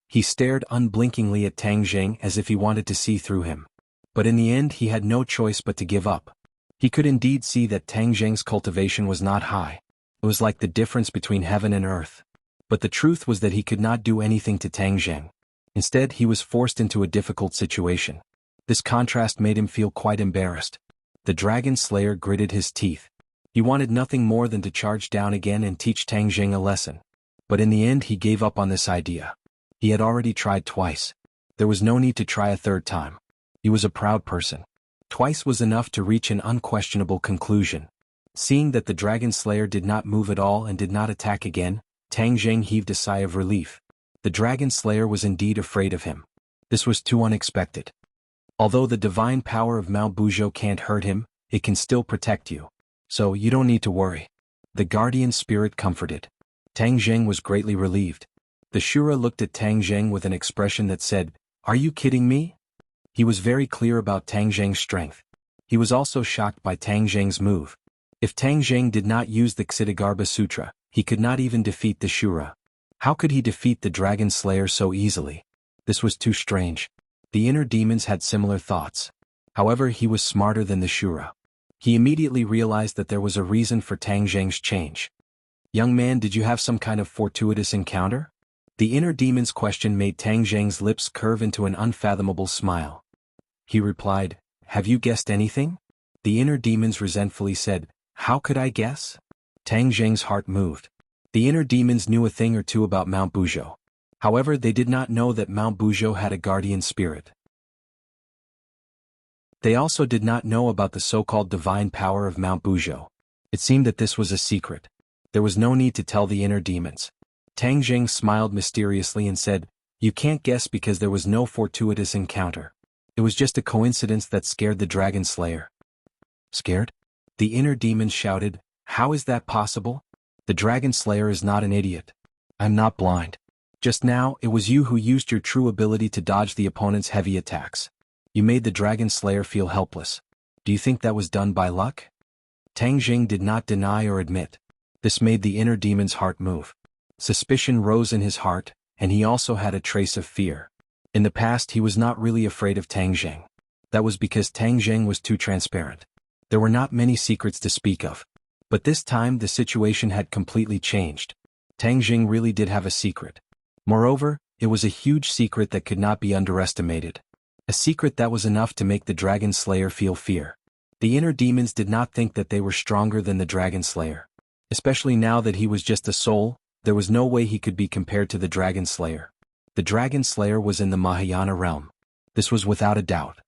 He stared unblinkingly at Tang Zheng as if he wanted to see through him. But in the end he had no choice but to give up. He could indeed see that Tang Zheng's cultivation was not high. It was like the difference between heaven and earth. But the truth was that he could not do anything to Tang Zheng. Instead, he was forced into a difficult situation. This contrast made him feel quite embarrassed. The Dragon Slayer gritted his teeth. He wanted nothing more than to charge down again and teach Tang Zheng a lesson. But in the end he gave up on this idea. He had already tried twice. There was no need to try a third time. He was a proud person. Twice was enough to reach an unquestionable conclusion. Seeing that the Dragon Slayer did not move at all and did not attack again, Tang Zheng heaved a sigh of relief. The Dragon Slayer was indeed afraid of him. This was too unexpected. Although the divine power of Mount Buzhou can't hurt him, it can still protect you. So you don't need to worry. The Guardian Spirit comforted. Tang Zheng was greatly relieved. The Shura looked at Tang Zheng with an expression that said, "Are you kidding me?" He was very clear about Tang Zheng's strength. He was also shocked by Tang Zheng's move. If Tang Zheng did not use the Ksitigarbha Sutra, he could not even defeat the Shura. How could he defeat the Dragon Slayer so easily? This was too strange. The inner demons had similar thoughts. However, he was smarter than the Shura. He immediately realized that there was a reason for Tang Zheng's change. "Young man, did you have some kind of fortuitous encounter?" The inner demon's question made Tang Zheng's lips curve into an unfathomable smile. He replied, "Have you guessed anything?" The inner demons resentfully said, "How could I guess?" Tang Zheng's heart moved. The inner demons knew a thing or two about Mount Buzhou. However, they did not know that Mount Buzhou had a guardian spirit. They also did not know about the so-called divine power of Mount Buzhou. It seemed that this was a secret. There was no need to tell the inner demons. Tang Zheng smiled mysteriously and said, "You can't guess because there was no fortuitous encounter. It was just a coincidence that scared the Dragon Slayer." "Scared?" The inner demons shouted, "How is that possible? The Dragon Slayer is not an idiot. I'm not blind. Just now, it was you who used your true ability to dodge the opponent's heavy attacks. You made the Dragon Slayer feel helpless. Do you think that was done by luck?" Tang Zheng did not deny or admit. This made the inner demon's heart move. Suspicion rose in his heart, and he also had a trace of fear. In the past he was not really afraid of Tang Zheng. That was because Tang Zheng was too transparent. There were not many secrets to speak of. But this time the situation had completely changed. Tang Zheng really did have a secret. Moreover, it was a huge secret that could not be underestimated. A secret that was enough to make the Dragon Slayer feel fear. The inner demons did not think that they were stronger than the Dragon Slayer. Especially now that he was just a soul, there was no way he could be compared to the Dragon Slayer. The Dragon Slayer was in the Mahayana realm. This was without a doubt.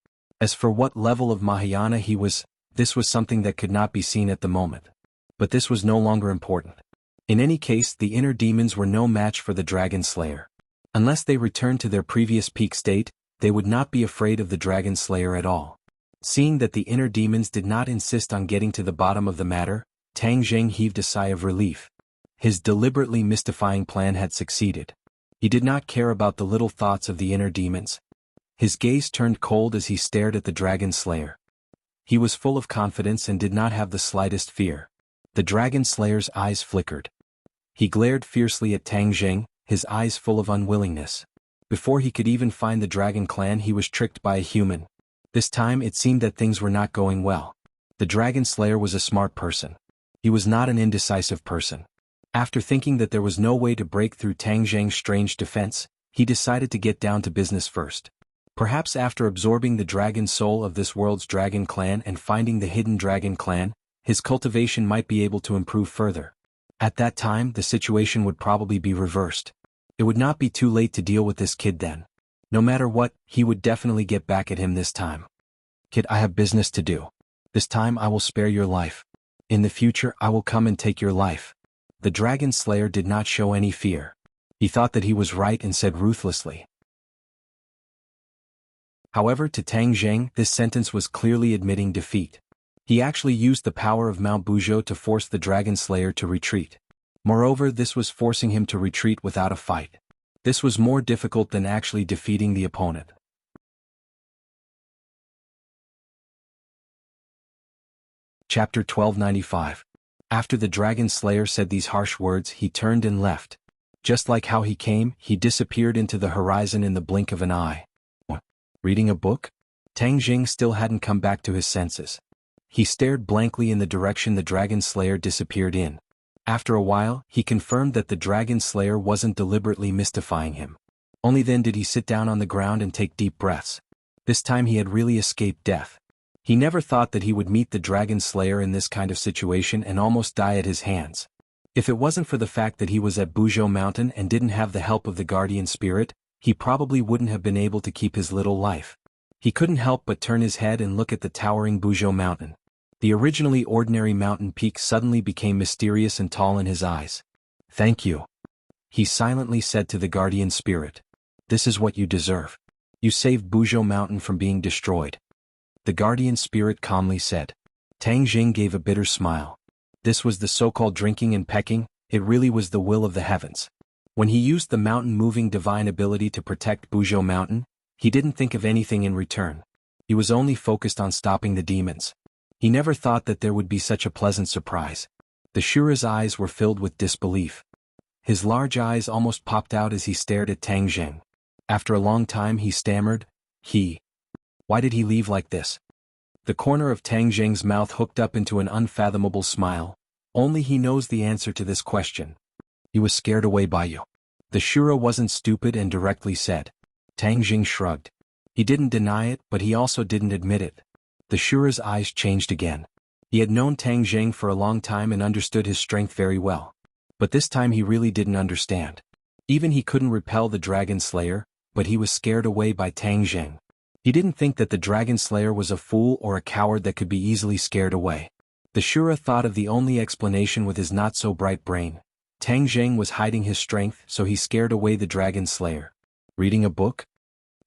As for what level of Mahayana he was, this was something that could not be seen at the moment. But this was no longer important. In any case, the inner demons were no match for the Dragon Slayer. Unless they returned to their previous peak state, they would not be afraid of the Dragon Slayer at all. Seeing that the inner demons did not insist on getting to the bottom of the matter, Tang Zheng heaved a sigh of relief. His deliberately mystifying plan had succeeded. He did not care about the little thoughts of the inner demons. His gaze turned cold as he stared at the Dragon Slayer. He was full of confidence and did not have the slightest fear. The Dragon Slayer's eyes flickered. He glared fiercely at Tang Zheng, his eyes full of unwillingness. Before he could even find the Dragon Clan, he was tricked by a human. This time it seemed that things were not going well. The Dragon Slayer was a smart person. He was not an indecisive person. After thinking that there was no way to break through Tang Zheng's strange defense, he decided to get down to business first. Perhaps after absorbing the dragon soul of this world's Dragon Clan and finding the hidden Dragon Clan, his cultivation might be able to improve further. At that time, the situation would probably be reversed. It would not be too late to deal with this kid then. No matter what, he would definitely get back at him this time. Kid, I have business to do. This time I will spare your life. In the future I will come and take your life. The Dragon Slayer did not show any fear. He thought that he was right and said ruthlessly. However, to Tang Zheng, this sentence was clearly admitting defeat. He actually used the power of Mount Buzhou to force the Dragon Slayer to retreat. Moreover, this was forcing him to retreat without a fight. This was more difficult than actually defeating the opponent. Chapter 1295. After the Dragon Slayer said these harsh words, he turned and left. Just like how he came, he disappeared into the horizon in the blink of an eye. Reading a book? Tang Zheng still hadn't come back to his senses. He stared blankly in the direction the Dragon Slayer disappeared in. After a while, he confirmed that the Dragon Slayer wasn't deliberately mystifying him. Only then did he sit down on the ground and take deep breaths. This time he had really escaped death. He never thought that he would meet the Dragon Slayer in this kind of situation and almost die at his hands. If it wasn't for the fact that he was at Buzhou Mountain and didn't have the help of the Guardian Spirit, he probably wouldn't have been able to keep his little life. He couldn't help but turn his head and look at the towering Buzhou Mountain. The originally ordinary mountain peak suddenly became mysterious and tall in his eyes. Thank you, he silently said to the Guardian Spirit. This is what you deserve. You saved Buzhou Mountain from being destroyed. The Guardian Spirit calmly said. Tang Zheng gave a bitter smile. This was the so-called drinking and pecking, it really was the will of the heavens. When he used the mountain-moving divine ability to protect Buzhou Mountain, he didn't think of anything in return. He was only focused on stopping the demons. He never thought that there would be such a pleasant surprise. The Shura's eyes were filled with disbelief. His large eyes almost popped out as he stared at Tang Zheng. After a long time he stammered, Why did he leave like this? The corner of Tang Zheng's mouth hooked up into an unfathomable smile. Only he knows the answer to this question. He was scared away by you. The Shura wasn't stupid and directly said. Tang Zheng shrugged. He didn't deny it, but he also didn't admit it. The Shura's eyes changed again. He had known Tang Zheng for a long time and understood his strength very well. But this time he really didn't understand. Even he couldn't repel the Dragon Slayer, but he was scared away by Tang Zheng. He didn't think that the Dragon Slayer was a fool or a coward that could be easily scared away. The Shura thought of the only explanation with his not-so-bright brain. Tang Zheng was hiding his strength, so he scared away the Dragon Slayer. Reading a book?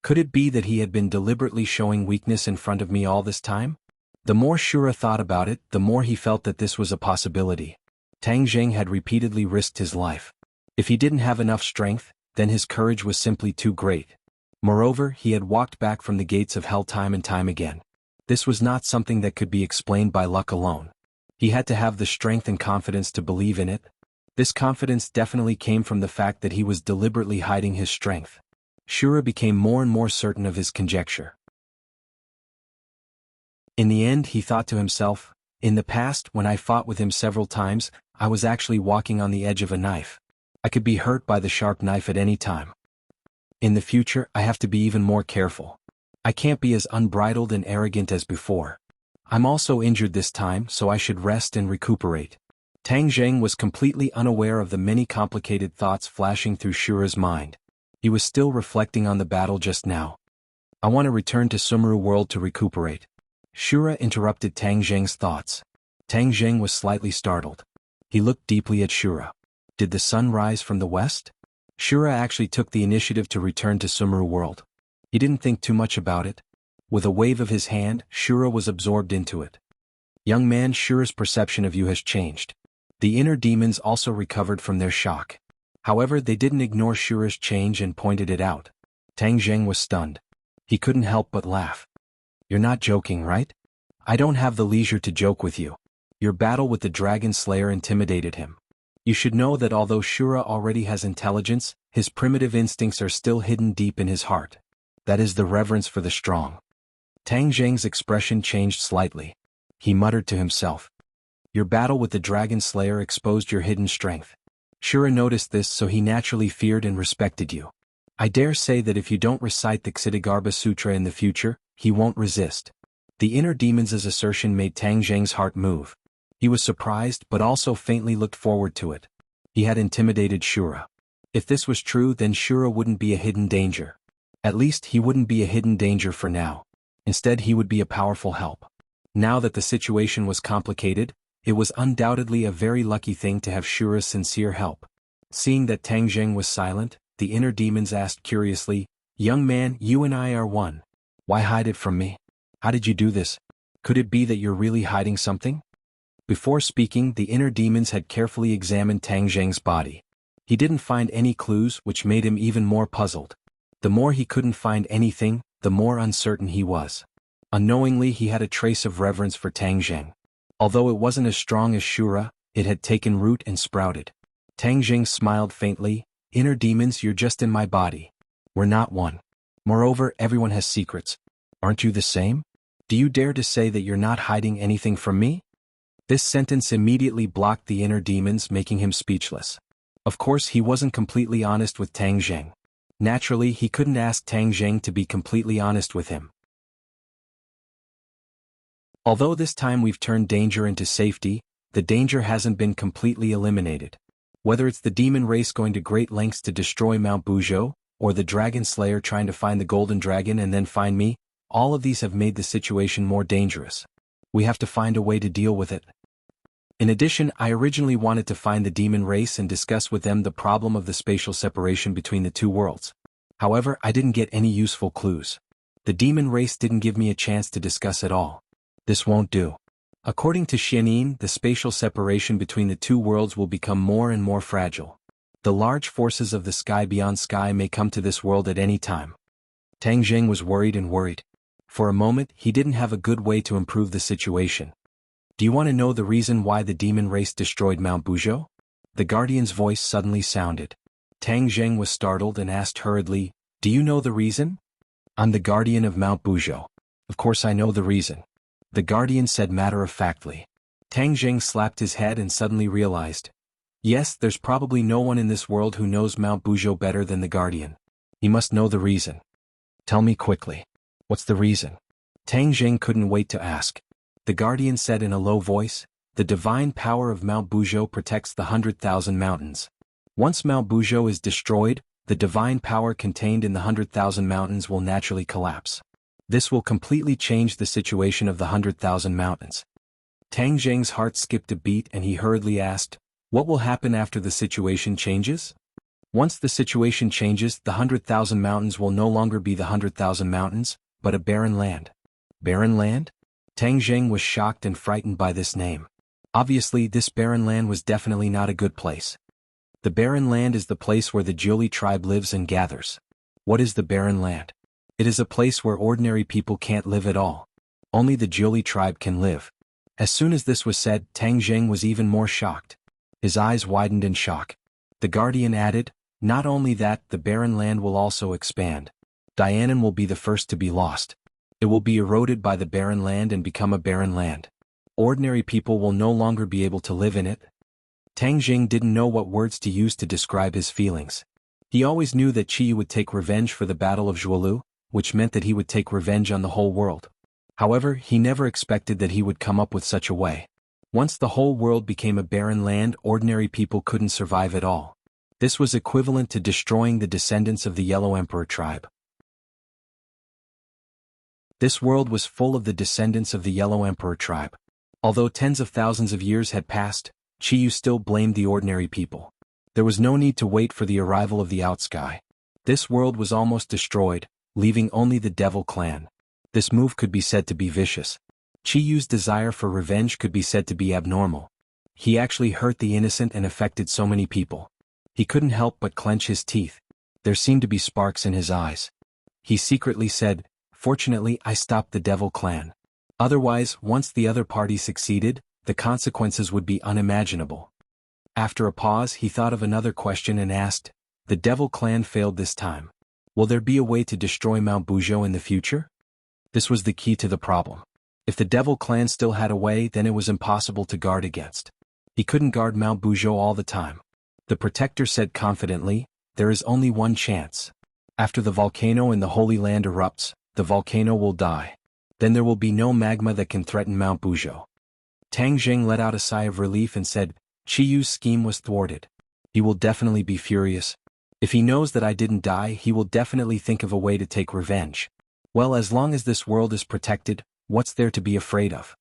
Could it be that he had been deliberately showing weakness in front of me all this time? The more Shura thought about it, the more he felt that this was a possibility. Tang Zheng had repeatedly risked his life. If he didn't have enough strength, then his courage was simply too great. Moreover, he had walked back from the gates of hell time and time again. This was not something that could be explained by luck alone. He had to have the strength and confidence to believe in it. This confidence definitely came from the fact that he was deliberately hiding his strength. Shura became more and more certain of his conjecture. In the end, he thought to himself, in the past, when I fought with him several times, I was actually walking on the edge of a knife. I could be hurt by the sharp knife at any time. In the future, I have to be even more careful. I can't be as unbridled and arrogant as before. I'm also injured this time, so I should rest and recuperate. Tang Zheng was completely unaware of the many complicated thoughts flashing through Shura's mind. He was still reflecting on the battle just now. I want to return to Sumeru world to recuperate. Shura interrupted Tang Zheng's thoughts. Tang Zheng was slightly startled. He looked deeply at Shura. Did the sun rise from the west? Shura actually took the initiative to return to Sumeru world. He didn't think too much about it. With a wave of his hand, Shura was absorbed into it. Young man, Shura's perception of you has changed. The inner demons also recovered from their shock. However, they didn't ignore Shura's change and pointed it out. Tang Zheng was stunned. He couldn't help but laugh. You're not joking, right? I don't have the leisure to joke with you. Your battle with the Dragon Slayer intimidated him. You should know that although Shura already has intelligence, his primitive instincts are still hidden deep in his heart. That is the reverence for the strong. Tang Zheng's expression changed slightly. He muttered to himself. Your battle with the Dragon Slayer exposed your hidden strength. Shura noticed this, so he naturally feared and respected you. I dare say that if you don't recite the Ksitigarbha Sutra in the future, he won't resist. The inner demon's assertion made Tang Zheng's heart move. He was surprised but also faintly looked forward to it. He had intimidated Shura. If this was true, then Shura wouldn't be a hidden danger. At least he wouldn't be a hidden danger for now. Instead, he would be a powerful help. Now that the situation was complicated, it was undoubtedly a very lucky thing to have Shura's sincere help. Seeing that Tang Zheng was silent, the inner demons asked curiously, Young man, you and I are one. Why hide it from me? How did you do this? Could it be that you're really hiding something? Before speaking, the inner demons had carefully examined Tang Zheng's body. He didn't find any clues, which made him even more puzzled. The more he couldn't find anything, the more uncertain he was. Unknowingly, he had a trace of reverence for Tang Zheng. Although it wasn't as strong as Shura, it had taken root and sprouted. Tang Zheng smiled faintly. Inner demons, you're just in my body. We're not one. Moreover, everyone has secrets. Aren't you the same? Do you dare to say that you're not hiding anything from me? This sentence immediately blocked the inner demons, making him speechless. Of course, he wasn't completely honest with Tang Zheng. Naturally, he couldn't ask Tang Zheng to be completely honest with him. Although this time we've turned danger into safety, the danger hasn't been completely eliminated. Whether it's the demon race going to great lengths to destroy Mount Buzhou, or the Dragon Slayer trying to find the Golden Dragon and then find me, all of these have made the situation more dangerous. We have to find a way to deal with it. In addition, I originally wanted to find the demon race and discuss with them the problem of the spatial separation between the two worlds. However, I didn't get any useful clues. The demon race didn't give me a chance to discuss at all. This won't do. According to Xianin, the spatial separation between the two worlds will become more and more fragile. The large forces of the sky beyond sky may come to this world at any time. Tang Zheng was worried and worried. For a moment, he didn't have a good way to improve the situation. Do you want to know the reason why the demon race destroyed Mount Buzhou? The guardian's voice suddenly sounded. Tang Zheng was startled and asked hurriedly, Do you know the reason? I'm the guardian of Mount Buzhou. Of course I know the reason. The guardian said matter-of-factly. Tang Zheng slapped his head and suddenly realized. Yes, there's probably no one in this world who knows Mount Buzhou better than the guardian. He must know the reason. Tell me quickly. What's the reason? Tang Zheng couldn't wait to ask. The guardian said in a low voice, The divine power of Mount Buzhou protects the 100,000 mountains. Once Mount Buzhou is destroyed, the divine power contained in the 100,000 mountains will naturally collapse. This will completely change the situation of the 100,000 mountains. Tang Zheng's heart skipped a beat and he hurriedly asked, What will happen after the situation changes? Once the situation changes, the 100,000 mountains will no longer be the 100,000 mountains, but a barren land. Barren land? Tang Zheng was shocked and frightened by this name. Obviously, this barren land was definitely not a good place. The barren land is the place where the Jiuli tribe lives and gathers. What is the barren land? It is a place where ordinary people can't live at all. Only the Jiuli tribe can live. As soon as this was said, Tang Zheng was even more shocked. His eyes widened in shock. The guardian added, "Not only that, the barren land will also expand. Dianan will be the first to be lost. It will be eroded by the barren land and become a barren land. Ordinary people will no longer be able to live in it." Tang Jing didn't know what words to use to describe his feelings. He always knew that Qiyu would take revenge for the Battle of Zhuolu, which meant that he would take revenge on the whole world. However, he never expected that he would come up with such a way. Once the whole world became a barren land, ordinary people couldn't survive at all. This was equivalent to destroying the descendants of the Yellow Emperor tribe. This world was full of the descendants of the Yellow Emperor tribe. Although tens of thousands of years had passed, Qiyu still blamed the ordinary people. There was no need to wait for the arrival of the Outsky. This world was almost destroyed, leaving only the Devil Clan. This move could be said to be vicious. Qiyu's desire for revenge could be said to be abnormal. He actually hurt the innocent and affected so many people. He couldn't help but clench his teeth. There seemed to be sparks in his eyes. He secretly said, "Fortunately, I stopped the Devil Clan. Otherwise, once the other party succeeded, the consequences would be unimaginable." After a pause, he thought of another question and asked, "The Devil Clan failed this time. Will there be a way to destroy Mount Buzhou in the future?" This was the key to the problem. If the Devil Clan still had a way, then it was impossible to guard against. He couldn't guard Mount Buzhou all the time. The Protector said confidently, "There is only one chance. After the volcano in the Holy Land erupts, the volcano will die. Then there will be no magma that can threaten Mount Buzhou." Tang Jing let out a sigh of relief and said, "Qiyu's scheme was thwarted. He will definitely be furious. If he knows that I didn't die, he will definitely think of a way to take revenge. Well, as long as this world is protected, what's there to be afraid of?"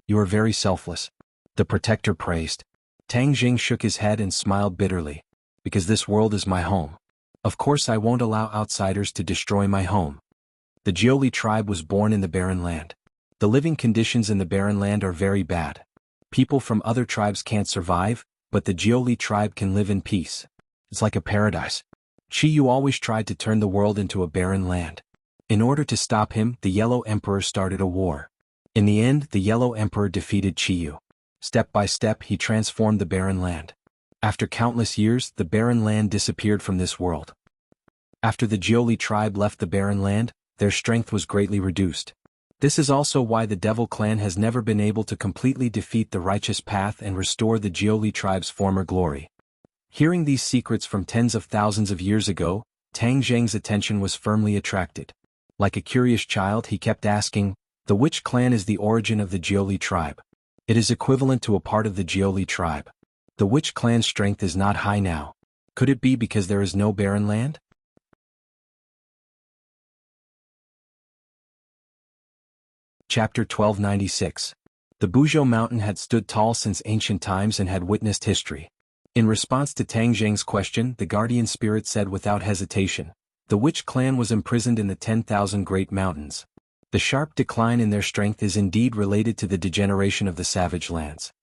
"You are very selfless," the Protector praised. Tang Jing shook his head and smiled bitterly. "Because this world is my home. Of course I won't allow outsiders to destroy my home." The Jioli tribe was born in the barren land. The living conditions in the barren land are very bad. People from other tribes can't survive, but the Jioli tribe can live in peace. It's like a paradise. Qiyu always tried to turn the world into a barren land. In order to stop him, the Yellow Emperor started a war. In the end, the Yellow Emperor defeated Qiyu. Step by step, he transformed the barren land. After countless years, the barren land disappeared from this world. After the Jioli tribe left the barren land, their strength was greatly reduced. This is also why the Devil Clan has never been able to completely defeat the righteous path and restore the Jioli tribe's former glory. Hearing these secrets from tens of thousands of years ago, Tang Zheng's attention was firmly attracted. Like a curious child, he kept asking, "The which clan is the origin of the Jioli tribe? It is equivalent to a part of the Jioli tribe. The which clan's strength is not high now. Could it be because there is no barren land?" Chapter 1296. The Buzhou mountain had stood tall since ancient times and had witnessed history. In response to Tang Zheng's question, the guardian spirit said without hesitation, "The which clan was imprisoned in the 10,000 great mountains. The sharp decline in their strength is indeed related to the degeneration of the savage lands.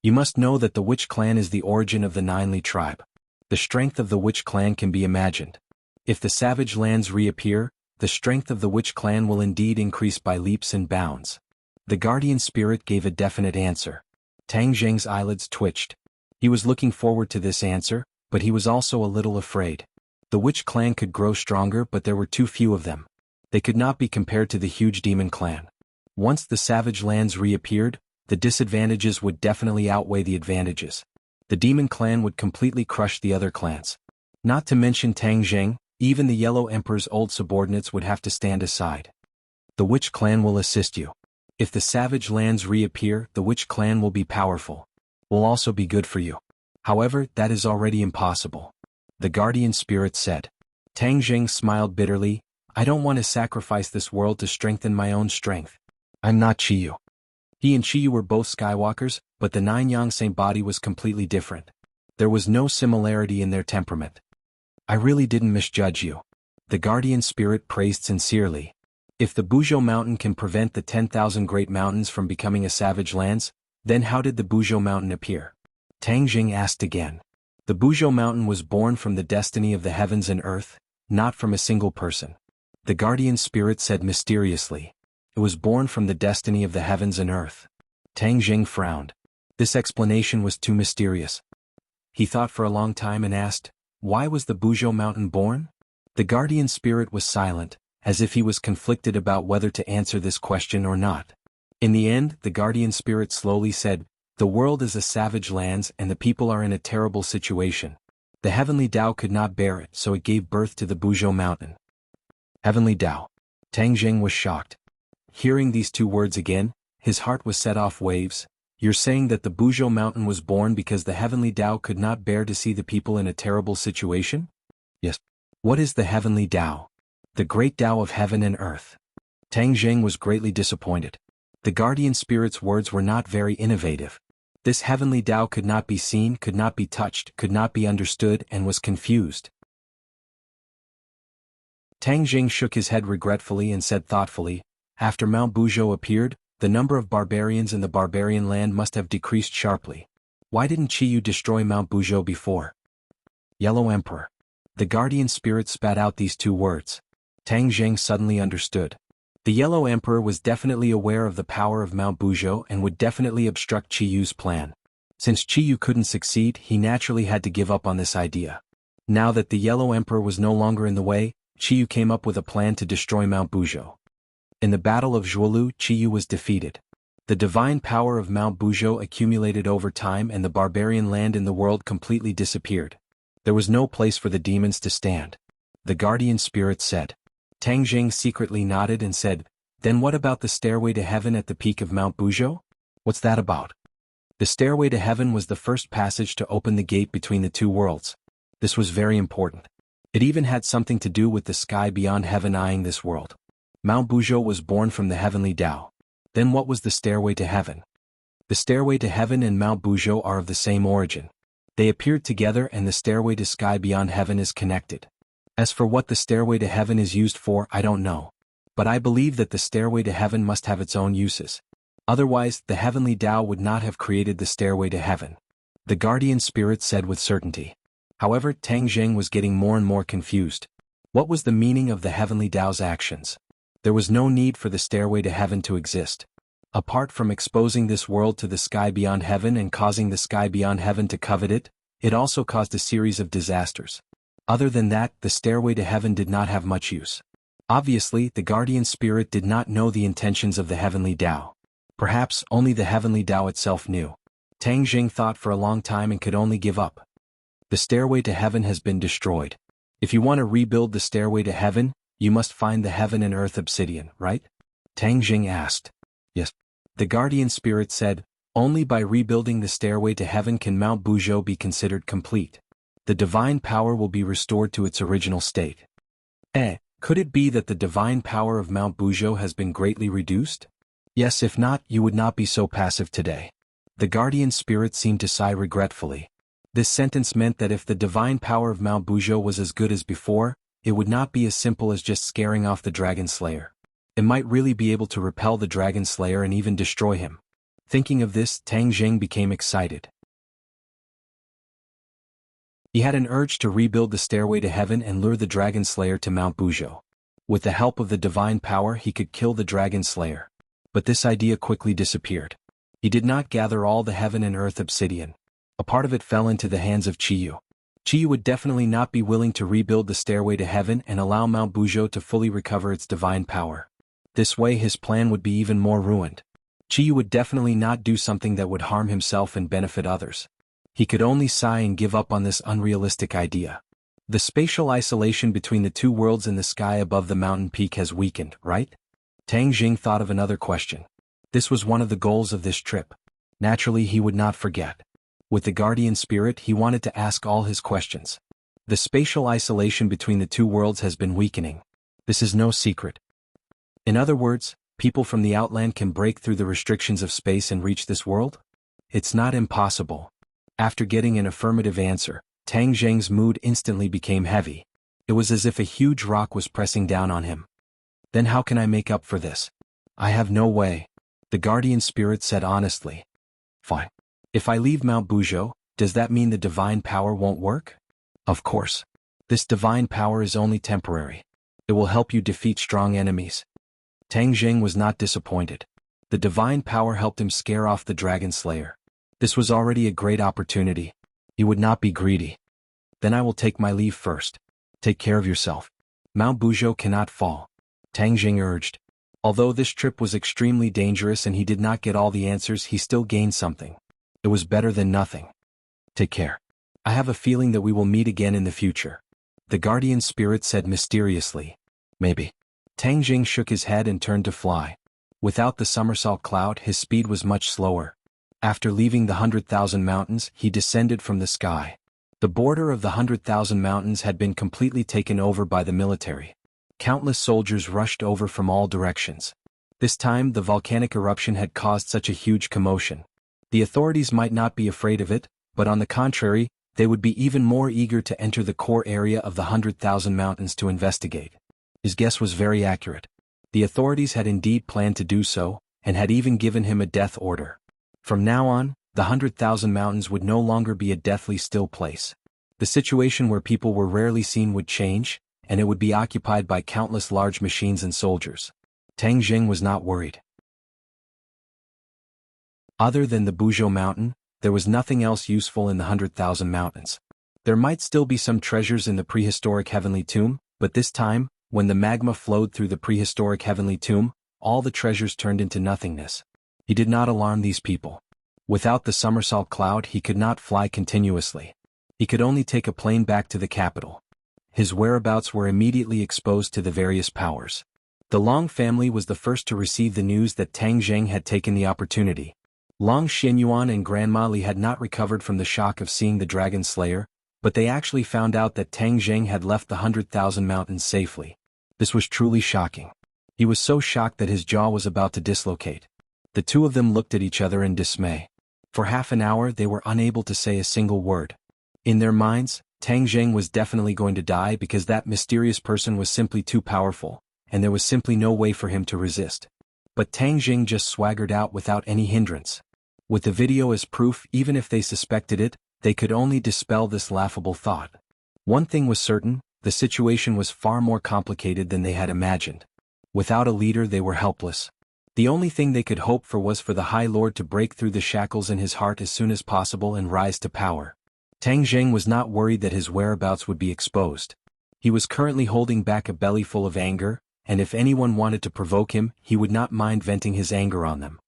You must know that the Witch clan is the origin of the Ninely tribe. The strength of the Witch clan can be imagined. If the savage lands reappear, the strength of the Witch clan will indeed increase by leaps and bounds." The guardian spirit gave a definite answer. Tang Zheng's eyelids twitched. He was looking forward to this answer, but he was also a little afraid. The Witch clan could grow stronger, but there were too few of them. They could not be compared to the huge demon clan. Once the savage lands reappeared, the disadvantages would definitely outweigh the advantages. The demon clan would completely crush the other clans. Not to mention Tang Zheng, even the Yellow Emperor's old subordinates would have to stand aside. The Witch clan will assist you. If the savage lands reappear, the Witch clan will be powerful. Will also be good for you. However, that is already impossible. The guardian spirit said. Tang Zheng smiled bitterly. "I don't want to sacrifice this world to strengthen my own strength. I'm not Qiyu." He and Qiyu were both Skywalkers, but the Nine Yang body was completely different. There was no similarity in their temperament. "I really didn't misjudge you." The guardian spirit praised sincerely. If the Buzhou mountain can prevent the 10,000 great mountains from becoming a savage lands, then how did the Buzhou mountain appear? Tang Jing asked again. The Buzhou mountain was born from the destiny of the heavens and earth, not from a single person. The guardian spirit said mysteriously. It was born from the destiny of the heavens and earth. Tang Jing frowned. This explanation was too mysterious. He thought for a long time and asked, why was the Buzhou mountain born? The guardian spirit was silent, as if he was conflicted about whether to answer this question or not. In the end, the guardian spirit slowly said, the world is a savage land and the people are in a terrible situation. The heavenly Tao could not bear it, so it gave birth to the Buzhou mountain. Heavenly Tao. Tang Jing was shocked. Hearing these two words again, his heart was set off waves. You're saying that the Buzhou mountain was born because the heavenly Tao could not bear to see the people in a terrible situation? Yes. What is the heavenly Tao? The great Tao of heaven and earth. Tang Jing was greatly disappointed. The guardian spirit's words were not very innovative. This heavenly Tao could not be seen, could not be touched, could not be understood, and was confused. Tang Jing shook his head regretfully and said thoughtfully, after Mount Buzhou appeared, the number of barbarians in the barbarian land must have decreased sharply. Why didn't Qiyu destroy Mount Buzhou before? Yellow Emperor. The guardian spirit spat out these two words. Tang Jing suddenly understood. The Yellow Emperor was definitely aware of the power of Mount Buzhou and would definitely obstruct Qiyu's plan. Since Qiyu couldn't succeed, he naturally had to give up on this idea. Now that the Yellow Emperor was no longer in the way, Qiyu came up with a plan to destroy Mount Buzhou. In the Battle of Zhuolu, Qiyu was defeated. The divine power of Mount Buzhou accumulated over time and the barbarian land in the world completely disappeared. There was no place for the demons to stand. The guardian spirit said. Tang Jing secretly nodded and said, then what about the stairway to heaven at the peak of Mount Buzhou? What's that about? The stairway to heaven was the first passage to open the gate between the two worlds. This was very important. It even had something to do with the sky beyond heaven eyeing this world. Mount Buzhou was born from the heavenly Tao. Then what was the stairway to heaven? The stairway to heaven and Mount Buzhou are of the same origin. They appeared together and the stairway to sky beyond heaven is connected. As for what the stairway to heaven is used for, I don't know. But I believe that the stairway to heaven must have its own uses. Otherwise, the heavenly Tao would not have created the stairway to heaven. The guardian spirit said with certainty. However, Tang Jing was getting more and more confused. What was the meaning of the heavenly Tao's actions? There was no need for the stairway to heaven to exist. Apart from exposing this world to the sky beyond heaven and causing the sky beyond heaven to covet it, it also caused a series of disasters. Other than that, the stairway to heaven did not have much use. Obviously, the guardian spirit did not know the intentions of the heavenly Tao. Perhaps only the heavenly Tao itself knew. Tang Jing thought for a long time and could only give up. The stairway to heaven has been destroyed. If you want to rebuild the stairway to heaven, you must find the heaven and earth obsidian, right? Tang Jing asked. Yes. The guardian spirit said, only by rebuilding the stairway to heaven can Mount Buzhou be considered complete. The divine power will be restored to its original state. Could it be that the divine power of Mount Buzhou has been greatly reduced? Yes, if not, you would not be so passive today. The guardian spirit seemed to sigh regretfully. This sentence meant that if the divine power of Mount Buzhou was as good as before, it would not be as simple as just scaring off the Dragon Slayer. It might really be able to repel the Dragon Slayer and even destroy him. Thinking of this, Tang Jing became excited. He had an urge to rebuild the stairway to heaven and lure the Dragon Slayer to Mount Buzhou. With the help of the divine power, he could kill the Dragon Slayer. But this idea quickly disappeared. He did not gather all the heaven and earth obsidian. A part of it fell into the hands of Qiyu. Qiyu would definitely not be willing to rebuild the stairway to heaven and allow Mount Buzhou to fully recover its divine power. This way his plan would be even more ruined. Qiyu would definitely not do something that would harm himself and benefit others. He could only sigh and give up on this unrealistic idea. The spatial isolation between the two worlds in the sky above the mountain peak has weakened, right? Tang Jing thought of another question. This was one of the goals of this trip. Naturally, he would not forget. With the guardian spirit, he wanted to ask all his questions. The spatial isolation between the two worlds has been weakening. This is no secret. In other words, people from the outland can break through the restrictions of space and reach this world? It's not impossible. After getting an affirmative answer, Tang Jing's mood instantly became heavy. It was as if a huge rock was pressing down on him. Then how can I make up for this? I have no way. The guardian spirit said honestly. Fine. If I leave Mount Buzhou, does that mean the divine power won't work? Of course. This divine power is only temporary. It will help you defeat strong enemies. Tang Jing was not disappointed. The divine power helped him scare off the Dragon Slayer. This was already a great opportunity. He would not be greedy. Then I will take my leave first. Take care of yourself. Mount Buzhou cannot fall, Tang Jing urged. Although this trip was extremely dangerous and he did not get all the answers, he still gained something. It was better than nothing. Take care. I have a feeling that we will meet again in the future. The guardian spirit said mysteriously. Maybe. Tang Jing shook his head and turned to fly. Without the somersault cloud, his speed was much slower. After leaving the 100,000 mountains, he descended from the sky. The border of the 100,000 mountains had been completely taken over by the military. Countless soldiers rushed over from all directions. This time the volcanic eruption had caused such a huge commotion. The authorities might not be afraid of it, but on the contrary, they would be even more eager to enter the core area of the 100,000 mountains to investigate. His guess was very accurate. The authorities had indeed planned to do so, and had even given him a death order. From now on, the 100,000 mountains would no longer be a deathly still place. The situation where people were rarely seen would change, and it would be occupied by countless large machines and soldiers. Tang Jing was not worried. Other than the Buzhou mountain, there was nothing else useful in the 100,000 mountains. There might still be some treasures in the prehistoric heavenly tomb, but this time, when the magma flowed through the prehistoric heavenly tomb, all the treasures turned into nothingness. He did not alarm these people. Without the somersault cloud, he could not fly continuously. He could only take a plane back to the capital. His whereabouts were immediately exposed to the various powers. The Long family was the first to receive the news that Tang Jing had taken the opportunity. Long Xianyuan and Grandma Li had not recovered from the shock of seeing the Dragon Slayer, but they actually found out that Tang Jing had left the 100,000 mountains safely. This was truly shocking. He was so shocked that his jaw was about to dislocate. The two of them looked at each other in dismay. For half an hour they were unable to say a single word. In their minds, Tang Jing was definitely going to die because that mysterious person was simply too powerful, and there was simply no way for him to resist. But Tang Jing just swaggered out without any hindrance. With the video as proof, even if they suspected it, they could only dispel this laughable thought. One thing was certain, the situation was far more complicated than they had imagined. Without a leader they were helpless. The only thing they could hope for was for the High Lord to break through the shackles in his heart as soon as possible and rise to power. Tang Jing was not worried that his whereabouts would be exposed. He was currently holding back a belly full of anger, and if anyone wanted to provoke him, he would not mind venting his anger on them.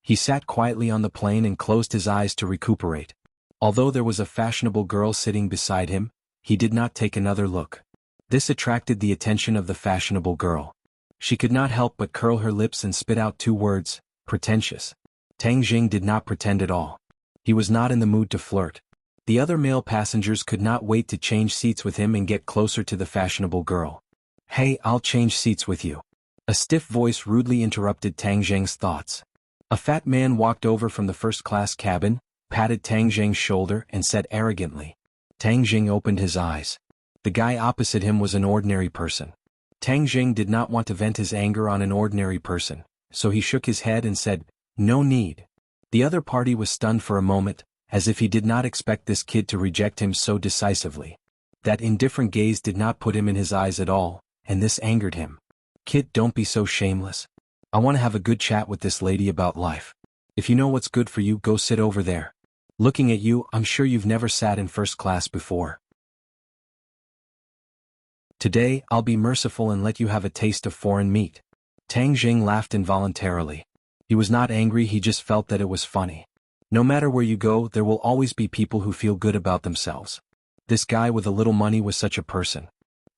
He sat quietly on the plane and closed his eyes to recuperate. Although there was a fashionable girl sitting beside him, he did not take another look. This attracted the attention of the fashionable girl. She could not help but curl her lips and spit out two words, pretentious. Tang Jing did not pretend at all. He was not in the mood to flirt. The other male passengers could not wait to change seats with him and get closer to the fashionable girl. Hey, I'll change seats with you. A stiff voice rudely interrupted Tang Jing's thoughts. A fat man walked over from the first-class cabin, patted Tang Jing's shoulder and said arrogantly. Tang Jing opened his eyes. The guy opposite him was an ordinary person. Tang Jing did not want to vent his anger on an ordinary person, so he shook his head and said, "No need." The other party was stunned for a moment, as if he did not expect this kid to reject him so decisively. That indifferent gaze did not put him in his eyes at all, and this angered him. "Kid, don't be so shameless. I want to have a good chat with this lady about life. If you know what's good for you, go sit over there. Looking at you, I'm sure you've never sat in first class before. Today, I'll be merciful and let you have a taste of foreign meat." Tang Jing laughed involuntarily. He was not angry, he just felt that it was funny. No matter where you go, there will always be people who feel good about themselves. This guy with a little money was such a person.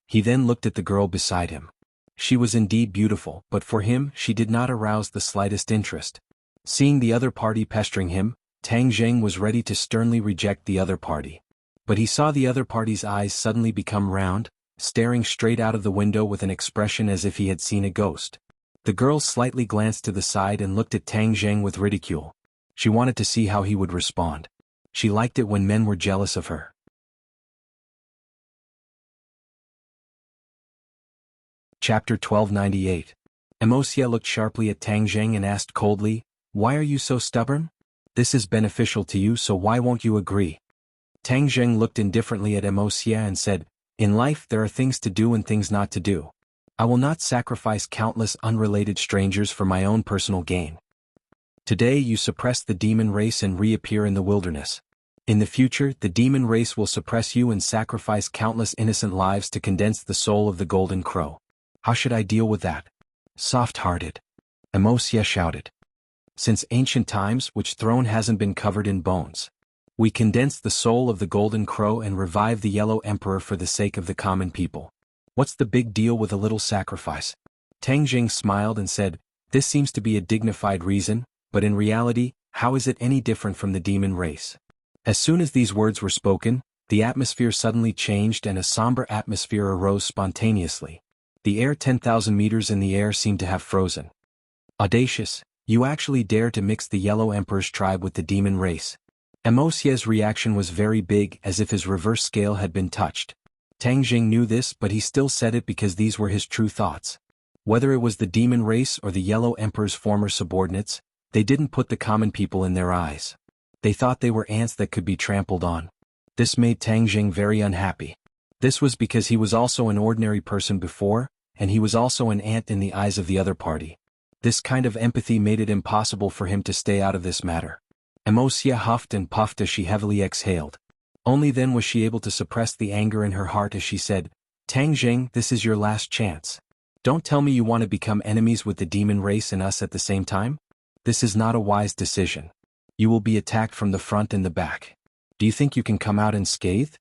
He then looked at the girl beside him. She was indeed beautiful, but for him, she did not arouse the slightest interest. Seeing the other party pestering him, Tang Jing was ready to sternly reject the other party. But he saw the other party's eyes suddenly become round, staring straight out of the window with an expression as if he had seen a ghost. The girl slightly glanced to the side and looked at Tang Jing with ridicule. She wanted to see how he would respond. She liked it when men were jealous of her. Chapter 1298. Wuxia looked sharply at Tang Jing and asked coldly, "Why are you so stubborn? This is beneficial to you, so why won't you agree?" Tang Jing looked indifferently at Wuxia and said, "In life there are things to do and things not to do. I will not sacrifice countless unrelated strangers for my own personal gain." Today you suppress the demon race and reappear in the wilderness. In the future, the demon race will suppress you and sacrifice countless innocent lives to condense the soul of the golden crow. How should I deal with that? Soft-hearted. Emosia shouted. Since ancient times, which throne hasn't been covered in bones? We condense the soul of the golden crow and revive the yellow emperor for the sake of the common people. What's the big deal with a little sacrifice? Tang Jing smiled and said, this seems to be a dignified reason, but in reality, how is it any different from the demon race? As soon as these words were spoken, the atmosphere suddenly changed and a somber atmosphere arose spontaneously. The air 10,000 meters in the air seemed to have frozen. Audacious, you actually dare to mix the Yellow Emperor's tribe with the demon race. Emosia's reaction was very big, as if his reverse scale had been touched. Tang Jing knew this, but he still said it because these were his true thoughts. Whether it was the demon race or the Yellow Emperor's former subordinates, they didn't put the common people in their eyes. They thought they were ants that could be trampled on. This made Tang Jing very unhappy. This was because he was also an ordinary person before, and he was also an ant in the eyes of the other party. This kind of empathy made it impossible for him to stay out of this matter. Emosia huffed and puffed as she heavily exhaled. Only then was she able to suppress the anger in her heart as she said, Tang Jing, this is your last chance. Don't tell me you want to become enemies with the demon race and us at the same time? This is not a wise decision. You will be attacked from the front and the back. Do you think you can come out unscathed?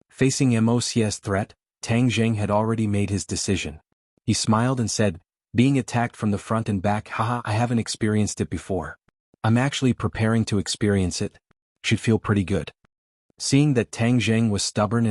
Facing Emosia's threat, Tang Jing had already made his decision. He smiled and said, being attacked from the front and back, haha, I haven't experienced it before. I'm actually preparing to experience it. Should feel pretty good. Seeing that Tang Jing was stubborn,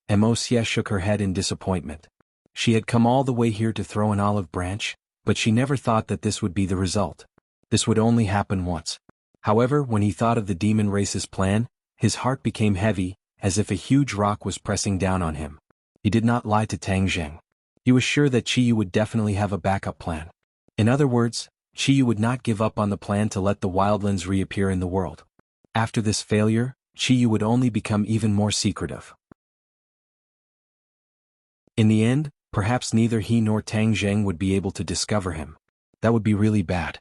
Emosia shook her head in disappointment. She had come all the way here to throw an olive branch, but she never thought that this would be the result. This would only happen once. However, when he thought of the demon race's plan, his heart became heavy, as if a huge rock was pressing down on him. He did not lie to Tang Jing. He was sure that Qiyu would definitely have a backup plan. In other words, Qiyu would not give up on the plan to let the wildlands reappear in the world. After this failure, Qiyu would only become even more secretive. In the end, perhaps neither he nor Tang Jing would be able to discover him. That would be really bad.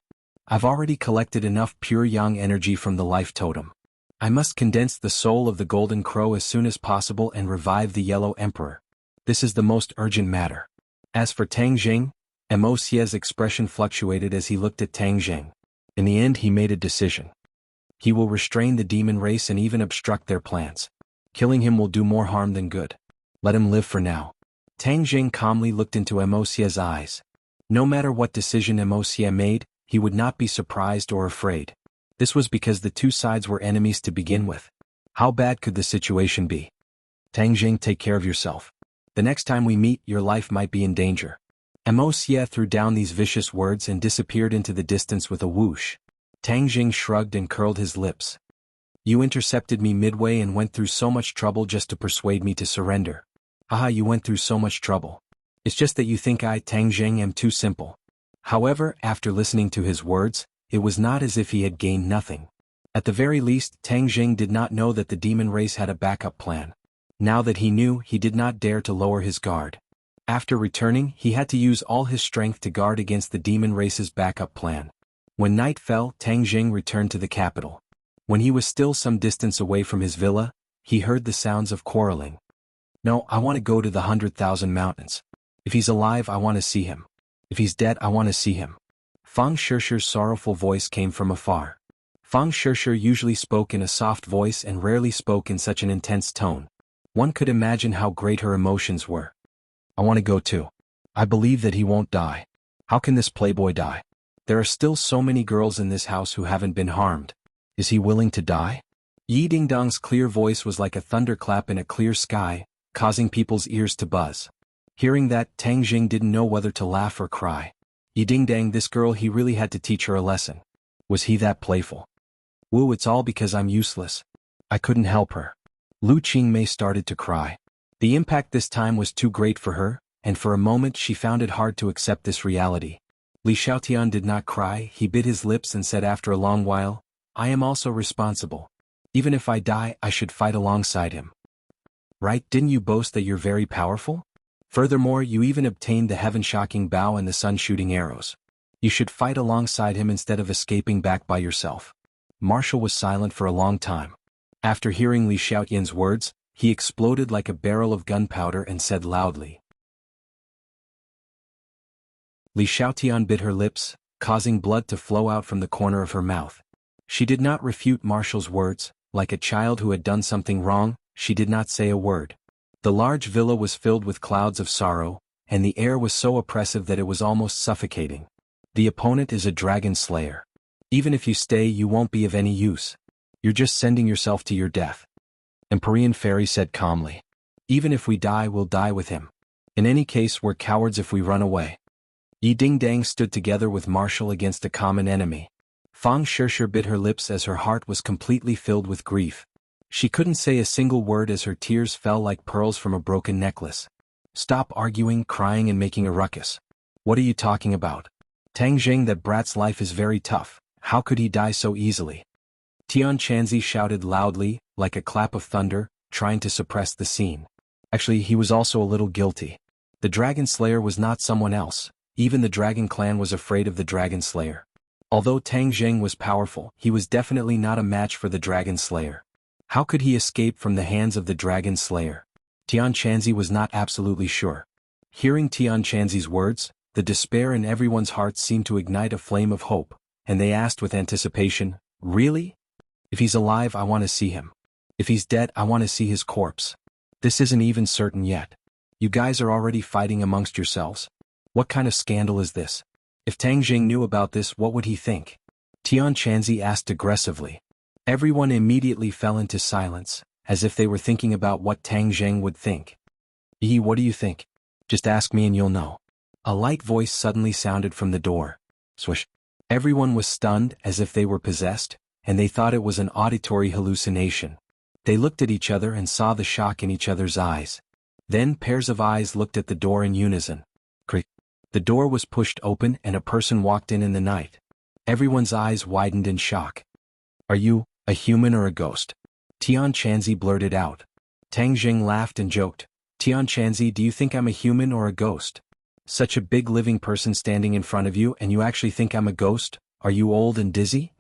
I've already collected enough pure yang energy from the life totem. I must condense the soul of the golden crow as soon as possible and revive the Yellow Emperor. This is the most urgent matter. As for Tang Jing, Emosia's expression fluctuated as he looked at Tang Jing. In the end, he made a decision. He will restrain the demon race and even obstruct their plans. Killing him will do more harm than good. Let him live for now. Tang Jing calmly looked into Emosia's eyes. No matter what decision Emosia made, he would not be surprised or afraid. This was because the two sides were enemies to begin with. How bad could the situation be? Tang Jing, take care of yourself. The next time we meet, your life might be in danger. Emosia threw down these vicious words and disappeared into the distance with a whoosh. Tang Jing shrugged and curled his lips. You intercepted me midway and went through so much trouble just to persuade me to surrender. Haha, you went through so much trouble. It's just that you think I, Tang Jing, am too simple. However, after listening to his words, it was not as if he had gained nothing. At the very least, Tang Jing did not know that the demon race had a backup plan. Now that he knew, he did not dare to lower his guard. After returning, he had to use all his strength to guard against the demon race's backup plan. When night fell, Tang Jing returned to the capital. When he was still some distance away from his villa, he heard the sounds of quarreling. No, I want to go to the 100,000 mountains. If he's alive, I want to see him. If he's dead, I want to see him. Fang Shishir's sorrowful voice came from afar. Fang Shishir usually spoke in a soft voice and rarely spoke in such an intense tone. One could imagine how great her emotions were. I want to go too. I believe that he won't die. How can this playboy die? There are still so many girls in this house who haven't been harmed. Is he willing to die? Yi Dingdong's clear voice was like a thunderclap in a clear sky, causing people's ears to buzz. Hearing that, Tang Jing didn't know whether to laugh or cry. Yi Dingdang, this girl, he really had to teach her a lesson. Was he that playful? Woo, it's all because I'm useless. I couldn't help her. Lu Qingmei started to cry. The impact this time was too great for her, and for a moment she found it hard to accept this reality. Li Xiaotian did not cry, he bit his lips and said after a long while, I am also responsible. Even if I die, I should fight alongside him. Right, didn't you boast that you're very powerful? Furthermore, you even obtained the heaven-shocking bow and the sun-shooting arrows. You should fight alongside him instead of escaping back by yourself. Marshall was silent for a long time. After hearing Li Xiaotian's words, he exploded like a barrel of gunpowder and said loudly. Li Xiaotian bit her lips, causing blood to flow out from the corner of her mouth. She did not refute Marshall's words. Like a child who had done something wrong, she did not say a word. The large villa was filled with clouds of sorrow, and the air was so oppressive that it was almost suffocating. The opponent is a dragon slayer. Even if you stay, you won't be of any use. You're just sending yourself to your death. Empyrean Fairy said calmly. Even if we die, we'll die with him. In any case, we're cowards if we run away. Yi Dingdang stood together with Marshall against a common enemy. Fang Shishir bit her lips as her heart was completely filled with grief. She couldn't say a single word as her tears fell like pearls from a broken necklace. Stop arguing, crying and making a ruckus. What are you talking about? Tang Jing, that brat's life is very tough. How could he die so easily? Tian Chanzi shouted loudly, like a clap of thunder, trying to suppress the scene. Actually, he was also a little guilty. The Dragon Slayer was not someone else. Even the Dragon Clan was afraid of the Dragon Slayer. Although Tang Jing was powerful, he was definitely not a match for the Dragon Slayer. How could he escape from the hands of the Dragon Slayer? Tian Chanzi was not absolutely sure. Hearing Tian Chanzi's words, the despair in everyone's hearts seemed to ignite a flame of hope, and they asked with anticipation, "Really? If he's alive, I want to see him. If he's dead, I want to see his corpse. This isn't even certain yet. You guys are already fighting amongst yourselves. What kind of scandal is this? If Tang Jing knew about this, what would he think?" Tian Chanzi asked aggressively. Everyone immediately fell into silence, as if they were thinking about what Tang Jing would think. "Yi, what do you think? Just ask me and you'll know." A light voice suddenly sounded from the door. Swish. Everyone was stunned as if they were possessed, and they thought it was an auditory hallucination. They looked at each other and saw the shock in each other's eyes. Then pairs of eyes looked at the door in unison. Creak. The door was pushed open and a person walked in the night. Everyone's eyes widened in shock. "Are you a human or a ghost?" Tian Chanzi blurted out. Tang Jing laughed and joked. "Tian Chanzi, do you think I'm a human or a ghost? Such a big living person standing in front of you and you actually think I'm a ghost? Are you old and dizzy?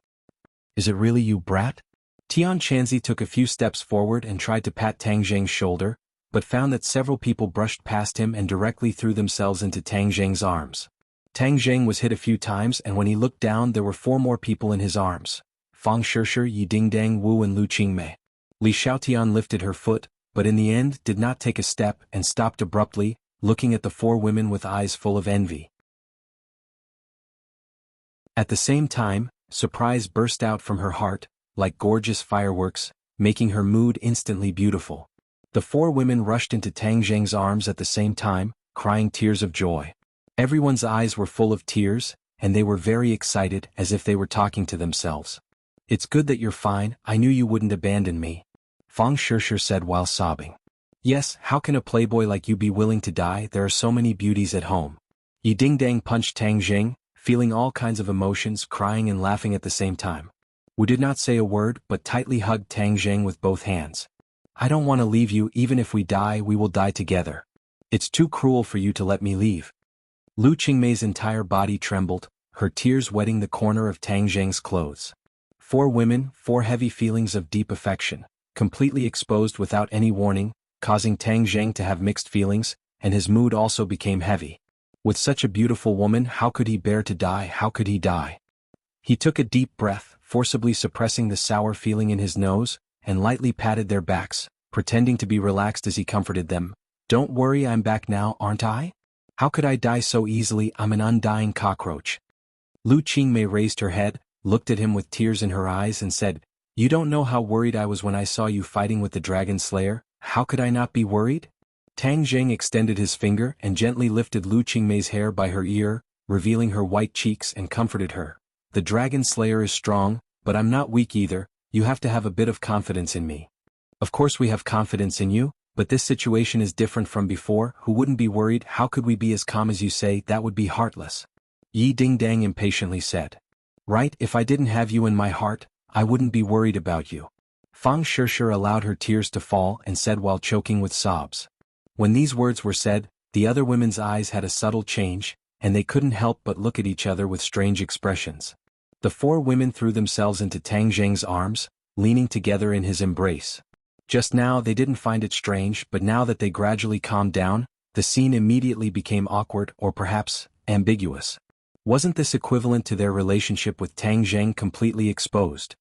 Is it really you, brat?" Tian Chanzi took a few steps forward and tried to pat Tang Jing's shoulder, but found that several people brushed past him and directly threw themselves into Tang Jing's arms. Tang Jing was hit a few times and when he looked down there were 4 more people in his arms. Fang Shishir, Yi Dingdang, Wu and Lu Qingmei. Li Xiaotian lifted her foot, but in the end did not take a step and stopped abruptly, looking at the 4 women with eyes full of envy. At the same time, surprise burst out from her heart, like gorgeous fireworks, making her mood instantly beautiful. The 4 women rushed into Tang Jing's arms at the same time, crying tears of joy. Everyone's eyes were full of tears, and they were very excited as if they were talking to themselves. "It's good that you're fine, I knew you wouldn't abandon me," Fang Shishir said while sobbing. "Yes, how can a playboy like you be willing to die? There are so many beauties at home." Yi Dingdang punched Tang Jing, feeling all kinds of emotions, crying and laughing at the same time. Wu did not say a word but tightly hugged Tang Jing with both hands. "I don't want to leave you. Even if we die, we will die together. It's too cruel for you to let me leave." Lu Qingmei's entire body trembled, her tears wetting the corner of Tang Jing's clothes. 4 women, 4 heavy feelings of deep affection, completely exposed without any warning, causing Tang Jing to have mixed feelings, and his mood also became heavy. With such a beautiful woman, how could he bear to die? How could he die? He took a deep breath, forcibly suppressing the sour feeling in his nose, and lightly patted their backs, pretending to be relaxed as he comforted them. "Don't worry, I'm back now, aren't I? How could I die so easily? I'm an undying cockroach." Lu Qingmei raised her head, looked at him with tears in her eyes and said, "You don't know how worried I was when I saw you fighting with the Dragon Slayer. How could I not be worried?" Tang Jing extended his finger and gently lifted Lu Qingmei's hair by her ear, revealing her white cheeks and comforted her. "The Dragon Slayer is strong, but I'm not weak either. You have to have a bit of confidence in me." "Of course we have confidence in you, but this situation is different from before. Who wouldn't be worried? How could we be as calm as you say? That would be heartless." Yi Dingdang impatiently said. "Right, if I didn't have you in my heart, I wouldn't be worried about you." Fang Shishir allowed her tears to fall and said while choking with sobs. When these words were said, the other women's eyes had a subtle change, and they couldn't help but look at each other with strange expressions. The four women threw themselves into Tang Zheng's arms, leaning together in his embrace. Just now they didn't find it strange, but now that they gradually calmed down, the scene immediately became awkward or perhaps ambiguous. Wasn't this equivalent to their relationship with Tang Zheng completely exposed?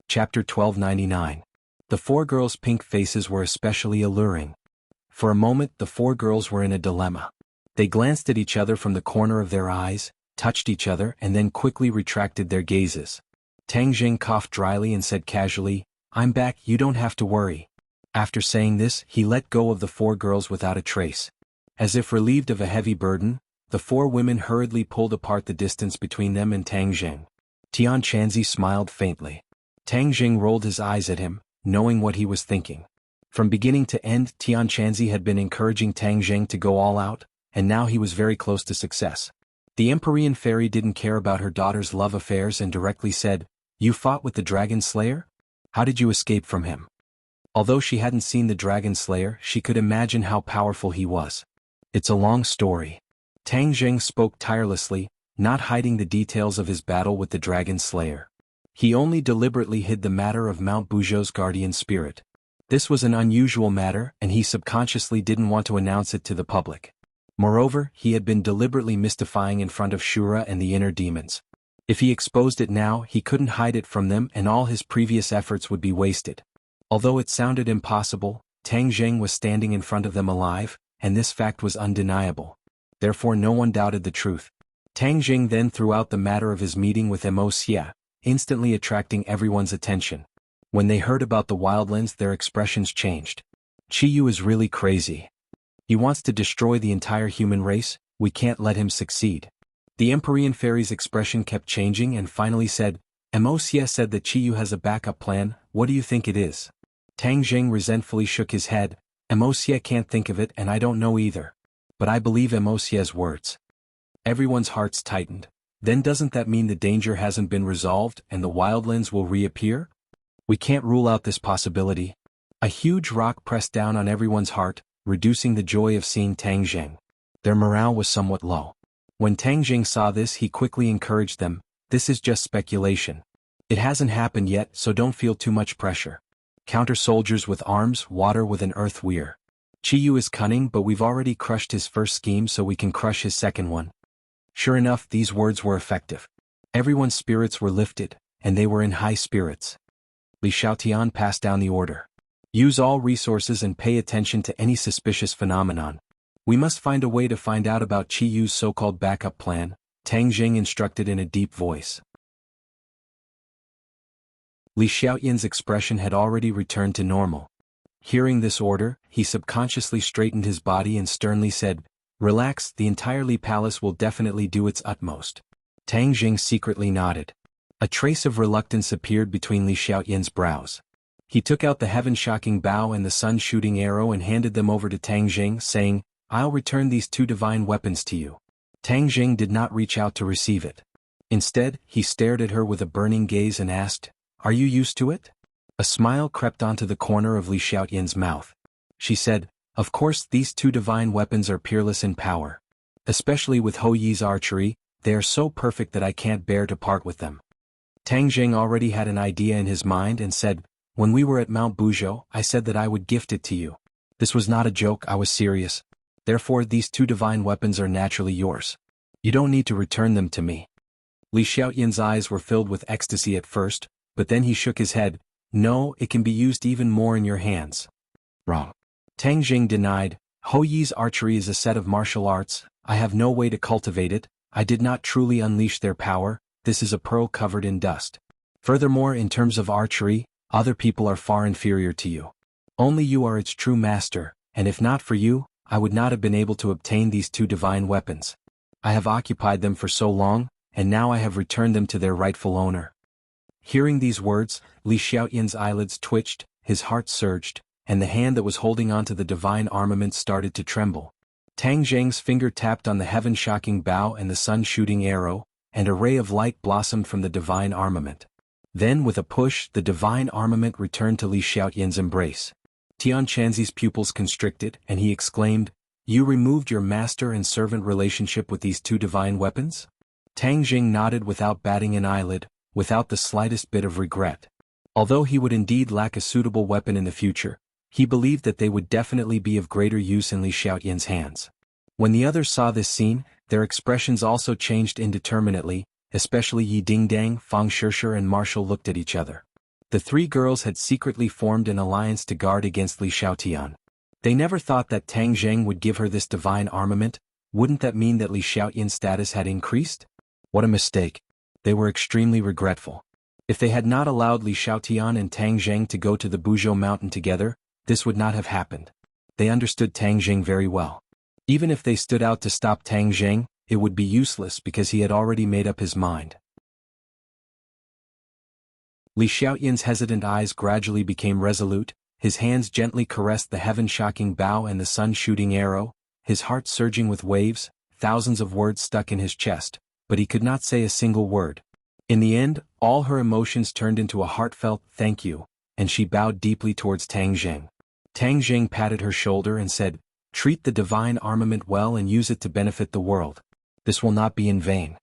Chapter 1299. The four girls' pink faces were especially alluring. For a moment the four girls were in a dilemma. They glanced at each other from the corner of their eyes, touched each other and then quickly retracted their gazes. Tang Zheng coughed dryly and said casually, "I'm back, you don't have to worry." After saying this, he let go of the four girls without a trace. As if relieved of a heavy burden, the four women hurriedly pulled apart the distance between them and Tang Zheng. Tian Chanzi smiled faintly. Tang Zheng rolled his eyes at him, knowing what he was thinking. From beginning to end, Tian Chanzi had been encouraging Tang Zheng to go all out, and now he was very close to success. The Empyrean fairy didn't care about her daughter's love affairs and directly said, "You fought with the Dragon Slayer? How did you escape from him?" Although she hadn't seen the Dragon Slayer, she could imagine how powerful he was. "It's a long story." Tang Zheng spoke tirelessly, not hiding the details of his battle with the Dragon Slayer. He only deliberately hid the matter of Mount Buzhou's guardian spirit. This was an unusual matter, and he subconsciously didn't want to announce it to the public. Moreover, he had been deliberately mystifying in front of Shura and the inner demons. If he exposed it now, he couldn't hide it from them and all his previous efforts would be wasted. Although it sounded impossible, Tang Zheng was standing in front of them alive, and this fact was undeniable. Therefore no one doubted the truth. Tang Zheng then threw out the matter of his meeting with Wuxia, instantly attracting everyone's attention. When they heard about the wildlands, their expressions changed. "Qiyu is really crazy. He wants to destroy the entire human race, we can't let him succeed." The Empyrean fairy's expression kept changing and finally said, "Wuxia said that Qiyu has a backup plan, what do you think it is?" Tang Zheng resentfully shook his head, "Wuxia can't think of it and I don't know either. But I believe Wuxia's words." Everyone's hearts tightened. Then doesn't that mean the danger hasn't been resolved and the wildlands will reappear? We can't rule out this possibility. A huge rock pressed down on everyone's heart, reducing the joy of seeing Tang Zheng. Their morale was somewhat low. When Tang Zheng saw this, he quickly encouraged them, "This is just speculation. It hasn't happened yet, so don't feel too much pressure. Counter soldiers with arms, water with an earth weir. Qiyu is cunning, but we've already crushed his first scheme, so we can crush his second one." Sure enough, these words were effective. Everyone's spirits were lifted, and they were in high spirits. Li Xiaotian passed down the order. "Use all resources and pay attention to any suspicious phenomenon. We must find a way to find out about Qiyu's so-called backup plan," Tang Zheng instructed in a deep voice. Li Xiaotian's expression had already returned to normal. Hearing this order, he subconsciously straightened his body and sternly said, "Relax, the entire Li Palace will definitely do its utmost." Tang Zheng secretly nodded. A trace of reluctance appeared between Li Xiaotian's brows. He took out the heaven-shocking bow and the sun-shooting arrow and handed them over to Tang Zheng, saying, "I'll return these two divine weapons to you." Tang Zheng did not reach out to receive it. Instead, he stared at her with a burning gaze and asked, "Are you used to it?" A smile crept onto the corner of Li Xiaotian's mouth. She said, "Of course, these two divine weapons are peerless in power. Especially with Hou Yi's archery, they are so perfect that I can't bear to part with them." Tang Zheng already had an idea in his mind and said, "When we were at Mount Buzhou, I said that I would gift it to you. This was not a joke, I was serious. Therefore these two divine weapons are naturally yours. You don't need to return them to me." Li Xiaotian's eyes were filled with ecstasy at first, but then he shook his head. "No, it can be used even more in your hands." "Wrong." Tang Zheng denied, "Hou Yi's archery is a set of martial arts, I have no way to cultivate it, I did not truly unleash their power, this is a pearl covered in dust. Furthermore, in terms of archery, other people are far inferior to you. Only you are its true master, and if not for you, I would not have been able to obtain these two divine weapons. I have occupied them for so long, and now I have returned them to their rightful owner." Hearing these words, Li Xiaotian's eyelids twitched, his heart surged, and the hand that was holding onto the divine armament started to tremble. Tang Zheng's finger tapped on the heaven-shocking bow and the sun-shooting arrow, and a ray of light blossomed from the divine armament. Then with a push, the divine armament returned to Li Xiaotian's embrace. Tian Chanzi's pupils constricted, and he exclaimed, "You removed your master and servant relationship with these two divine weapons?" Tang Jing nodded without batting an eyelid, without the slightest bit of regret. Although he would indeed lack a suitable weapon in the future, he believed that they would definitely be of greater use in Li Xiaoyan's hands. When the others saw this scene, their expressions also changed indeterminately, especially Yi Dingdang, Fang Shishir and Marshall looked at each other. The three girls had secretly formed an alliance to guard against Li Xiaotian. They never thought that Tang Zheng would give her this divine armament. Wouldn't that mean that Li Xiaotian's status had increased? What a mistake. They were extremely regretful. If they had not allowed Li Xiaotian and Tang Zheng to go to the Buzhou mountain together, this would not have happened. They understood Tang Zheng very well. Even if they stood out to stop Tang Zheng, it would be useless because he had already made up his mind. Li Xiaotian's hesitant eyes gradually became resolute, his hands gently caressed the heaven-shocking bow and the sun-shooting arrow, his heart surging with waves, thousands of words stuck in his chest, but he could not say a single word. In the end, all her emotions turned into a heartfelt "thank you," and she bowed deeply towards Tang Zheng. Tang Zheng patted her shoulder and said, "Treat the divine armament well and use it to benefit the world. This will not be in vain."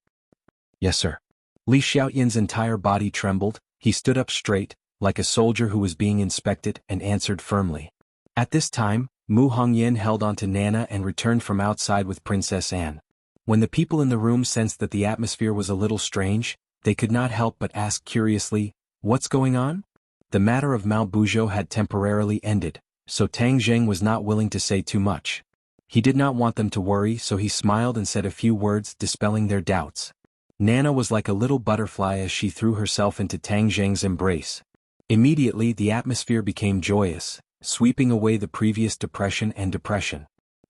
"Yes, sir." Li Xiaoyan's entire body trembled, he stood up straight, like a soldier who was being inspected, and answered firmly. At this time, Mu Hongyan held on to Nana and returned from outside with Princess Anne. When the people in the room sensed that the atmosphere was a little strange, they could not help but ask curiously, "What's going on?" The matter of Mao Buzhou had temporarily ended, so Tang Zheng was not willing to say too much. He did not want them to worry, so he smiled and said a few words dispelling their doubts. Nana was like a little butterfly as she threw herself into Tang Zheng's embrace. Immediately the atmosphere became joyous, sweeping away the previous depression.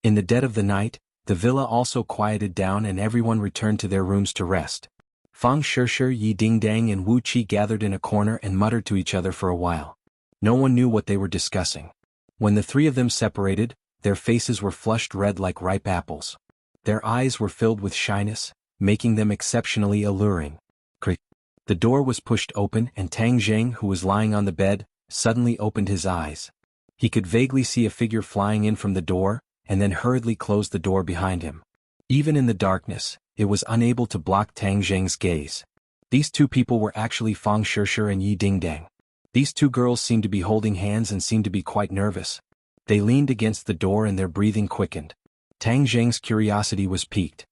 In the dead of the night, the villa also quieted down and everyone returned to their rooms to rest. Fang Shishir, Yi Dingdang and Wu Qi gathered in a corner and muttered to each other for a while. No one knew what they were discussing. When the three of them separated, their faces were flushed red like ripe apples. Their eyes were filled with shyness, making them exceptionally alluring. Creak. The door was pushed open and Tang Zheng, who was lying on the bed, suddenly opened his eyes. He could vaguely see a figure flying in from the door, and then hurriedly closed the door behind him. Even in the darkness, it was unable to block Tang Zheng's gaze. These two people were actually Fang Shishir and Yi Dingdang. These two girls seemed to be holding hands and seemed to be quite nervous. They leaned against the door and their breathing quickened. Tang Zheng's curiosity was piqued.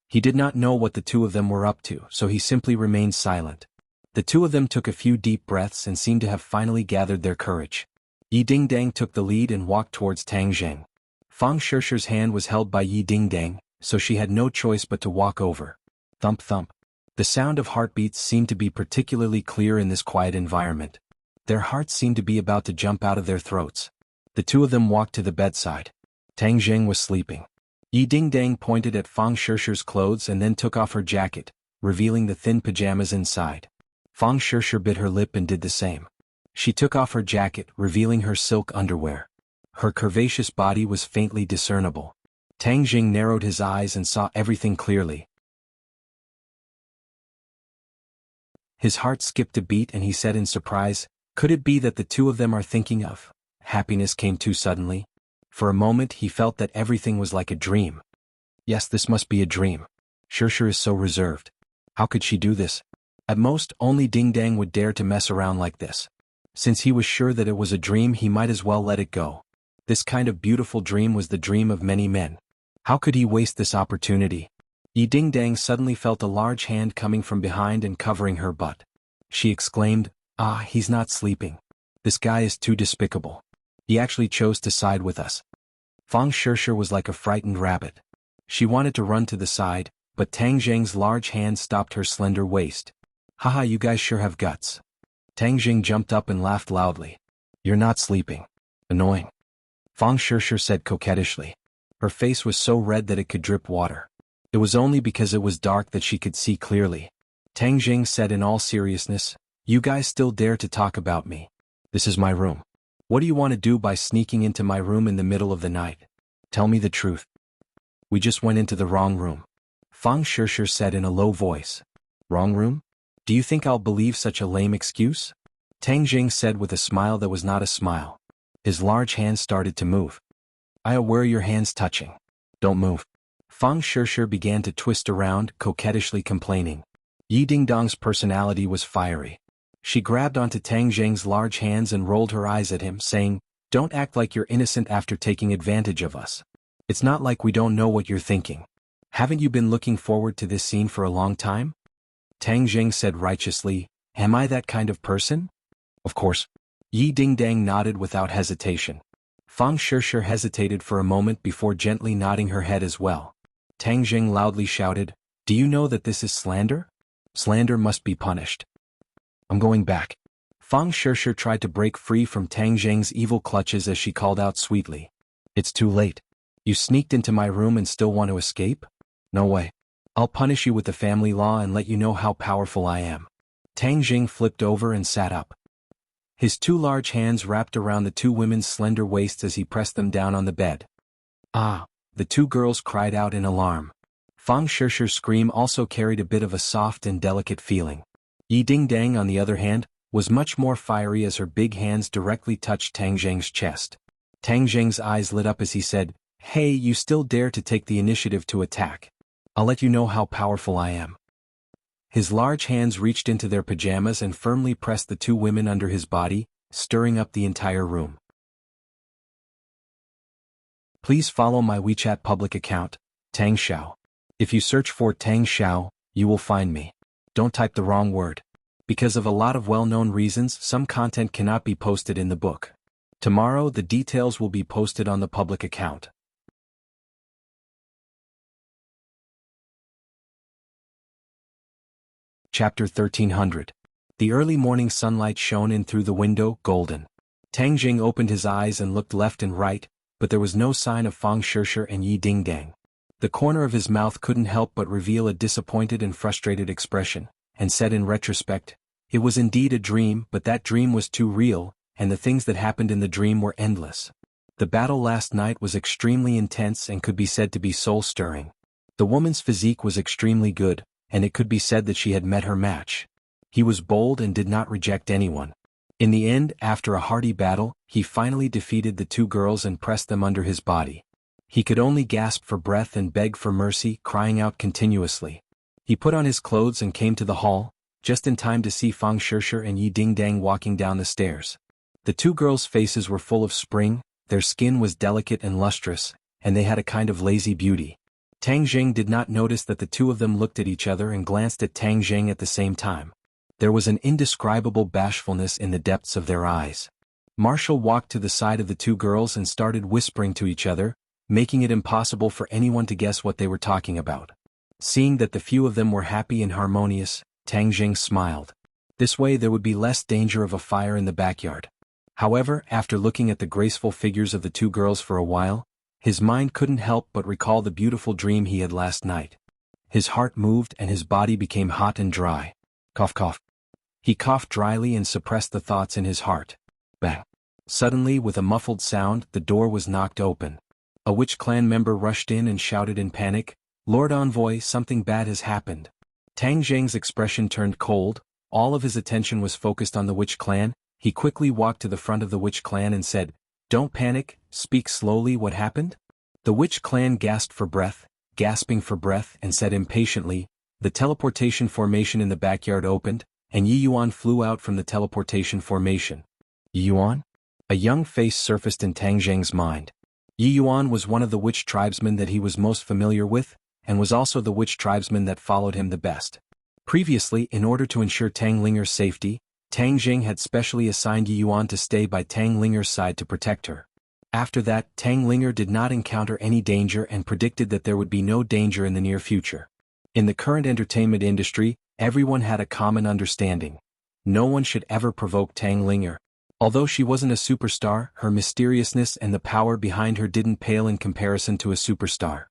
He did not know what the two of them were up to, so he simply remained silent. The two of them took a few deep breaths and seemed to have finally gathered their courage. Yi Dingdang took the lead and walked towards Tang Zheng. Fang Shishir's hand was held by Yi Dingdang, so she had no choice but to walk over. Thump thump. The sound of heartbeats seemed to be particularly clear in this quiet environment. Their hearts seemed to be about to jump out of their throats. The two of them walked to the bedside. Tang Zheng was sleeping. Yi Dingdang pointed at Fang Shishir's clothes and then took off her jacket, revealing the thin pajamas inside. Fang Shishir bit her lip and did the same. She took off her jacket, revealing her silk underwear. Her curvaceous body was faintly discernible. Tang Zheng narrowed his eyes and saw everything clearly. His heart skipped a beat and he said in surprise, "Could it be that the two of them are thinking of?" Happiness came too suddenly. For a moment he felt that everything was like a dream. Yes, this must be a dream. Shishir is so reserved. How could she do this? At most, only Dingdang would dare to mess around like this. Since he was sure that it was a dream, he might as well let it go. This kind of beautiful dream was the dream of many men. How could he waste this opportunity? Yi Dingdang suddenly felt a large hand coming from behind and covering her butt. She exclaimed, "Ah, he's not sleeping. This guy is too despicable. He actually chose to side with us." Fang Shishir was like a frightened rabbit. She wanted to run to the side, but Tang Zheng's large hand stopped her slender waist. "Haha, you guys sure have guts." Tang Zheng jumped up and laughed loudly. "You're not sleeping. Annoying." Fang Shishir said coquettishly. Her face was so red that it could drip water. It was only because it was dark that she could see clearly. Tang Zheng said in all seriousness, "You guys still dare to talk about me? This is my room. What do you want to do by sneaking into my room in the middle of the night? Tell me the truth." "We just went into the wrong room," Fang Shishir said in a low voice. "Wrong room? Do you think I'll believe such a lame excuse?" Tang Zheng said with a smile that was not a smile. His large hands started to move. Where are your hands touching? Don't move. Fang Shishir began to twist around, coquettishly complaining. Yi Dingdong's personality was fiery. She grabbed onto Tang Zheng's large hands and rolled her eyes at him, saying, "Don't act like you're innocent after taking advantage of us. It's not like we don't know what you're thinking. Haven't you been looking forward to this scene for a long time?" Tang Zheng said righteously, "Am I that kind of person?" "Of course." Yi Dingdang nodded without hesitation. Fang Shishir hesitated for a moment before gently nodding her head as well. Tang Zheng loudly shouted, "Do you know that this is slander? Slander must be punished." "I'm going back." Fang Shishir tried to break free from Tang Zheng's evil clutches as she called out sweetly. "It's too late. You sneaked into my room and still want to escape? No way. I'll punish you with the family law and let you know how powerful I am." Tang Zheng flipped over and sat up. His two large hands wrapped around the two women's slender waists as he pressed them down on the bed. "Ah!" The two girls cried out in alarm. Fang Shishir's scream also carried a bit of a soft and delicate feeling. Yi Dingdang, on the other hand, was much more fiery as her big hands directly touched Tang Zheng's chest. Tang Zheng's eyes lit up as he said, "Hey, you still dare to take the initiative to attack? I'll let you know how powerful I am." His large hands reached into their pajamas and firmly pressed the two women under his body, stirring up the entire room. Please follow my WeChat public account, Tang Xiao. If you search for Tang Xiao, you will find me. Don't type the wrong word. Because of a lot of well-known reasons, some content cannot be posted in the book. Tomorrow the details will be posted on the public account. Chapter 1300. The early morning sunlight shone in through the window, golden. Tang Jing opened his eyes and looked left and right, but there was no sign of Fang Shishir and Yi Dingdang. The corner of his mouth couldn't help but reveal a disappointed and frustrated expression, and said in retrospect, "It was indeed a dream, but that dream was too real, and the things that happened in the dream were endless. The battle last night was extremely intense and could be said to be soul-stirring. The woman's physique was extremely good, and it could be said that she had met her match. He was bold and did not reject anyone. In the end, after a hearty battle, he finally defeated the two girls and pressed them under his body. He could only gasp for breath and beg for mercy, crying out continuously. He put on his clothes and came to the hall, just in time to see Fang Shishir and Yi Dingdang walking down the stairs. The two girls' faces were full of spring, their skin was delicate and lustrous, and they had a kind of lazy beauty. Tang Zheng did not notice that the two of them looked at each other and glanced at Tang Zheng at the same time. There was an indescribable bashfulness in the depths of their eyes. Marshall walked to the side of the two girls and started whispering to each other, making it impossible for anyone to guess what they were talking about. Seeing that the few of them were happy and harmonious, Tang Zheng smiled. This way there would be less danger of a fire in the backyard. However, after looking at the graceful figures of the two girls for a while, his mind couldn't help but recall the beautiful dream he had last night. His heart moved and his body became hot and dry. Cough cough. He coughed dryly and suppressed the thoughts in his heart. Bang. Suddenly, with a muffled sound, the door was knocked open. A witch clan member rushed in and shouted in panic, "Lord Envoy, something bad has happened." Tang Zheng's expression turned cold, all of his attention was focused on the witch clan. He quickly walked to the front of the witch clan and said, "Don't panic, speak slowly, what happened?" The witch clan gasped for breath, gasping for breath, and said impatiently, "The teleportation formation in the backyard opened, and Yi Yuan flew out from the teleportation formation." Yi Yuan? A young face surfaced in Tang Zheng's mind. Yi Yuan was one of the witch tribesmen that he was most familiar with, and was also the witch tribesman that followed him the best. Previously, in order to ensure Tang Linger's safety, Tang Zheng had specially assigned Yi Yuan to stay by Tang Linger's side to protect her. After that, Tang Linger did not encounter any danger and predicted that there would be no danger in the near future. In the current entertainment industry, everyone had a common understanding. No one should ever provoke Tang Linger. Although she wasn't a superstar, her mysteriousness and the power behind her didn't pale in comparison to a superstar.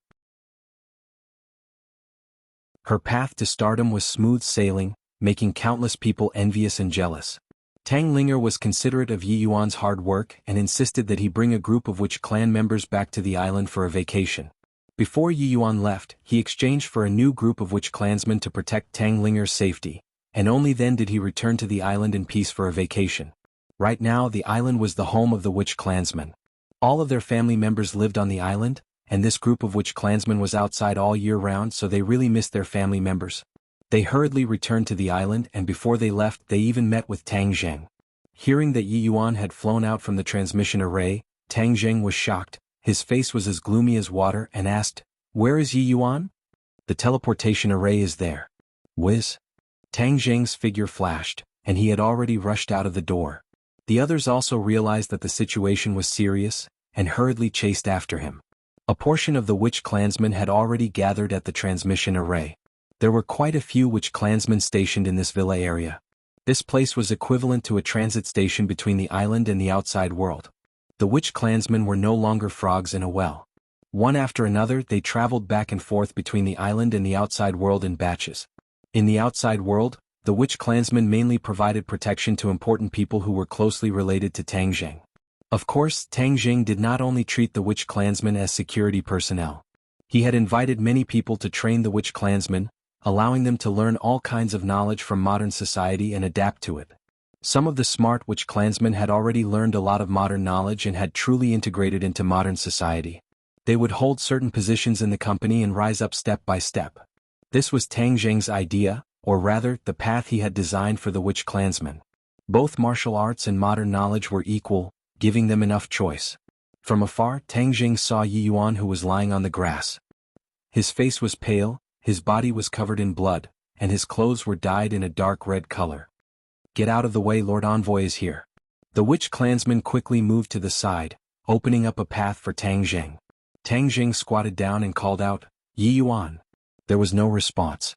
Her path to stardom was smooth sailing, making countless people envious and jealous. Tang Linger was considerate of Yi Yuan's hard work and insisted that he bring a group of witch clan members back to the island for a vacation. Before Yi Yuan left, he exchanged for a new group of witch clansmen to protect Tang Linger's safety, and only then did he return to the island in peace for a vacation. Right now the island was the home of the witch clansmen. All of their family members lived on the island, and this group of witch clansmen was outside all year round, so they really missed their family members. They hurriedly returned to the island, and before they left they even met with Tang Zheng. Hearing that Yi Yuan had flown out from the transmission array, Tang Zheng was shocked. His face was as gloomy as water and asked, "Where is Yi Yuan?" "The teleportation array is there." "Whiz." Tang Zheng's figure flashed, and he had already rushed out of the door. The others also realized that the situation was serious, and hurriedly chased after him. A portion of the witch clansmen had already gathered at the transmission array. There were quite a few witch clansmen stationed in this villa area. This place was equivalent to a transit station between the island and the outside world. The witch clansmen were no longer frogs in a well. One after another they traveled back and forth between the island and the outside world in batches. In the outside world, the witch clansmen mainly provided protection to important people who were closely related to Tang Zheng. Of course, Tang Zheng did not only treat the witch clansmen as security personnel. He had invited many people to train the witch clansmen, allowing them to learn all kinds of knowledge from modern society and adapt to it. Some of the smart witch clansmen had already learned a lot of modern knowledge and had truly integrated into modern society. They would hold certain positions in the company and rise up step by step. This was Tang Zheng's idea, or rather, the path he had designed for the witch clansmen. Both martial arts and modern knowledge were equal, giving them enough choice. From afar, Tang Zheng saw Yi Yuan, who was lying on the grass. His face was pale, his body was covered in blood, and his clothes were dyed in a dark red color. "Get out of the way, Lord Envoy is here." The witch clansman quickly moved to the side, opening up a path for Tang Zheng. Tang Zheng squatted down and called out, "Yi Yuan." There was no response.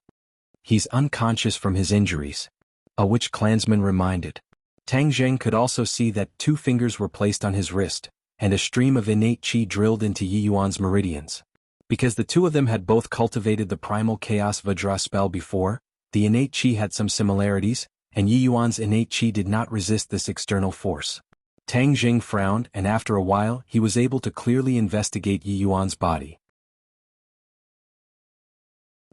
"He's unconscious from his injuries," a witch clansman reminded. Tang Zheng could also see that 2 fingers were placed on his wrist, and a stream of innate qi drilled into Yi Yuan's meridians. Because the 2 of them had both cultivated the primal chaos Vajra spell before, the innate qi had some similarities, and Yi Yuan's innate qi did not resist this external force. Tang Zheng frowned, and after a while he was able to clearly investigate Yi Yuan's body.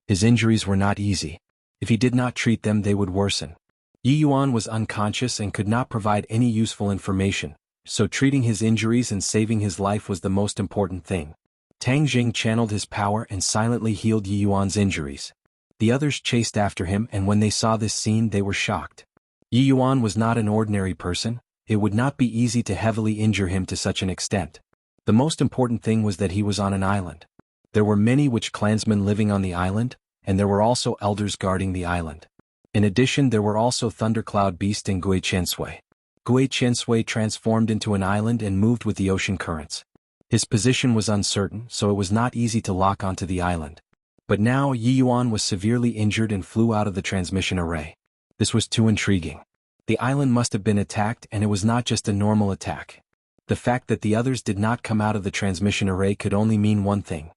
His injuries were not easy. If he did not treat them, they would worsen. Yi Yuan was unconscious and could not provide any useful information, so treating his injuries and saving his life was the most important thing. Tang Zheng channeled his power and silently healed Yi Yuan's injuries. The others chased after him, and when they saw this scene they were shocked. Yi Yuan was not an ordinary person. It would not be easy to heavily injure him to such an extent. The most important thing was that he was on an island. There were many witch clansmen living on the island, and there were also elders guarding the island. In addition, there were also Thundercloud Beast and Gui Qiansui. Gui Qiansui transformed into an island and moved with the ocean currents. His position was uncertain, so it was not easy to lock onto the island. But now Yi Yuan was severely injured and flew out of the transmission array. This was too intriguing. The island must have been attacked, and it was not just a normal attack. The fact that the others did not come out of the transmission array could only mean one thing.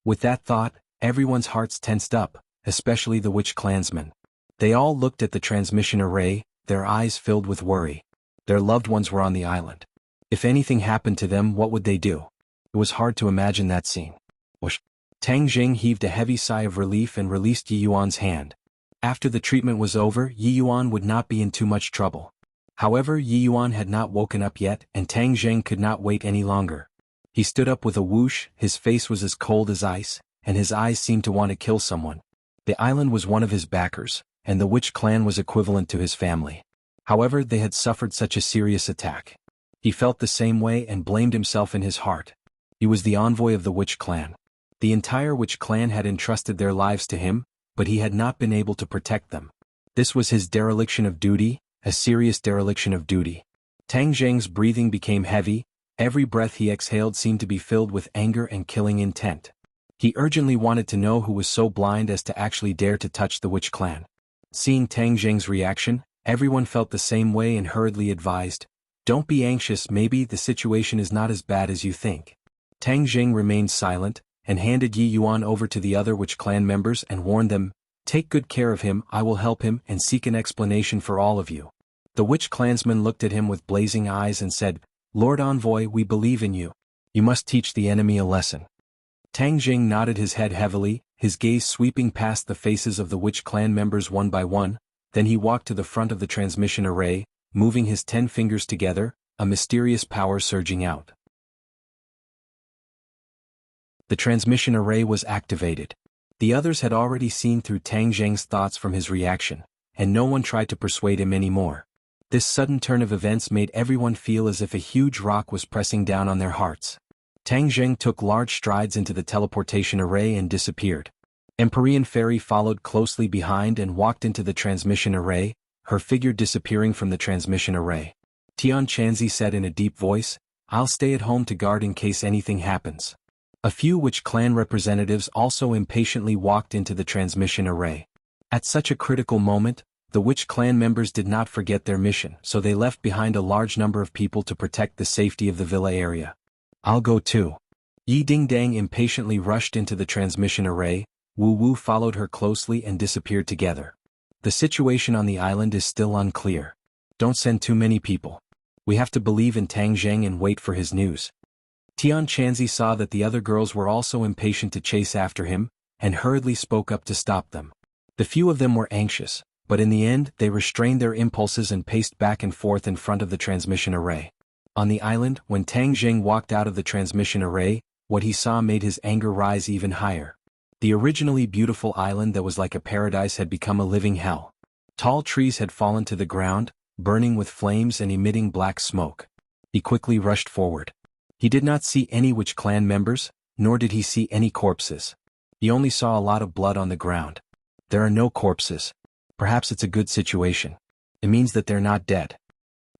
With that thought, everyone's hearts tensed up, especially the witch clansmen. They all looked at the transmission array, their eyes filled with worry. Their loved ones were on the island. If anything happened to them, what would they do? It was hard to imagine that scene. Whoosh! Tang Zheng heaved a heavy sigh of relief and released Yi Yuan's hand. After the treatment was over, Yi Yuan would not be in too much trouble. However, Yi Yuan had not woken up yet, and Tang Zheng could not wait any longer. He stood up with a whoosh, his face was as cold as ice, and his eyes seemed to want to kill someone. The island was one of his backers, and the witch clan was equivalent to his family. However, they had suffered such a serious attack. He felt the same way and blamed himself in his heart. He was the envoy of the witch clan. The entire witch clan had entrusted their lives to him, but he had not been able to protect them. This was his dereliction of duty, a serious dereliction of duty. Tang Zheng's breathing became heavy, every breath he exhaled seemed to be filled with anger and killing intent. He urgently wanted to know who was so blind as to actually dare to touch the witch clan. Seeing Tang Zheng's reaction, everyone felt the same way and hurriedly advised, "Don't be anxious, maybe the situation is not as bad as you think." Tang Zheng remained silent, and handed Yi Yuan over to the other witch clan members and warned them, "Take good care of him, I will help him and seek an explanation for all of you." The witch clansmen looked at him with blazing eyes and said, "Lord Envoy, we believe in you. You must teach the enemy a lesson." Tang Zheng nodded his head heavily, his gaze sweeping past the faces of the witch clan members one by one, then he walked to the front of the transmission array, moving his 10 fingers together, a mysterious power surging out. The transmission array was activated. The others had already seen through Tang Zheng's thoughts from his reaction, and no one tried to persuade him anymore. This sudden turn of events made everyone feel as if a huge rock was pressing down on their hearts. Tang Zheng took large strides into the teleportation array and disappeared. Empyrean Fairy followed closely behind and walked into the transmission array, her figure disappearing from the transmission array. Tian Chanzi said in a deep voice, "I'll stay at home to guard in case anything happens." A few Witch clan representatives also impatiently walked into the transmission array. At such a critical moment, the Witch clan members did not forget their mission, so they left behind a large number of people to protect the safety of the villa area. "I'll go too." Yi Dingdang impatiently rushed into the transmission array. Wu Wu followed her closely and disappeared together. "The situation on the island is still unclear. Don't send too many people. We have to believe in Tang Zheng and wait for his news." Tian Chanzi saw that the other girls were also impatient to chase after him, and hurriedly spoke up to stop them. The few of them were anxious, but in the end they restrained their impulses and paced back and forth in front of the transmission array. On the island, when Tang Zheng walked out of the transmission array, what he saw made his anger rise even higher. The originally beautiful island that was like a paradise had become a living hell. Tall trees had fallen to the ground, burning with flames and emitting black smoke. He quickly rushed forward. He did not see any Witch clan members, nor did he see any corpses. He only saw a lot of blood on the ground. There are no corpses. Perhaps it's a good situation. It means that they're not dead.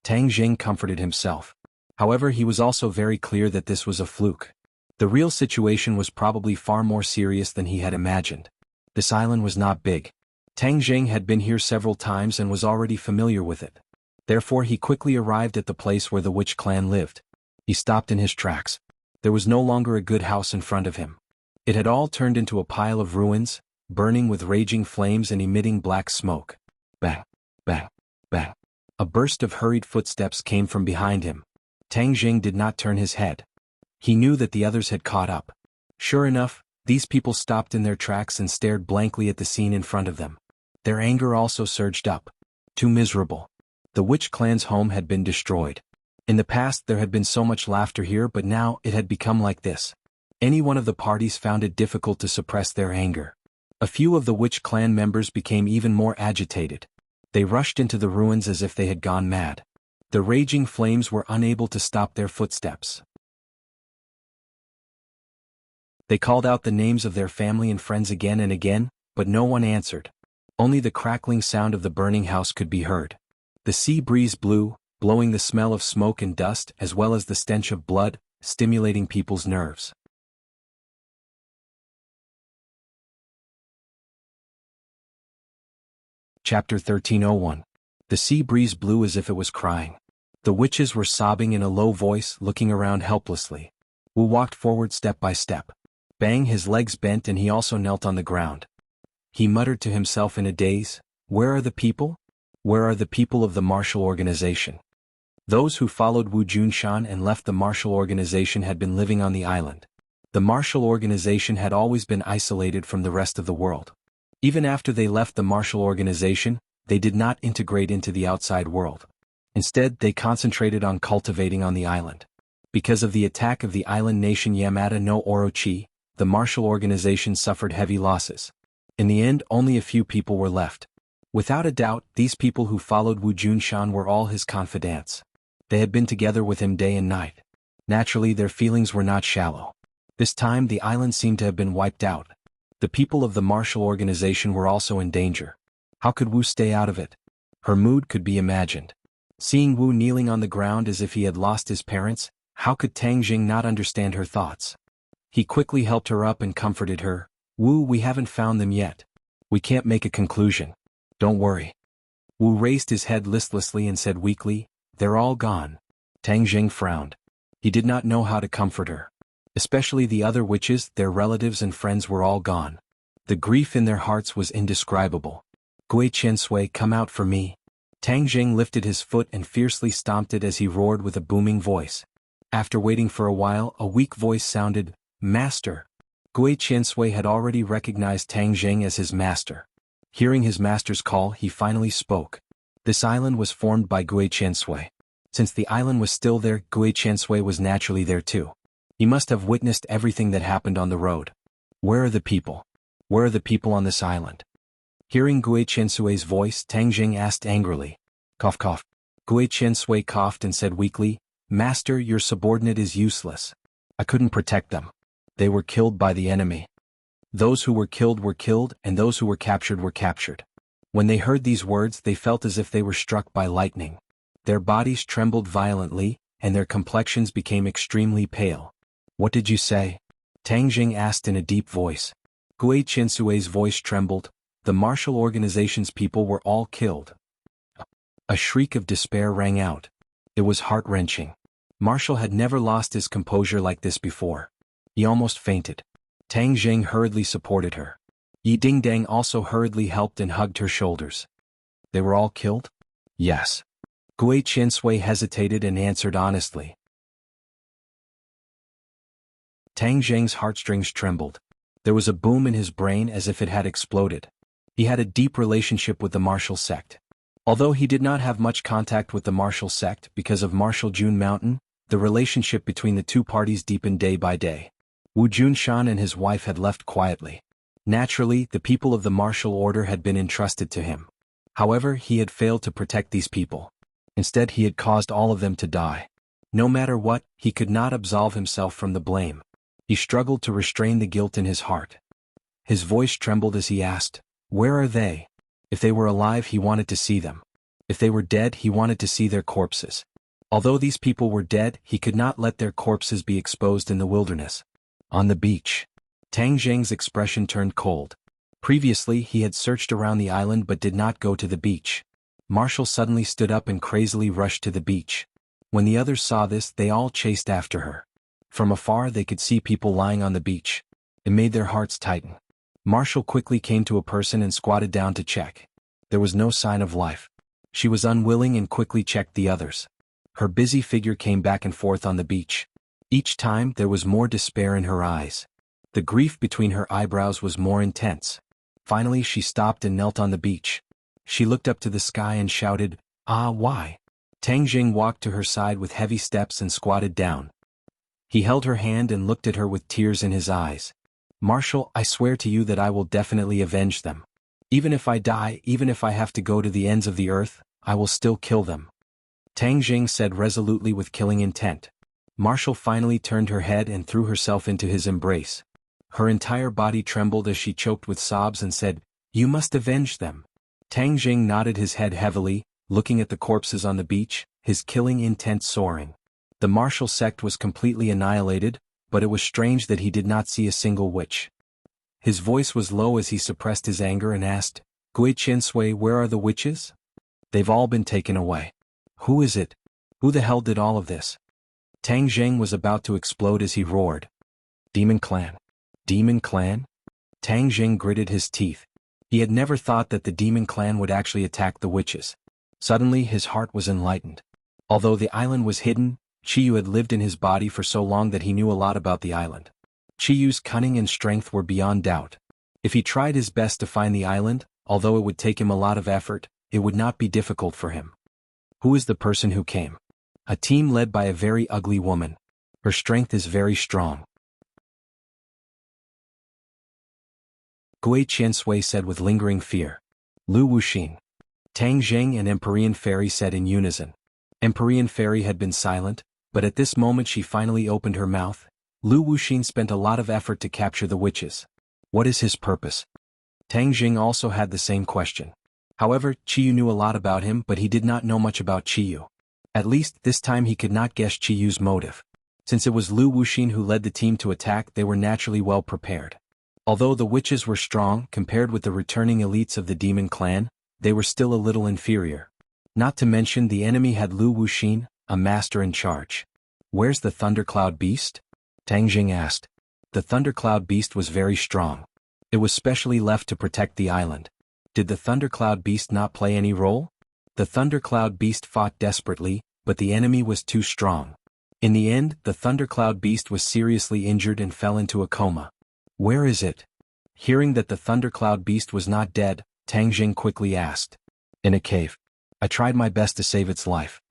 Tang Zheng comforted himself. However, he was also very clear that this was a fluke. The real situation was probably far more serious than he had imagined. This island was not big. Tang Zheng had been here several times and was already familiar with it. Therefore he quickly arrived at the place where the Witch clan lived. He stopped in his tracks. There was no longer a good house in front of him. It had all turned into a pile of ruins, burning with raging flames and emitting black smoke. Bang, bang, bang. A burst of hurried footsteps came from behind him. Tang Zheng did not turn his head. He knew that the others had caught up. Sure enough, these people stopped in their tracks and stared blankly at the scene in front of them. Their anger also surged up. Too miserable. The Witch clan's home had been destroyed. In the past there had been so much laughter here, but now it had become like this. Any one of the parties found it difficult to suppress their anger. A few of the Witch clan members became even more agitated. They rushed into the ruins as if they had gone mad. The raging flames were unable to stop their footsteps. They called out the names of their family and friends again and again, but no one answered. Only the crackling sound of the burning house could be heard. The sea breeze blew, blowing the smell of smoke and dust as well as the stench of blood, stimulating people's nerves. Chapter 1301. The sea breeze blew as if it was crying. The witches were sobbing in a low voice, looking around helplessly. Wu walked forward step by step. Bang, his legs bent and he also knelt on the ground. He muttered to himself in a daze, "Where are the people? Where are the people of the martial organization?" Those who followed Wu Junshan and left the martial organization had been living on the island. The martial organization had always been isolated from the rest of the world. Even after they left the martial organization, they did not integrate into the outside world. Instead, they concentrated on cultivating on the island. Because of the attack of the island nation Yamada no Orochi, the martial organization suffered heavy losses. In the end, only a few people were left. Without a doubt, these people who followed Wu Junshan were all his confidants. They had been together with him day and night. Naturally, their feelings were not shallow. This time the island seemed to have been wiped out. The people of the martial organization were also in danger. How could Wu stay out of it? Her mood could be imagined. Seeing Wu kneeling on the ground as if he had lost his parents, how could Tang Jing not understand her thoughts? He quickly helped her up and comforted her. "Wu, we haven't found them yet. We can't make a conclusion. Don't worry." Wu raised his head listlessly and said weakly, "They're all gone." Tang Jing frowned. He did not know how to comfort her. Especially the other witches, their relatives and friends were all gone. The grief in their hearts was indescribable. "Gui Qiansui, come out for me." Tang Jing lifted his foot and fiercely stomped it as he roared with a booming voice. After waiting for a while, a weak voice sounded, "Master." Gui Qiansui had already recognized Tang Jing as his master. Hearing his master's call, he finally spoke. This island was formed by Gui Qiansui. Since the island was still there, Gui Qiansui was naturally there too. He must have witnessed everything that happened on the road. Where are the people? Where are the people on this island? Hearing Gui Qiansui's voice, Tang Jing asked angrily. Cough cough. Gui Qiansui coughed and said weakly, Master, your subordinate is useless. I couldn't protect them. They were killed by the enemy. Those who were killed, and those who were captured. When they heard these words, they felt as if they were struck by lightning. Their bodies trembled violently, and their complexions became extremely pale. What did you say? Tang Jing asked in a deep voice. Gui Qiansui's voice trembled. The martial organization's people were all killed. A shriek of despair rang out. It was heart-wrenching. Marshall had never lost his composure like this before. He almost fainted. Tang Jing hurriedly supported her. Yi Dingdang also hurriedly helped and hugged her shoulders. They were all killed? Yes. Gui Qiansui hesitated and answered honestly. Tang Jing's heartstrings trembled. There was a boom in his brain as if it had exploded. He had a deep relationship with the martial sect. Although he did not have much contact with the martial sect because of Martial Jun Mountain, the relationship between the two parties deepened day by day. Wu Junshan and his wife had left quietly. Naturally, the people of the martial order had been entrusted to him. However, he had failed to protect these people. Instead, he had caused all of them to die. No matter what, he could not absolve himself from the blame. He struggled to restrain the guilt in his heart. His voice trembled as he asked, Where are they? If they were alive, he wanted to see them. If they were dead, he wanted to see their corpses. Although these people were dead, he could not let their corpses be exposed in the wilderness. On the beach. Tang Jing's expression turned cold. Previously, he had searched around the island but did not go to the beach. Marshall suddenly stood up and crazily rushed to the beach. When the others saw this, they all chased after her. From afar, they could see people lying on the beach. It made their hearts tighten. Marshall quickly came to a person and squatted down to check. There was no sign of life. She was unwilling and quickly checked the others. Her busy figure came back and forth on the beach. Each time, there was more despair in her eyes. The grief between her eyebrows was more intense. Finally, she stopped and knelt on the beach. She looked up to the sky and shouted, Ah, why? Tang Jing walked to her side with heavy steps and squatted down. He held her hand and looked at her with tears in his eyes. Marshall, I swear to you that I will definitely avenge them. Even if I die, even if I have to go to the ends of the earth, I will still kill them. Tang Jing said resolutely with killing intent. Marshall finally turned her head and threw herself into his embrace. Her entire body trembled as she choked with sobs and said, You must avenge them. Tang Jing nodded his head heavily, looking at the corpses on the beach, his killing intent soaring. The martial sect was completely annihilated, but it was strange that he did not see a single witch. His voice was low as he suppressed his anger and asked, Gui Qiansui, where are the witches? They've all been taken away. Who is it? Who the hell did all of this? Tang Jing was about to explode as he roared. Demon Clan. Demon Clan? Tang Jing gritted his teeth. He had never thought that the Demon Clan would actually attack the witches. Suddenly his heart was enlightened. Although the island was hidden, Qiyu had lived in his body for so long that he knew a lot about the island. Qiyu's cunning and strength were beyond doubt. If he tried his best to find the island, although it would take him a lot of effort, it would not be difficult for him. Who is the person who came? A team led by a very ugly woman. Her strength is very strong. Gui Qiansui said with lingering fear. Lu Wuxin. Tang Jing and Empyrean Fairy said in unison. Empyrean Fairy had been silent, but at this moment she finally opened her mouth. Lu Wuxin spent a lot of effort to capture the witches. What is his purpose? Tang Jing also had the same question. However, Qiyu knew a lot about him, but he did not know much about Qiyu. At least, this time he could not guess Qiyu's motive. Since it was Lu Wuxin who led the team to attack, they were naturally well prepared. Although the witches were strong, compared with the returning elites of the Demon Clan, they were still a little inferior. Not to mention the enemy had Lu Wuxin, a master in charge. Where's the Thundercloud Beast? Tang Jing asked. The Thundercloud Beast was very strong. It was specially left to protect the island. Did the Thundercloud Beast not play any role? The Thundercloud Beast fought desperately, but the enemy was too strong. In the end, the Thundercloud Beast was seriously injured and fell into a coma. Where is it? Hearing that the Thundercloud Beast was not dead, Tang Jing quickly asked. In a cave. I tried my best to save its life.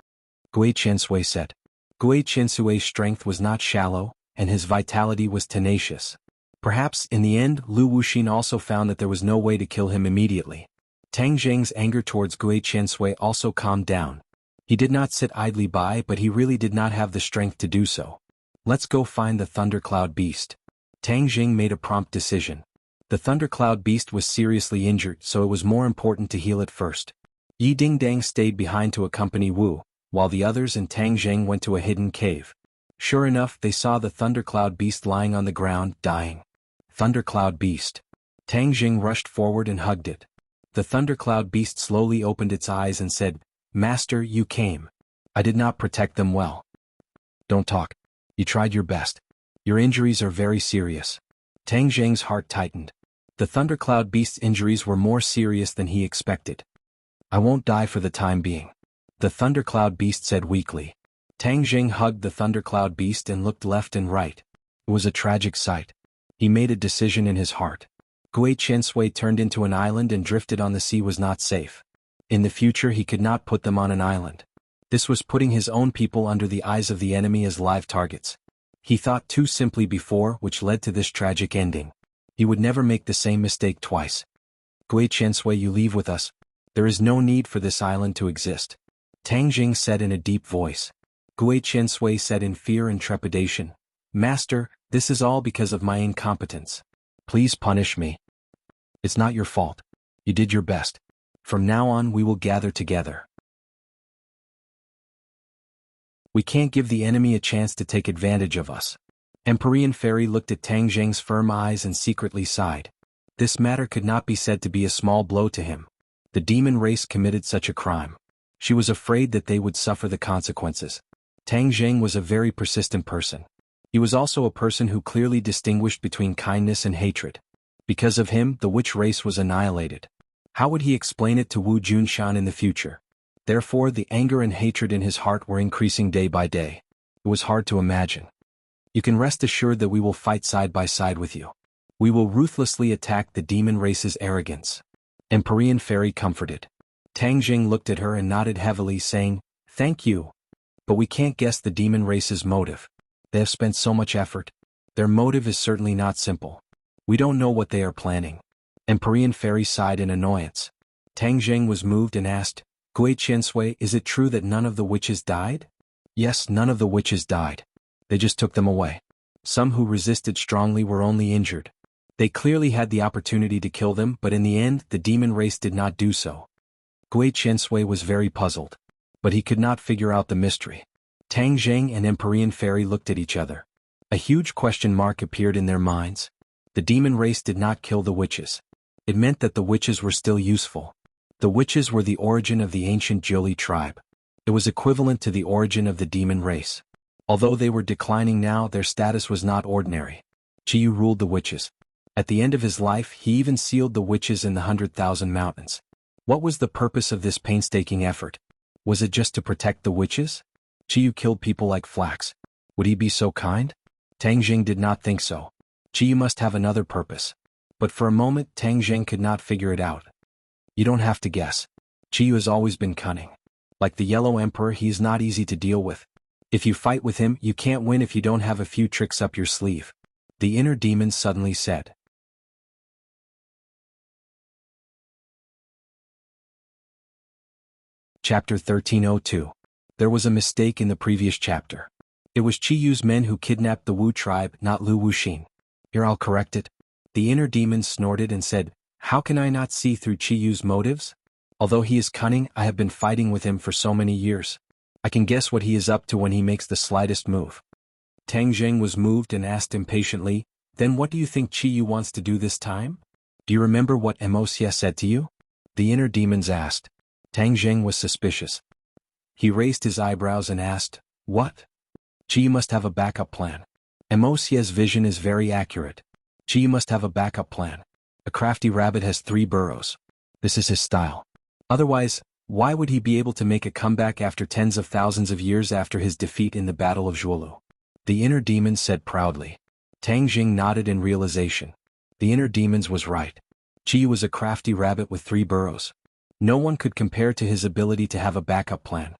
Gui Qiansui said. Gui Qiansui's strength was not shallow, and his vitality was tenacious. Perhaps, in the end, Lu Wuxin also found that there was no way to kill him immediately. Tang Zheng's anger towards Gui Qiansui also calmed down. He did not sit idly by, but he really did not have the strength to do so. Let's go find the Thundercloud Beast. Tang Zheng made a prompt decision. The Thundercloud Beast was seriously injured, so it was more important to heal it first. Yi Dingdang stayed behind to accompany Wu, while the others and Tang Zheng went to a hidden cave. Sure enough, they saw the Thundercloud Beast lying on the ground, dying. Thundercloud Beast. Tang Zheng rushed forward and hugged it. The Thundercloud Beast slowly opened its eyes and said, Master, you came. I did not protect them well. Don't talk. You tried your best. Your injuries are very serious. Tang Zheng's heart tightened. The Thundercloud Beast's injuries were more serious than he expected. I won't die for the time being. The Thundercloud Beast said weakly. Tang Zheng hugged the Thundercloud Beast and looked left and right. It was a tragic sight. He made a decision in his heart. Gui Qiansui turned into an island and drifted on the sea was not safe. In the future he could not put them on an island. This was putting his own people under the eyes of the enemy as live targets. He thought too simply before, which led to this tragic ending. He would never make the same mistake twice. Gui Qiansui, you leave with us. There is no need for this island to exist. Tang Zheng said in a deep voice. Gui Qiansui said in fear and trepidation, Master, this is all because of my incompetence. Please punish me. It's not your fault. You did your best. From now on we will gather together. We can't give the enemy a chance to take advantage of us. Empyrean Fairy looked at Tang Zheng's firm eyes and secretly sighed. This matter could not be said to be a small blow to him. The demon race committed such a crime. She was afraid that they would suffer the consequences. Tang Zheng was a very persistent person. He was also a person who clearly distinguished between kindness and hatred. Because of him, the witch race was annihilated. How would he explain it to Wu Junshan in the future? Therefore, the anger and hatred in his heart were increasing day by day. It was hard to imagine. You can rest assured that we will fight side by side with you. We will ruthlessly attack the demon race's arrogance. Empyrean Fairy comforted. Tang Zheng looked at her and nodded heavily, saying, Thank you. But we can't guess the demon race's motive. They have spent so much effort. Their motive is certainly not simple. We don't know what they are planning. Empyrean Fairy sighed in annoyance. Tang Zheng was moved and asked, Gui Qiansui, is it true that none of the witches died? Yes, none of the witches died. They just took them away. Some who resisted strongly were only injured. They clearly had the opportunity to kill them, but in the end, the demon race did not do so. Gui Qiansui was very puzzled. But he could not figure out the mystery. Tang Zheng and Empyrean Fairy looked at each other. A huge question mark appeared in their minds. The demon race did not kill the witches. It meant that the witches were still useful. The witches were the origin of the ancient Jiuli tribe. It was equivalent to the origin of the demon race. Although they were declining now, their status was not ordinary. Qiyu ruled the witches. At the end of his life, he even sealed the witches in the 100,000 mountains. What was the purpose of this painstaking effort? Was it just to protect the witches? Qiyu killed people like flax. Would he be so kind? Tang Zheng did not think so. Qiyu must have another purpose. But for a moment, Tang Zheng could not figure it out. You don't have to guess. Qiyu has always been cunning. Like the Yellow Emperor, he is not easy to deal with. If you fight with him, you can't win if you don't have a few tricks up your sleeve. The inner demon suddenly said. Chapter 1302. There was a mistake in the previous chapter. It was Qiyu's men who kidnapped the Wu tribe, not Lu Wuxin. Here, I'll correct it. The inner demon snorted and said, How can I not see through Qiyu's motives? Although he is cunning, I have been fighting with him for so many years. I can guess what he is up to when he makes the slightest move. Tang Zheng was moved and asked impatiently, Then what do you think Qiyu wants to do this time? Do you remember what Wuxia said to you? The inner demons asked. Tang Zheng was suspicious. He raised his eyebrows and asked, What? Qiyu must have a backup plan. Wuxia's vision is very accurate. Qiyu must have a backup plan. A crafty rabbit has 3 burrows. This is his style. Otherwise, why would he be able to make a comeback after tens of thousands of years after his defeat in the Battle of Zhuolu? The inner demon said proudly. Tang Zheng nodded in realization. The inner demons was right. Qiyu was a crafty rabbit with 3 burrows. No one could compare to his ability to have a backup plan.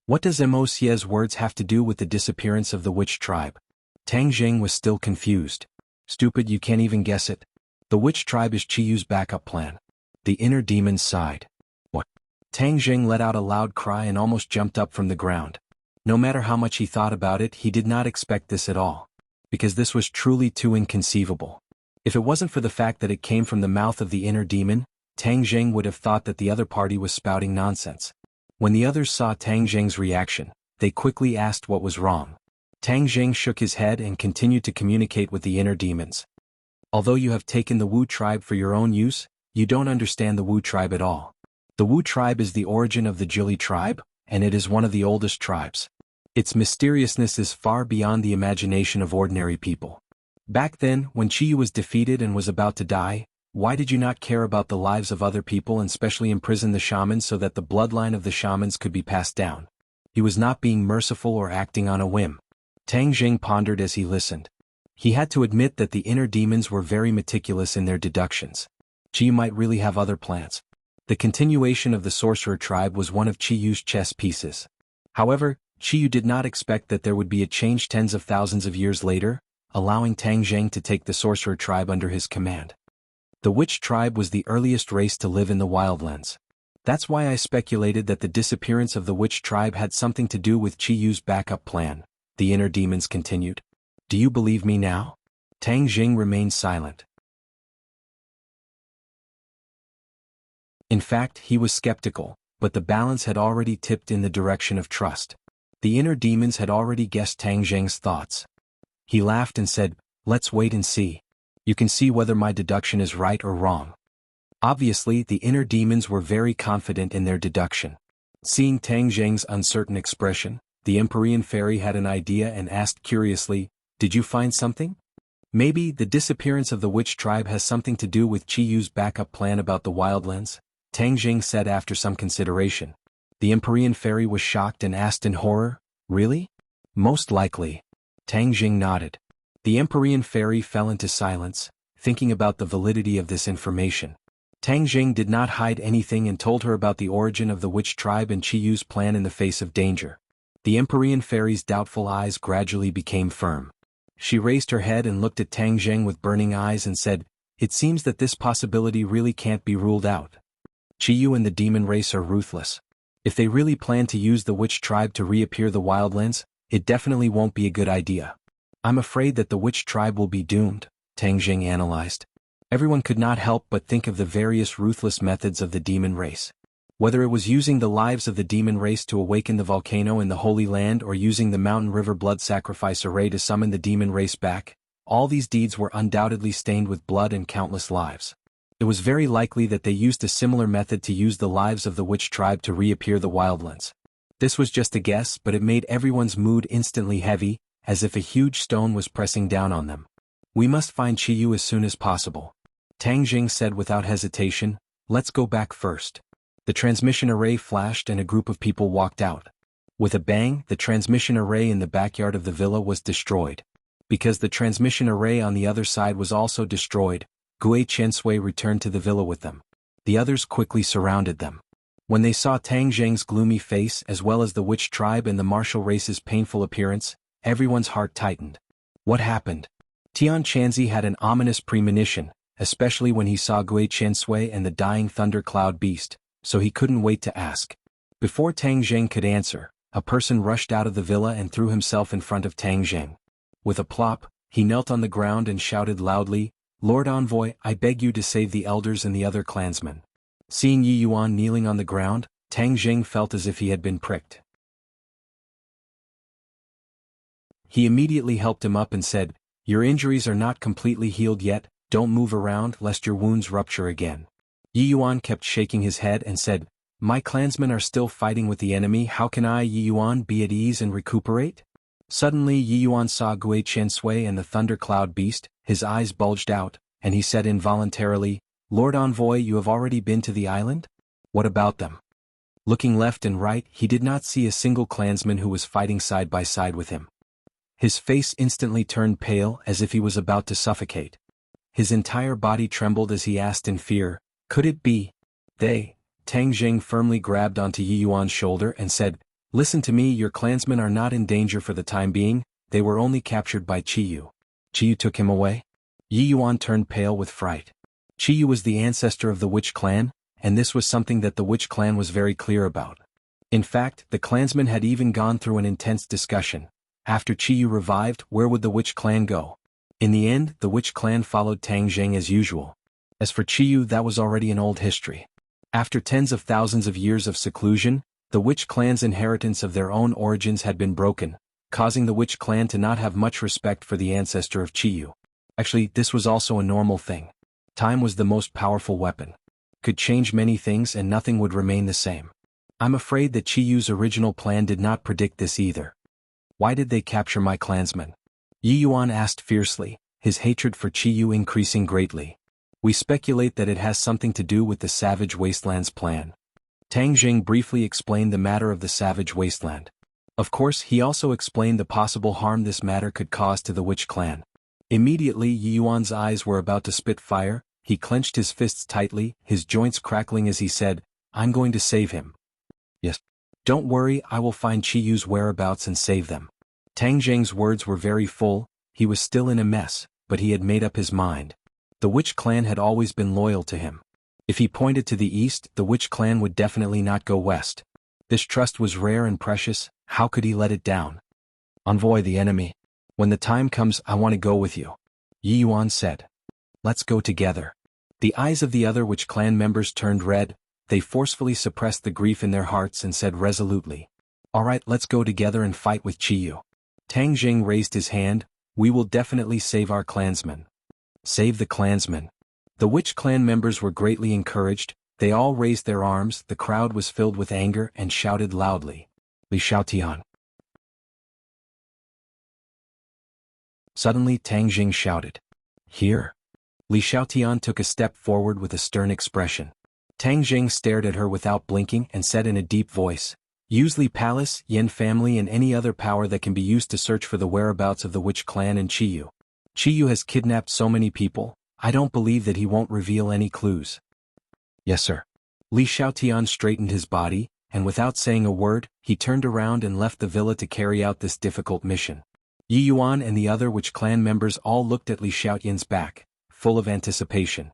What does Wuxia's words have to do with the disappearance of the witch tribe? Tang Jing was still confused. Stupid, you can't even guess it. The witch tribe is Qiyu's backup plan. The inner demon sighed. What? Tang Jing let out a loud cry and almost jumped up from the ground. No matter how much he thought about it, he did not expect this at all. Because this was truly too inconceivable. If it wasn't for the fact that it came from the mouth of the inner demon, Tang Jing would have thought that the other party was spouting nonsense. When the others saw Tang Jing's reaction, they quickly asked what was wrong. Tang Jing shook his head and continued to communicate with the inner demons. Although you have taken the Wu tribe for your own use, you don't understand the Wu tribe at all. The Wu tribe is the origin of the Jili tribe, and it is one of the oldest tribes. Its mysteriousness is far beyond the imagination of ordinary people. Back then, when Qiyu was defeated and was about to die, why did you not care about the lives of other people and specially imprison the shamans so that the bloodline of the shamans could be passed down? He was not being merciful or acting on a whim. Tang Jing pondered as he listened. He had to admit that the inner demons were very meticulous in their deductions. Qi might really have other plans. The continuation of the sorcerer tribe was one of Qiyu's chess pieces. However, Qiyu did not expect that there would be a change tens of thousands of years later, allowing Tang Jing to take the sorcerer tribe under his command. The witch tribe was the earliest race to live in the wildlands. That's why I speculated that the disappearance of the witch tribe had something to do with Qiyu's backup plan, the inner demons continued. Do you believe me now? Tang Jing remained silent. In fact, he was skeptical, but the balance had already tipped in the direction of trust. The inner demons had already guessed Tang Jing's thoughts. He laughed and said, "Let's wait and see. You can see whether my deduction is right or wrong." Obviously, the inner demons were very confident in their deduction. Seeing Tang Jing's uncertain expression, the Empyrean fairy had an idea and asked curiously, "Did you find something? Maybe the disappearance of the witch tribe has something to do with Qiyu's backup plan about the wildlands?" Tang Jing said after some consideration. The Empyrean fairy was shocked and asked in horror, "Really?" "Most likely." Tang Jing nodded. The Empyrean fairy fell into silence, thinking about the validity of this information. Tang Jing did not hide anything and told her about the origin of the witch tribe and Qiyu's plan in the face of danger. The Empyrean fairy's doubtful eyes gradually became firm. She raised her head and looked at Tang Jing with burning eyes and said, "It seems that this possibility really can't be ruled out. Qiyu and the demon race are ruthless. If they really plan to use the witch tribe to reappear the wildlands, it definitely won't be a good idea. I'm afraid that the witch tribe will be doomed," Tang Jing analyzed. Everyone could not help but think of the various ruthless methods of the demon race. Whether it was using the lives of the demon race to awaken the volcano in the Holy Land or using the mountain river blood sacrifice array to summon the demon race back, all these deeds were undoubtedly stained with blood and countless lives. It was very likely that they used a similar method to use the lives of the witch tribe to reappear the wildlands. This was just a guess, but it made everyone's mood instantly heavy, as if a huge stone was pressing down on them. "We must find Qiyu as soon as possible," Tang Jing said without hesitation. "Let's go back first." The transmission array flashed and a group of people walked out. With a bang, the transmission array in the backyard of the villa was destroyed. Because the transmission array on the other side was also destroyed, Gui Chensui returned to the villa with them. The others quickly surrounded them. When they saw Tang Jing's gloomy face as well as the witch tribe and the martial race's painful appearance, everyone's heart tightened. What happened? Tian Chanzi had an ominous premonition, especially when he saw Gui Chensui and the dying thundercloud beast, so he couldn't wait to ask. Before Tang Jing could answer, a person rushed out of the villa and threw himself in front of Tang Jing. With a plop, he knelt on the ground and shouted loudly, "Lord Envoy, I beg you to save the elders and the other clansmen." Seeing Yi Yuan kneeling on the ground, Tang Jing felt as if he had been pricked. He immediately helped him up and said, "Your injuries are not completely healed yet, don't move around lest your wounds rupture again." Yi Yuan kept shaking his head and said, "My clansmen are still fighting with the enemy, how can I, Yi Yuan, be at ease and recuperate?" Suddenly Yi Yuan saw Gui Chensui and the thundercloud beast, his eyes bulged out, and he said involuntarily, "Lord Envoy, you have already been to the island? What about them?" Looking left and right, he did not see a single clansman who was fighting side by side with him. His face instantly turned pale as if he was about to suffocate. His entire body trembled as he asked in fear, "Could it be they?" Tang Jing firmly grabbed onto Yi Yuan's shoulder and said, "Listen to me, your clansmen are not in danger for the time being, they were only captured by Qiyu." Qiyu took him away? Yi Yuan turned pale with fright. Qiyu was the ancestor of the Witch clan, and this was something that the Witch clan was very clear about. In fact, the clansmen had even gone through an intense discussion. After Qiyu revived, where would the Witch clan go? In the end, the Witch clan followed Tang Jing as usual. As for Qiyu, that was already an old history. After tens of thousands of years of seclusion, the Witch clan's inheritance of their own origins had been broken, causing the Witch clan to not have much respect for the ancestor of Qiyu. Actually, this was also a normal thing. Time was the most powerful weapon. Could change many things and nothing would remain the same. I'm afraid that Qiyu's original plan did not predict this either. Why did they capture my clansmen? Yi Yuan asked fiercely, his hatred for Qiyu increasing greatly. We speculate that it has something to do with the Savage Wasteland's plan. Tang Jing briefly explained the matter of the Savage Wasteland. Of course, he also explained the possible harm this matter could cause to the Witch clan. Immediately Yi Yuan's eyes were about to spit fire, he clenched his fists tightly, his joints crackling as he said, "I'm going to save him. Yes. Don't worry, I will find Qiyu's whereabouts and save them." Tang Jing's words were very full, he was still in a mess, but he had made up his mind. The Witch clan had always been loyal to him. If he pointed to the east, the Witch clan would definitely not go west. This trust was rare and precious, how could he let it down? "Envoy the enemy. When the time comes, I want to go with you," Yi Yuan said. "Let's go together." The eyes of the other Witch clan members turned red, they forcefully suppressed the grief in their hearts and said resolutely, "All right, let's go together and fight with Qiyu." Tang Jing raised his hand, "We will definitely save our clansmen." Save the clansmen. The Witch clan members were greatly encouraged, they all raised their arms, the crowd was filled with anger and shouted loudly, "Li Xiaotian." Suddenly Tang Jing shouted, "Here." Li Xiaotian took a step forward with a stern expression. Tang Jing stared at her without blinking and said in a deep voice, "Use Li Palace, Yin family and any other power that can be used to search for the whereabouts of the Witch clan and Qiyu. Qiyu has kidnapped so many people, I don't believe that he won't reveal any clues." "Yes, sir." Li Xiaotian straightened his body, and without saying a word, he turned around and left the villa to carry out this difficult mission. Yi Yuan and the other Witch clan members all looked at Li Xiaotian's back, full of anticipation.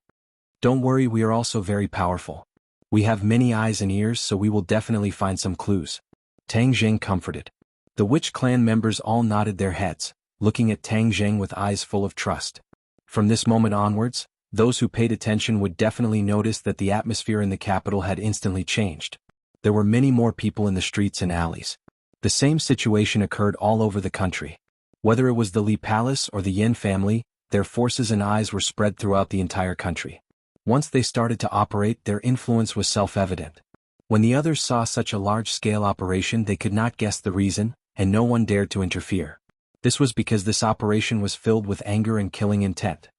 "Don't worry, we are also very powerful. We have many eyes and ears, so we will definitely find some clues." Tang Jing comforted. The Witch clan members all nodded their heads, looking at Tang Jing with eyes full of trust. From this moment onwards, those who paid attention would definitely notice that the atmosphere in the capital had instantly changed. There were many more people in the streets and alleys. The same situation occurred all over the country. Whether it was the Li Palace or the Yin family, their forces and eyes were spread throughout the entire country. Once they started to operate, their influence was self-evident. When the others saw such a large-scale operation, they could not guess the reason, and no one dared to interfere. This was because this operation was filled with anger and killing intent.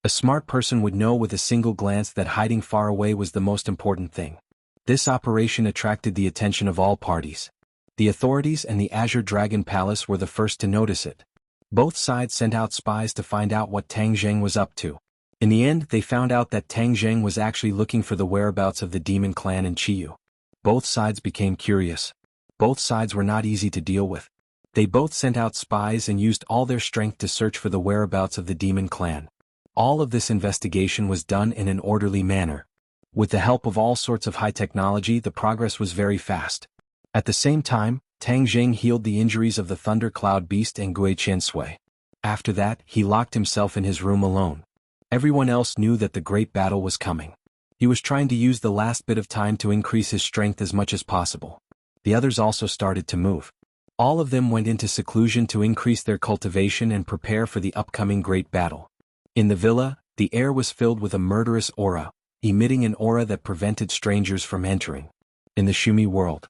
A smart person would know with a single glance that hiding far away was the most important thing. This operation attracted the attention of all parties. The authorities and the Azure Dragon Palace were the first to notice it. Both sides sent out spies to find out what Tang Jing was up to. In the end, they found out that Tang Jing was actually looking for the whereabouts of the Demon Clan and Qiyu. Both sides became curious. Both sides were not easy to deal with. They both sent out spies and used all their strength to search for the whereabouts of the Demon Clan. All of this investigation was done in an orderly manner. With the help of all sorts of high technology, the progress was very fast. At the same time, Tang Jing healed the injuries of the Thunder Cloud Beast and Gui Qiansui. After that, he locked himself in his room alone. Everyone else knew that the great battle was coming. He was trying to use the last bit of time to increase his strength as much as possible. The others also started to move. All of them went into seclusion to increase their cultivation and prepare for the upcoming great battle. In the villa, the air was filled with a murderous aura, emitting an aura that prevented strangers from entering. In the Shumi world.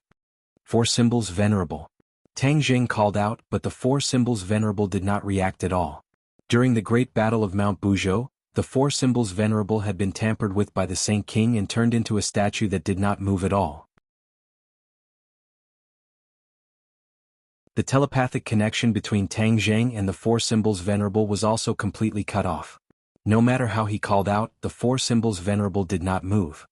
4 symbols venerable. Tang Jing called out, but the 4 symbols venerable did not react at all. During the great battle of Mount Buzhou, the 4 symbols venerable had been tampered with by the Saint King and turned into a statue that did not move at all. The telepathic connection between Tang Jing and the 4 symbols venerable was also completely cut off. No matter how he called out, the 4 symbols venerable did not move.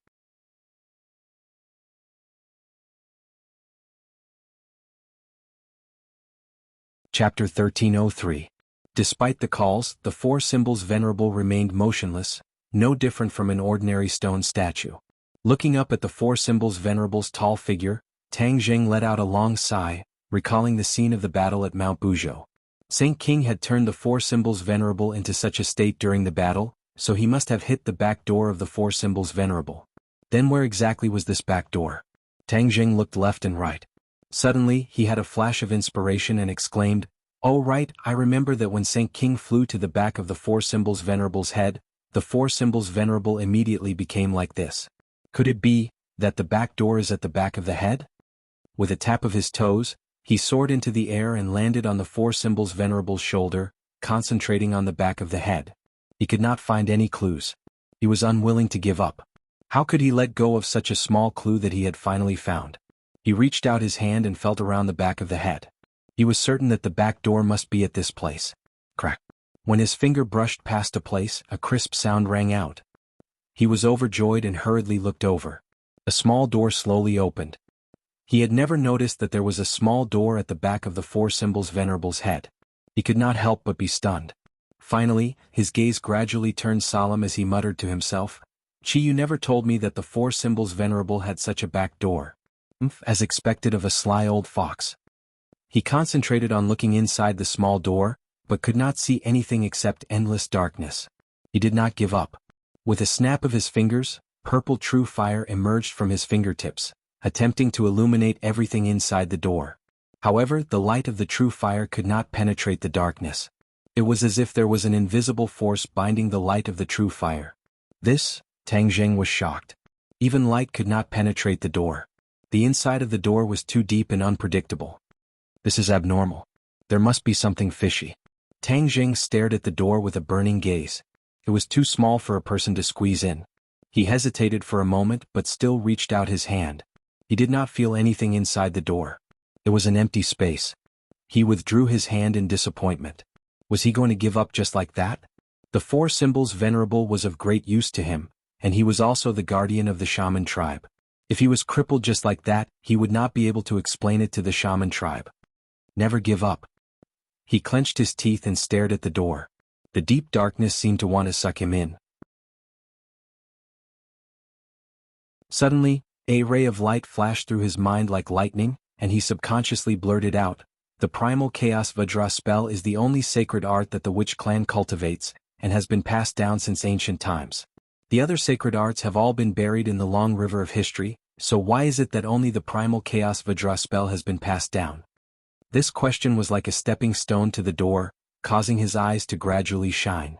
Chapter 1303. Despite the calls, the four symbols venerable remained motionless, no different from an ordinary stone statue. Looking up at the four symbols venerable's tall figure, Tang Zheng let out a long sigh, recalling the scene of the battle at Mount Buzhou. Saint King had turned the four symbols venerable into such a state during the battle, so he must have hit the back door of the four symbols venerable. Then where exactly was this back door? Tang Zheng looked left and right. Suddenly, he had a flash of inspiration and exclaimed, "Oh right, I remember that when Saint King flew to the back of the four symbols venerable's head, the four symbols venerable immediately became like this. Could it be that the back door is at the back of the head?" With a tap of his toes, he soared into the air and landed on the four symbols venerable's shoulder, concentrating on the back of the head. He could not find any clues. He was unwilling to give up. How could he let go of such a small clue that he had finally found? He reached out his hand and felt around the back of the head. He was certain that the back door must be at this place. Crack. When his finger brushed past a place, a crisp sound rang out. He was overjoyed and hurriedly looked over. A small door slowly opened. He had never noticed that there was a small door at the back of the four symbols venerable's head. He could not help but be stunned. Finally, his gaze gradually turned solemn as he muttered to himself, "Chi, you never told me that the four symbols venerable had such a back door." As expected of a sly old fox. He concentrated on looking inside the small door, but could not see anything except endless darkness. He did not give up. With a snap of his fingers, purple true fire emerged from his fingertips, attempting to illuminate everything inside the door. However, the light of the true fire could not penetrate the darkness. It was as if there was an invisible force binding the light of the true fire. This, Tang Zheng was shocked. Even light could not penetrate the door. The inside of the door was too deep and unpredictable. This is abnormal. There must be something fishy. Tang Zheng stared at the door with a burning gaze. It was too small for a person to squeeze in. He hesitated for a moment but still reached out his hand. He did not feel anything inside the door. It was an empty space. He withdrew his hand in disappointment. Was he going to give up just like that? The four symbols venerable was of great use to him, and he was also the guardian of the shaman tribe. If he was crippled just like that, he would not be able to explain it to the shaman tribe. Never give up. He clenched his teeth and stared at the door. The deep darkness seemed to want to suck him in. Suddenly, a ray of light flashed through his mind like lightning, and he subconsciously blurted out, "The primal chaos Vajra spell is the only sacred art that the witch clan cultivates, and has been passed down since ancient times. The other sacred arts have all been buried in the long river of history, so why is it that only the primal chaos Vajra spell has been passed down?" This question was like a stepping stone to the door, causing his eyes to gradually shine.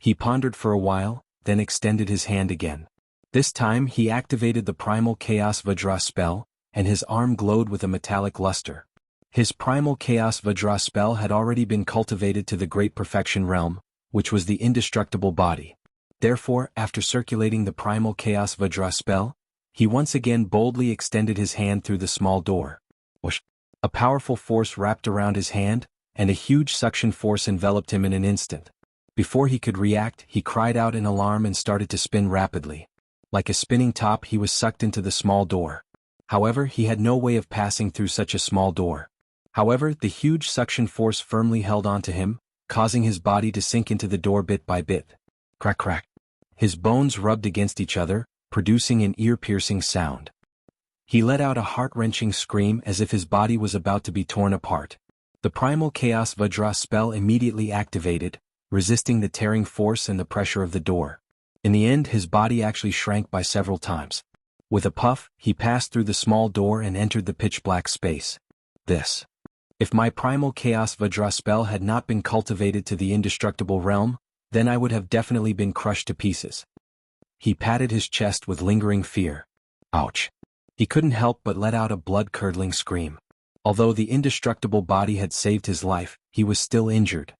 He pondered for a while, then extended his hand again. This time he activated the primal chaos Vajra spell, and his arm glowed with a metallic luster. His primal chaos Vajra spell had already been cultivated to the great perfection realm, which was the indestructible body. Therefore, after circulating the primal chaos Vajra spell, he once again boldly extended his hand through the small door. Whoosh! A powerful force wrapped around his hand, and a huge suction force enveloped him in an instant. Before he could react, he cried out in alarm and started to spin rapidly. Like a spinning top, he was sucked into the small door. However, he had no way of passing through such a small door. However, the huge suction force firmly held onto him, causing his body to sink into the door bit by bit. Crack crack. His bones rubbed against each other, producing an ear-piercing sound. He let out a heart-wrenching scream as if his body was about to be torn apart. The primal chaos Vajra spell immediately activated, resisting the tearing force and the pressure of the door. In the end, his body actually shrank by several times. With a puff, he passed through the small door and entered the pitch-black space. This. If my primal chaos Vajra spell had not been cultivated to the indestructible realm, then I would have definitely been crushed to pieces. He patted his chest with lingering fear. Ouch. He couldn't help but let out a blood-curdling scream. Although the indestructible body had saved his life, he was still injured.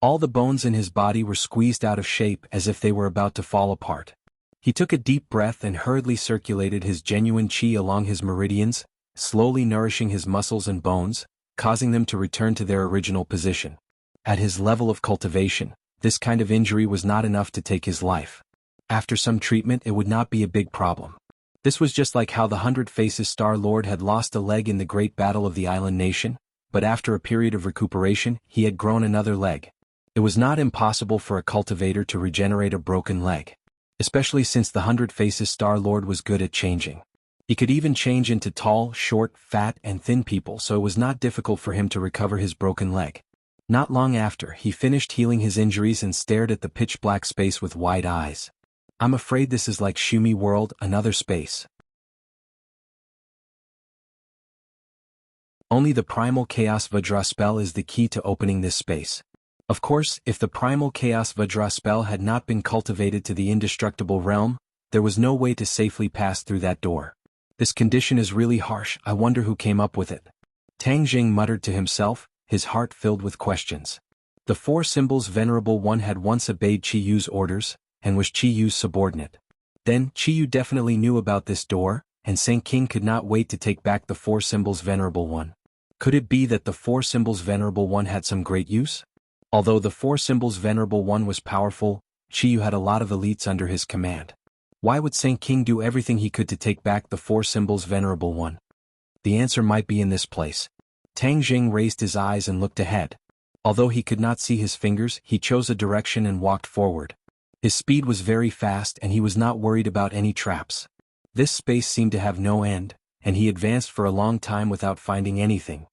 All the bones in his body were squeezed out of shape as if they were about to fall apart. He took a deep breath and hurriedly circulated his genuine qi along his meridians, slowly nourishing his muscles and bones, causing them to return to their original position. At his level of cultivation, this kind of injury was not enough to take his life. After some treatment, it would not be a big problem. This was just like how the 100 Faces Star Lord had lost a leg in the great battle of the island nation, but after a period of recuperation, he had grown another leg. It was not impossible for a cultivator to regenerate a broken leg, especially since the 100 Faces Star-Lord was good at changing. He could even change into tall, short, fat, and thin people, so it was not difficult for him to recover his broken leg. Not long after, he finished healing his injuries and stared at the pitch-black space with wide eyes. I'm afraid this is like Shumi World, another space. Only the Primal Chaos Vajra spell is the key to opening this space. Of course, if the Primal Chaos Vajra spell had not been cultivated to the indestructible realm, there was no way to safely pass through that door. This condition is really harsh, I wonder who came up with it. Tang Jing muttered to himself, his heart filled with questions. The Four Symbols Venerable One had once obeyed Qi Yu's orders, and was Qi Yu's subordinate. Then, Qi Yu definitely knew about this door, and Saint King could not wait to take back the Four Symbols Venerable One. Could it be that the Four Symbols Venerable One had some great use? Although the Four Symbols Venerable One was powerful, Qi Yu had a lot of elites under his command. Why would Saint King do everything he could to take back the Four Symbols Venerable One? The answer might be in this place. Tang Jing raised his eyes and looked ahead. Although he could not see his fingers, he chose a direction and walked forward. His speed was very fast and he was not worried about any traps. This space seemed to have no end, and he advanced for a long time without finding anything.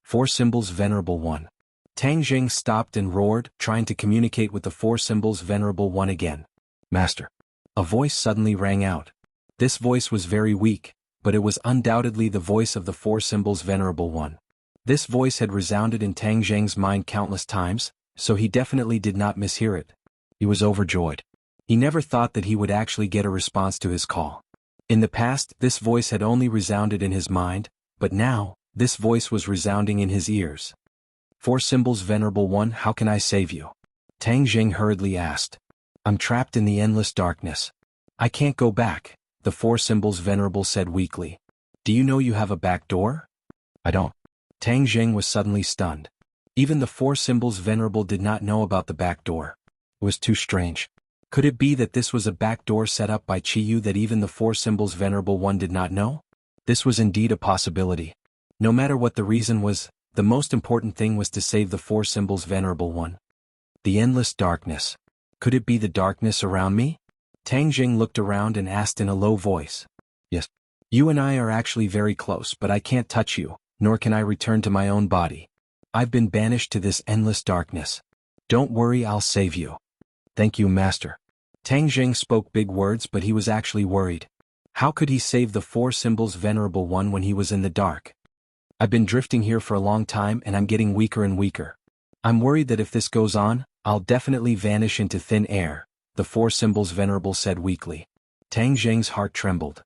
Four Symbols Venerable One. Tang Jing stopped and roared, trying to communicate with the Four Symbols Venerable One again. Master. A voice suddenly rang out. This voice was very weak, but it was undoubtedly the voice of the Four Symbols Venerable One. This voice had resounded in Tang Jing's mind countless times, so he definitely did not mishear it. He was overjoyed. He never thought that he would actually get a response to his call. In the past, this voice had only resounded in his mind, but now, this voice was resounding in his ears. Four Symbols Venerable One, how can I save you? Tang Jing hurriedly asked. I'm trapped in the endless darkness. I can't go back, the Four Symbols Venerable said weakly. Do you know you have a back door? I don't. Tang Jing was suddenly stunned. Even the Four Symbols Venerable did not know about the back door. It was too strange. Could it be that this was a back door set up by Qi Yu that even the Four Symbols Venerable One did not know? This was indeed a possibility. No matter what the reason was, the most important thing was to save the Four Symbols Venerable One. The endless darkness. Could it be the darkness around me? Tang Jing looked around and asked in a low voice. Yes. You and I are actually very close, but I can't touch you, nor can I return to my own body. I've been banished to this endless darkness. Don't worry, I'll save you. Thank you, Master. Tang Jing spoke big words, but he was actually worried. How could he save the Four Symbols Venerable One when he was in the dark? I've been drifting here for a long time and I'm getting weaker and weaker. I'm worried that if this goes on, I'll definitely vanish into thin air, the Four Symbols Venerable said weakly. Tang Jing's heart trembled.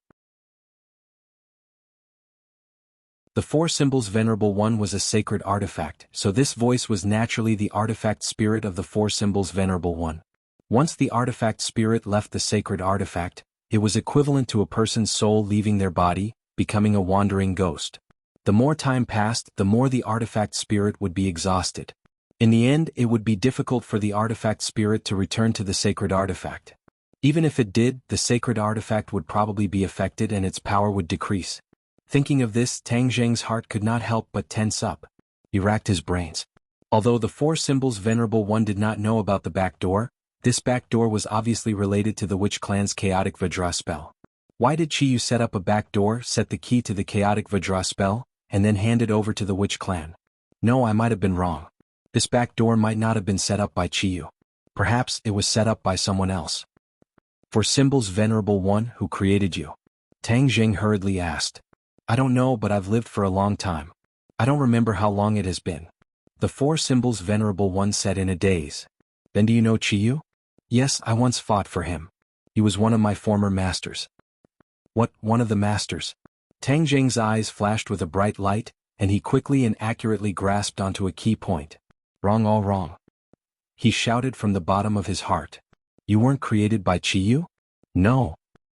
The Four Symbols Venerable One was a sacred artifact, so this voice was naturally the artifact spirit of the Four Symbols Venerable One. Once the artifact spirit left the sacred artifact, it was equivalent to a person's soul leaving their body, becoming a wandering ghost. The more time passed, the more the artifact spirit would be exhausted. In the end, it would be difficult for the artifact spirit to return to the sacred artifact. Even if it did, the sacred artifact would probably be affected and its power would decrease. Thinking of this, Tang Jing's heart could not help but tense up. He racked his brains. Although the Four Symbols Venerable One did not know about the back door, this back door was obviously related to the Witch Clan's Chaotic Vajra spell. Why did Qi Yu set up a back door, set the key to the Chaotic Vajra spell, and then hand it over to the Witch Clan? No, I might have been wrong. This back door might not have been set up by Qi Yu. Perhaps it was set up by someone else. Four Symbols Venerable One, who created you? Tang Jing hurriedly asked. I don't know, but I've lived for a long time. I don't remember how long it has been. The Four Symbols Venerable One said in a daze. Then do you know Qi Yu? Yes, I once fought for him. He was one of my former masters. What, one of the masters? Tang Jing's eyes flashed with a bright light, and he quickly and accurately grasped onto a key point. Wrong, all wrong. He shouted from the bottom of his heart. You weren't created by Qi Yu? No.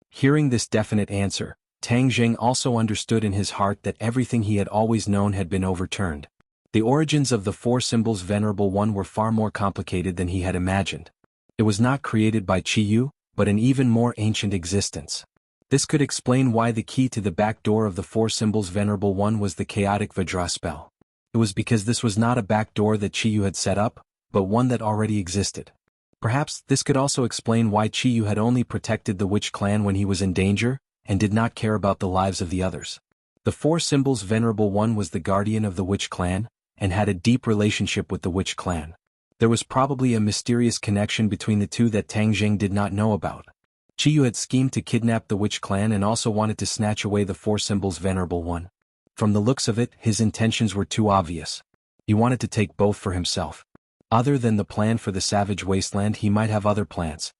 Hearing this definite answer, Tang Jing also understood in his heart that everything he had always known had been overturned. The origins of the Four Symbols Venerable One were far more complicated than he had imagined. It was not created by Qi Yu, but an even more ancient existence. This could explain why the key to the back door of the Four Symbols Venerable One was the Chaotic Vajra spell. It was because this was not a back door that Qiyu had set up, but one that already existed. Perhaps this could also explain why Qiyu had only protected the witch clan when he was in danger, and did not care about the lives of the others. The Four Symbols Venerable One was the guardian of the witch clan, and had a deep relationship with the witch clan. There was probably a mysterious connection between the two that Tang Jing did not know about. Qiyu had schemed to kidnap the witch clan and also wanted to snatch away the Four Symbols Venerable One. From the looks of it, his intentions were too obvious. He wanted to take both for himself. Other than the plan for the savage wasteland, he might have other plans.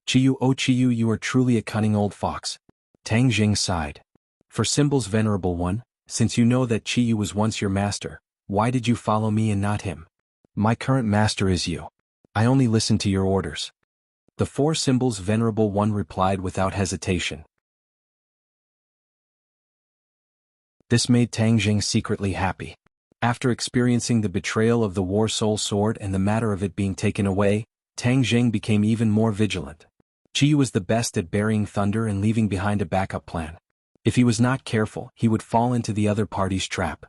Qiyu, oh Qiyu, you are truly a cunning old fox. Tang Jing sighed. For Symbols Venerable One, since you know that Qiyu was once your master, why did you follow me and not him? My current master is you. I only listen to your orders. The Four Symbols Venerable One replied without hesitation. This made Tang Jing secretly happy. After experiencing the betrayal of the War Soul Sword and the matter of it being taken away, Tang Jing became even more vigilant. Qiyu was the best at burying thunder and leaving behind a backup plan. If he was not careful, he would fall into the other party's trap.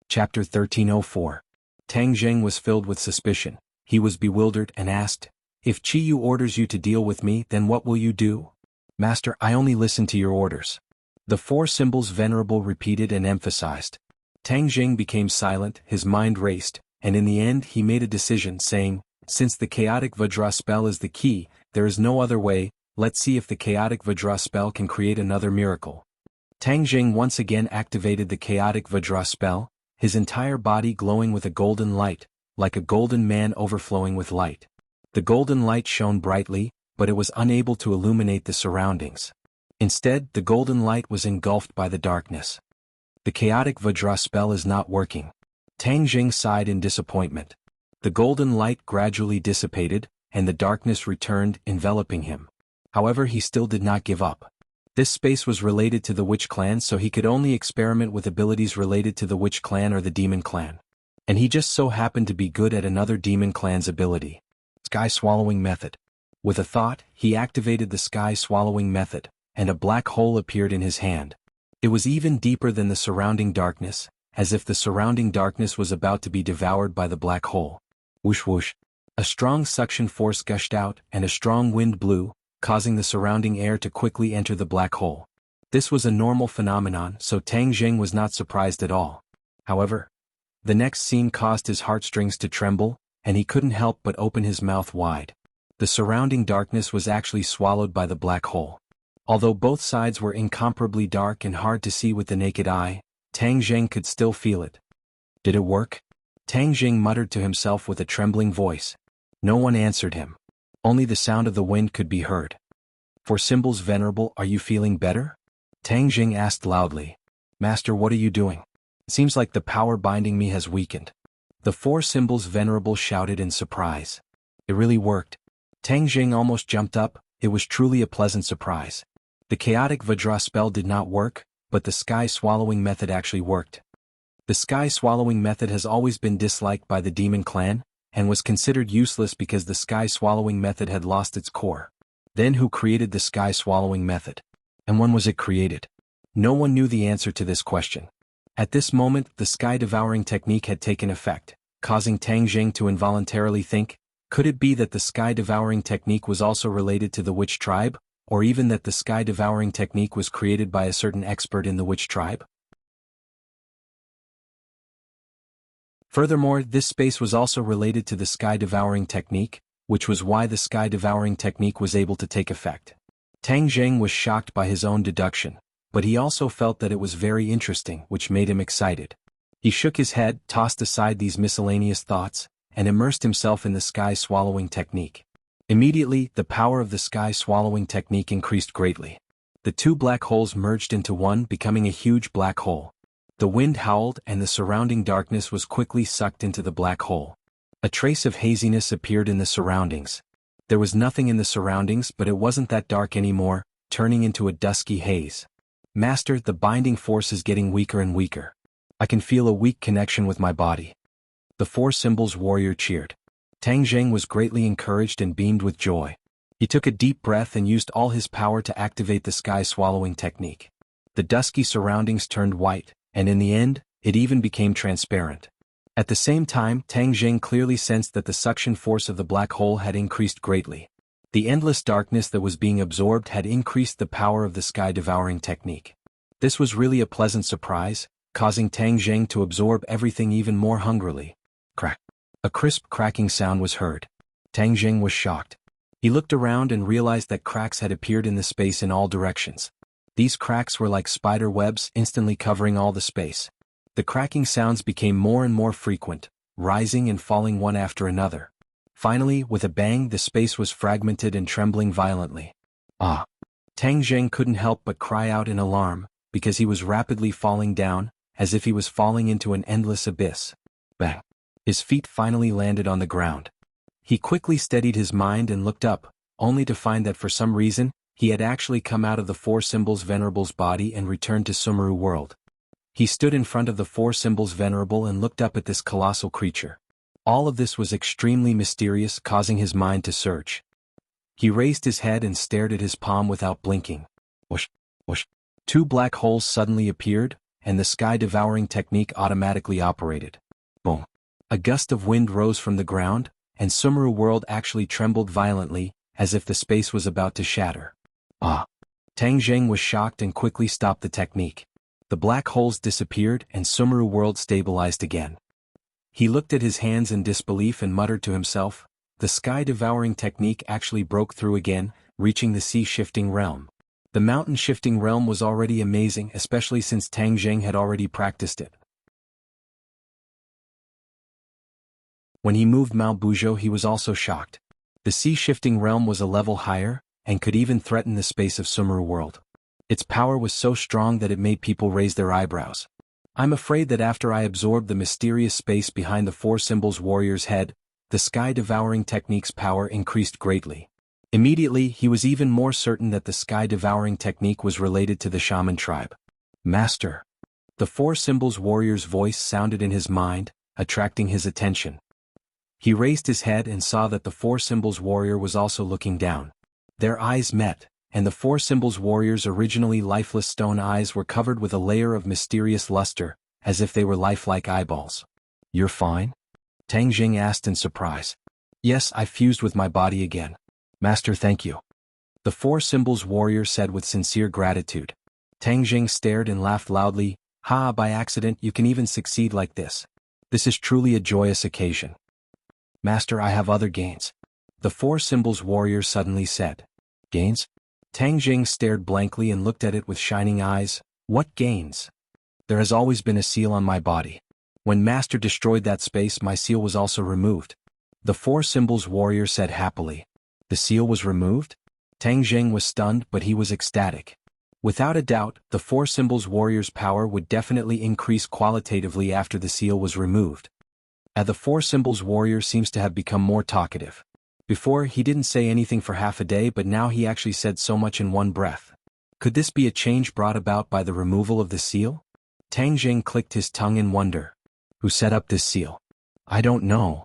Chapter 1304. Tang Jing was filled with suspicion. He was bewildered and asked, "If Qiyu orders you to deal with me, then what will you do?" "Master, I only listen to your orders." The Four Symbols Venerable repeated and emphasized. Tang Jing became silent, his mind raced, and in the end he made a decision, saying, "Since the Chaotic Vajra spell is the key, there is no other way. Let's see if the Chaotic Vajra spell can create another miracle." Tang Jing once again activated the Chaotic Vajra spell, his entire body glowing with a golden light, like a golden man overflowing with light. The golden light shone brightly, but it was unable to illuminate the surroundings. Instead, the golden light was engulfed by the darkness. The Chaotic Vajra spell is not working. Tang Jing sighed in disappointment. The golden light gradually dissipated, and the darkness returned, enveloping him. However, he still did not give up. This space was related to the Witch Clan, so he could only experiment with abilities related to the Witch Clan or the Demon Clan. And he just so happened to be good at another Demon Clan's ability. Sky Swallowing Method. With a thought, he activated the Sky Swallowing Method, and a black hole appeared in his hand. It was even deeper than the surrounding darkness, as if the surrounding darkness was about to be devoured by the black hole. Whoosh whoosh. A strong suction force gushed out, and a strong wind blew, causing the surrounding air to quickly enter the black hole. This was a normal phenomenon, so Tang Jing was not surprised at all. However, the next scene caused his heartstrings to tremble, and he couldn't help but open his mouth wide. The surrounding darkness was actually swallowed by the black hole. Although both sides were incomparably dark and hard to see with the naked eye, Tang Jing could still feel it. Did it work? Tang Jing muttered to himself with a trembling voice. No one answered him. Only the sound of the wind could be heard. For Symbols Venerable, are you feeling better? Tang Jing asked loudly. Master, what are you doing? It seems like the power binding me has weakened. The Four Symbols Venerable shouted in surprise. It really worked. Tang Jing almost jumped up. It was truly a pleasant surprise. The Chaotic Vajra spell did not work, but the Sky Swallowing Method actually worked. The Sky Swallowing Method has always been disliked by the Demon Clan, and was considered useless because the Sky Swallowing Method had lost its core. Then who created the Sky Swallowing Method? And when was it created? No one knew the answer to this question. At this moment, the Sky Devouring technique had taken effect, causing Tang Jing to involuntarily think, could it be that the Sky Devouring technique was also related to the Witch Tribe, or even that the Sky Devouring technique was created by a certain expert in the Witch Tribe? Furthermore, this space was also related to the Sky Devouring technique, which was why the Sky Devouring technique was able to take effect. Tang Jing was shocked by his own deduction, but he also felt that it was very interesting, which made him excited. He shook his head, tossed aside these miscellaneous thoughts, and immersed himself in the Sky Swallowing technique. Immediately, the power of the Sky Swallowing technique increased greatly. The two black holes merged into one, becoming a huge black hole. The wind howled, and the surrounding darkness was quickly sucked into the black hole. A trace of haziness appeared in the surroundings. There was nothing in the surroundings, but it wasn't that dark anymore, turning into a dusky haze. Master, the binding force is getting weaker and weaker. I can feel a weak connection with my body. The Four Symbols warrior cheered. Tang Jing was greatly encouraged and beamed with joy. He took a deep breath and used all his power to activate the sky-swallowing technique. The dusky surroundings turned white, and in the end, it even became transparent. At the same time, Tang Jing clearly sensed that the suction force of the black hole had increased greatly. The endless darkness that was being absorbed had increased the power of the sky-devouring technique. This was really a pleasant surprise, causing Tang Jing to absorb everything even more hungrily. Crack. A crisp cracking sound was heard. Tang Jing was shocked. He looked around and realized that cracks had appeared in the space in all directions. These cracks were like spider webs instantly covering all the space. The cracking sounds became more and more frequent, rising and falling one after another. Finally, with a bang, the space was fragmented and trembling violently. Ah! Tang Jing couldn't help but cry out in alarm, because he was rapidly falling down, as if he was falling into an endless abyss. Bang! His feet finally landed on the ground. He quickly steadied his mind and looked up, only to find that for some reason, he had actually come out of the Four Symbols Venerable's body and returned to Sumeru world. He stood in front of the Four Symbols Venerable and looked up at this colossal creature. All of this was extremely mysterious, causing his mind to search. He raised his head and stared at his palm without blinking. Whoosh, whoosh. Two black holes suddenly appeared, and the sky-devouring technique automatically operated. Boom. A gust of wind rose from the ground, and Sumeru world actually trembled violently, as if the space was about to shatter. Ah! Tang Jing was shocked and quickly stopped the technique. The black holes disappeared and Sumeru world stabilized again. He looked at his hands in disbelief and muttered to himself, the sky-devouring technique actually broke through again, reaching the sea-shifting realm. The mountain-shifting realm was already amazing, especially since Tang Jing had already practiced it. When he moved Mount Buzhou, he was also shocked. The sea-shifting realm was a level higher, and could even threaten the space of Sumeru world. Its power was so strong that it made people raise their eyebrows. I'm afraid that after I absorbed the mysterious space behind the Four Symbols warrior's head, the sky-devouring technique's power increased greatly. Immediately, he was even more certain that the sky-devouring technique was related to the shaman tribe. Master. The Four Symbols warrior's voice sounded in his mind, attracting his attention. He raised his head and saw that the Four Symbols warrior was also looking down. Their eyes met, and the Four Symbols warrior's originally lifeless stone eyes were covered with a layer of mysterious luster, as if they were lifelike eyeballs. You're fine? Tang Jing asked in surprise. Yes, I fused with my body again. Master, thank you. The Four Symbols warrior said with sincere gratitude. Tang Jing stared and laughed loudly. Ha, by accident you can even succeed like this. This is truly a joyous occasion. Master, I have other gains. The Four Symbols warrior suddenly said. Gains? Tang Jing stared blankly and looked at it with shining eyes. What gains? There has always been a seal on my body. When Master destroyed that space, my seal was also removed. The Four Symbols warrior said happily. The seal was removed? Tang Jing was stunned, but he was ecstatic. Without a doubt, the Four Symbols warrior's power would definitely increase qualitatively after the seal was removed. The Four Symbols warrior seems to have become more talkative. Before, he didn't say anything for half a day, but now he actually said so much in one breath. Could this be a change brought about by the removal of the seal? Tang Jing clicked his tongue in wonder. Who set up this seal? I don't know.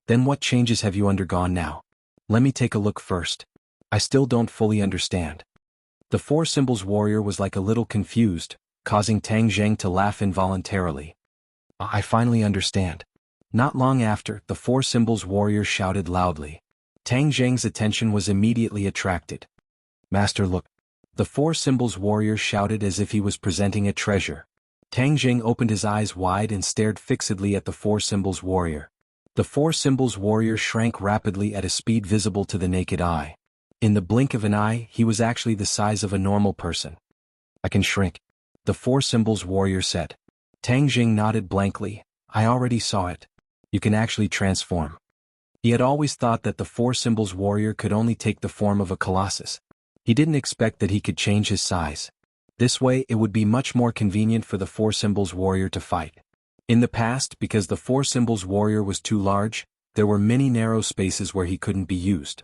Then what changes have you undergone now? Let me take a look first. I still don't fully understand. The Four Symbols warrior was like a little confused, causing Tang Jing to laugh involuntarily. I finally understand. Not long after, the Four Symbols warrior shouted loudly. Tang Jing's attention was immediately attracted. Master, look. The Four Symbols warrior shouted as if he was presenting a treasure. Tang Jing opened his eyes wide and stared fixedly at the Four Symbols warrior. The Four Symbols warrior shrank rapidly at a speed visible to the naked eye. In the blink of an eye, he was actually the size of a normal person. I can shrink. The Four Symbols warrior said. Tang Jing nodded blankly. I already saw it. You can actually transform. He had always thought that the Four Symbols warrior could only take the form of a colossus. He didn't expect that he could change his size. This way, it would be much more convenient for the Four Symbols warrior to fight. In the past, because the Four Symbols warrior was too large, there were many narrow spaces where he couldn't be used.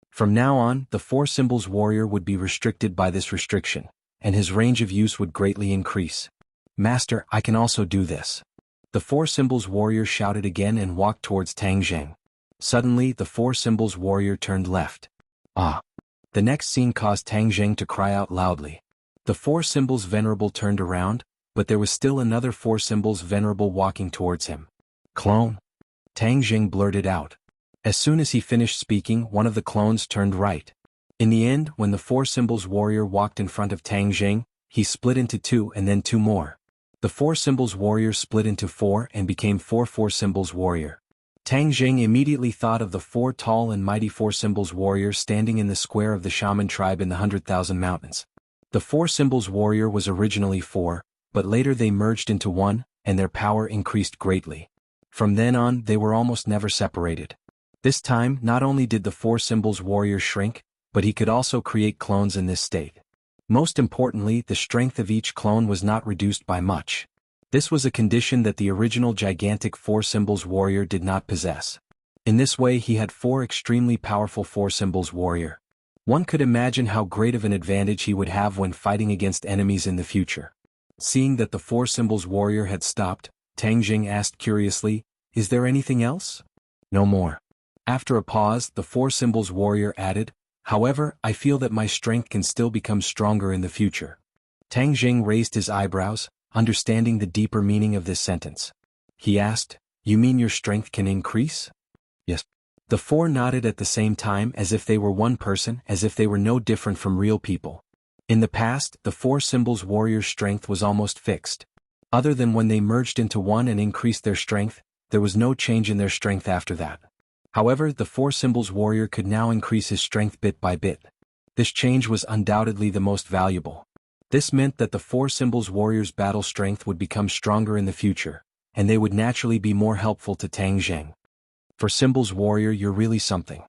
From now on, the Four Symbols warrior would be restricted by this restriction, and his range of use would greatly increase. Master, I can also do this. The Four Symbols warrior shouted again and walked towards Tang Jing. Suddenly, the four symbols warrior turned left. Ah! The next scene caused Tang Zheng to cry out loudly. The four symbols venerable turned around, but there was still another four symbols venerable walking towards him. Clone? Tang Zheng blurted out. As soon as he finished speaking, one of the clones turned right. In the end, when the four symbols warrior walked in front of Tang Zheng, he split into two and then two more. The four symbols warrior split into four and became four symbols warrior. Tang Zheng immediately thought of the four tall and mighty four symbols warriors standing in the square of the shaman tribe in the 100,000 mountains. The four symbols warrior was originally four, but later they merged into one, and their power increased greatly. From then on, they were almost never separated. This time, not only did the four symbols warrior shrink, but he could also create clones in this state. Most importantly, the strength of each clone was not reduced by much. This was a condition that the original gigantic four symbols warrior did not possess. In this way he had four extremely powerful four symbols warrior. One could imagine how great of an advantage he would have when fighting against enemies in the future. Seeing that the four symbols warrior had stopped, Tang Zheng asked curiously, "Is there anything else?" "No more." After a pause, the four symbols warrior added, "However, I feel that my strength can still become stronger in the future." Tang Zheng raised his eyebrows, understanding the deeper meaning of this sentence. He asked, "You mean your strength can increase?" "Yes." The four nodded at the same time as if they were one person, as if they were no different from real people. In the past, the four symbols warrior's strength was almost fixed. Other than when they merged into one and increased their strength, there was no change in their strength after that. However, the four symbols warrior could now increase his strength bit by bit. This change was undoubtedly the most valuable. This meant that the four symbols warrior's battle strength would become stronger in the future, and they would naturally be more helpful to Tang Zheng. "For symbols warrior, you're really something."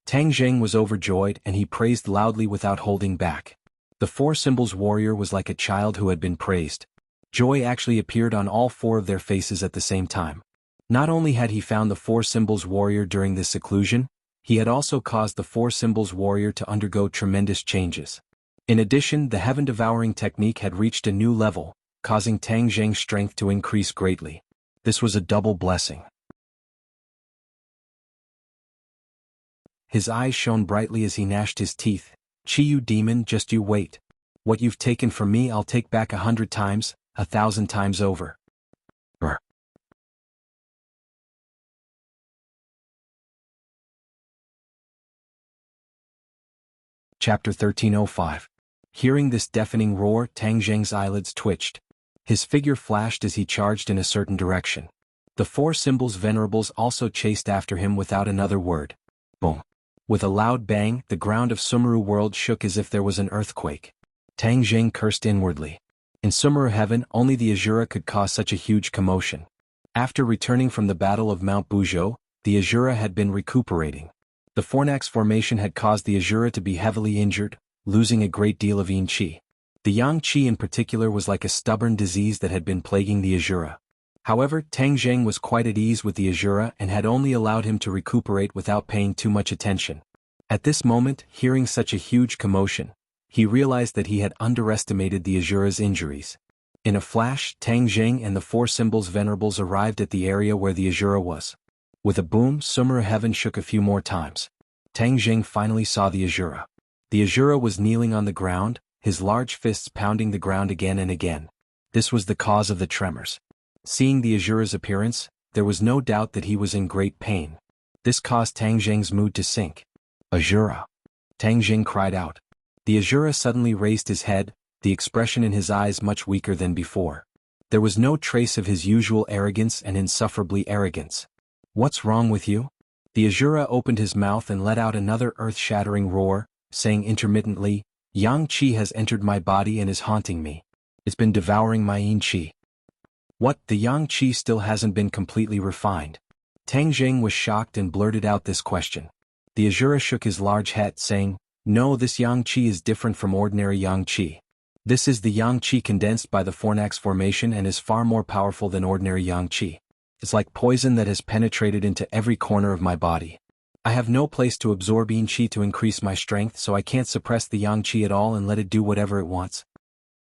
Tang Zheng was overjoyed and he praised loudly without holding back. The four symbols warrior was like a child who had been praised. Joy actually appeared on all four of their faces at the same time. Not only had he found the four symbols warrior during this seclusion, he had also caused the four symbols warrior to undergo tremendous changes. In addition, the heaven-devouring technique had reached a new level, causing Tang Zheng's strength to increase greatly. This was a double blessing. His eyes shone brightly as he gnashed his teeth. "Chi, you demon, just you wait. What you've taken from me I'll take back 100 times, 1,000 times over." Brr. Chapter 1305. Hearing this deafening roar, Tang Zheng's eyelids twitched. His figure flashed as he charged in a certain direction. The four symbols venerables also chased after him without another word. Boom. With a loud bang, the ground of Sumeru world shook as if there was an earthquake. Tang Zheng cursed inwardly. In Sumeru heaven, only the Azura could cause such a huge commotion. After returning from the Battle of Mount Buzhou, the Azura had been recuperating. The Fornax formation had caused the Azura to be heavily injured, losing a great deal of Yin Qi. The Yang Qi in particular was like a stubborn disease that had been plaguing the Azura. However, Tang Zheng was quite at ease with the Azura and had only allowed him to recuperate without paying too much attention. At this moment, hearing such a huge commotion, he realized that he had underestimated the Azura's injuries. In a flash, Tang Zheng and the four symbols venerables arrived at the area where the Azura was. With a boom, Sumeru heaven shook a few more times. Tang Zheng finally saw the Azura. The Azura was kneeling on the ground, his large fists pounding the ground again and again. This was the cause of the tremors. Seeing the Azura's appearance, there was no doubt that he was in great pain. This caused Tang Zheng's mood to sink. "Azura!" Tang Zheng cried out. The Azura suddenly raised his head, the expression in his eyes much weaker than before. There was no trace of his usual arrogance and insufferably arrogance. "What's wrong with you?" The Azura opened his mouth and let out another earth-shattering roar, saying intermittently, "Yang Qi has entered my body and is haunting me. It's been devouring my Yin Qi." "What, the Yang Qi still hasn't been completely refined?" Tang Zheng was shocked and blurted out this question. The Azura shook his large head, saying, "No, this Yang Qi is different from ordinary Yang Qi. This is the Yang Qi condensed by the Fornax formation and is far more powerful than ordinary Yang Qi. It's like poison that has penetrated into every corner of my body. I have no place to absorb Yin Qi to increase my strength, so I can't suppress the Yang Qi at all and let it do whatever it wants."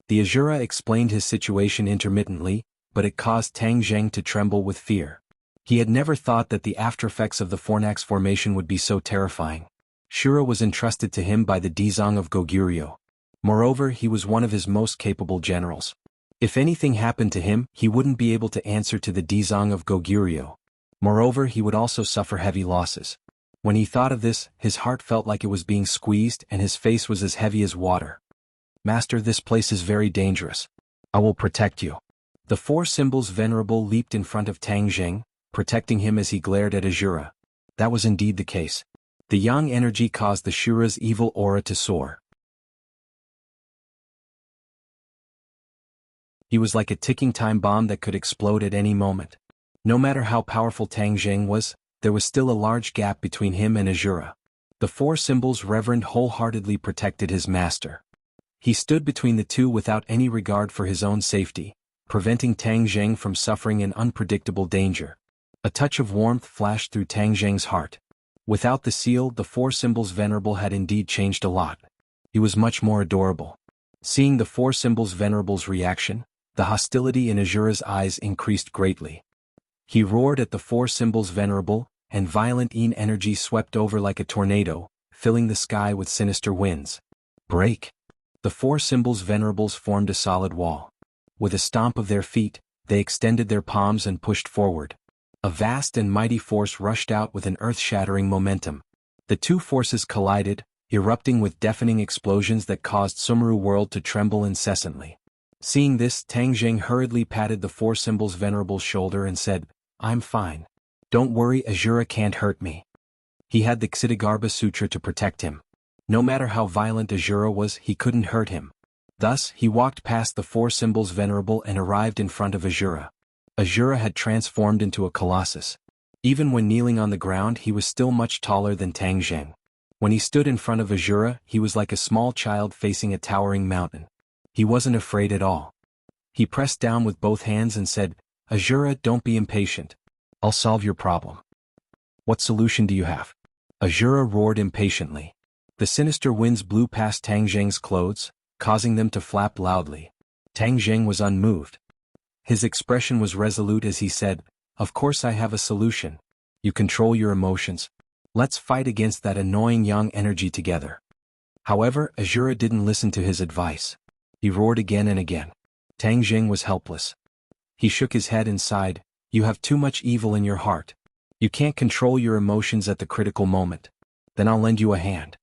The Azura explained his situation intermittently, but it caused Tang Zheng to tremble with fear. He had never thought that the aftereffects of the Fornax formation would be so terrifying. Shura was entrusted to him by the Dizang of Goguryeo. Moreover, he was one of his most capable generals. If anything happened to him, he wouldn't be able to answer to the Dizang of Goguryeo. Moreover, he would also suffer heavy losses. When he thought of this, his heart felt like it was being squeezed and his face was as heavy as water. Master, this place is very dangerous. I will protect you. The four symbols venerable leaped in front of Tang Zheng, protecting him as he glared at Azura. That was indeed the case. The yang energy caused the Shura's evil aura to soar. He was like a ticking time bomb that could explode at any moment. No matter how powerful Tang Zheng was, there was still a large gap between him and Azura. The four symbols reverend wholeheartedly protected his master. He stood between the two without any regard for his own safety, preventing Tang Zheng from suffering an unpredictable danger. A touch of warmth flashed through Tang Zheng's heart. Without the seal, the four symbols venerable had indeed changed a lot. He was much more adorable. Seeing the four symbols venerable's reaction, the hostility in Azura's eyes increased greatly. He roared at the four symbols venerable, and violent yin energy swept over like a tornado, filling the sky with sinister winds. Break! The four symbols venerables formed a solid wall. With a stomp of their feet, they extended their palms and pushed forward. A vast and mighty force rushed out with an earth-shattering momentum. The two forces collided, erupting with deafening explosions that caused Sumeru world to tremble incessantly. Seeing this, Tang Zheng hurriedly patted the four symbols venerable's shoulder and said, "I'm fine. Don't worry, Azura can't hurt me." He had the Ksitigarbha Sutra to protect him. No matter how violent Azura was, he couldn't hurt him. Thus, he walked past the four symbols venerable and arrived in front of Azura. Azura had transformed into a colossus. Even when kneeling on the ground, he was still much taller than Tang Zheng. When he stood in front of Azura, he was like a small child facing a towering mountain. He wasn't afraid at all. He pressed down with both hands and said, "Azura, don't be impatient. I'll solve your problem." "What solution do you have?" Azura roared impatiently. The sinister winds blew past Tang Zheng's clothes, causing them to flap loudly. Tang Zheng was unmoved. His expression was resolute as he said, "Of course I have a solution. You control your emotions. Let's fight against that annoying yang energy together." However, Azura didn't listen to his advice. He roared again and again. Tang Zheng was helpless. He shook his head and sighed, "You have too much evil in your heart. You can't control your emotions at the critical moment. Then I'll lend you a hand."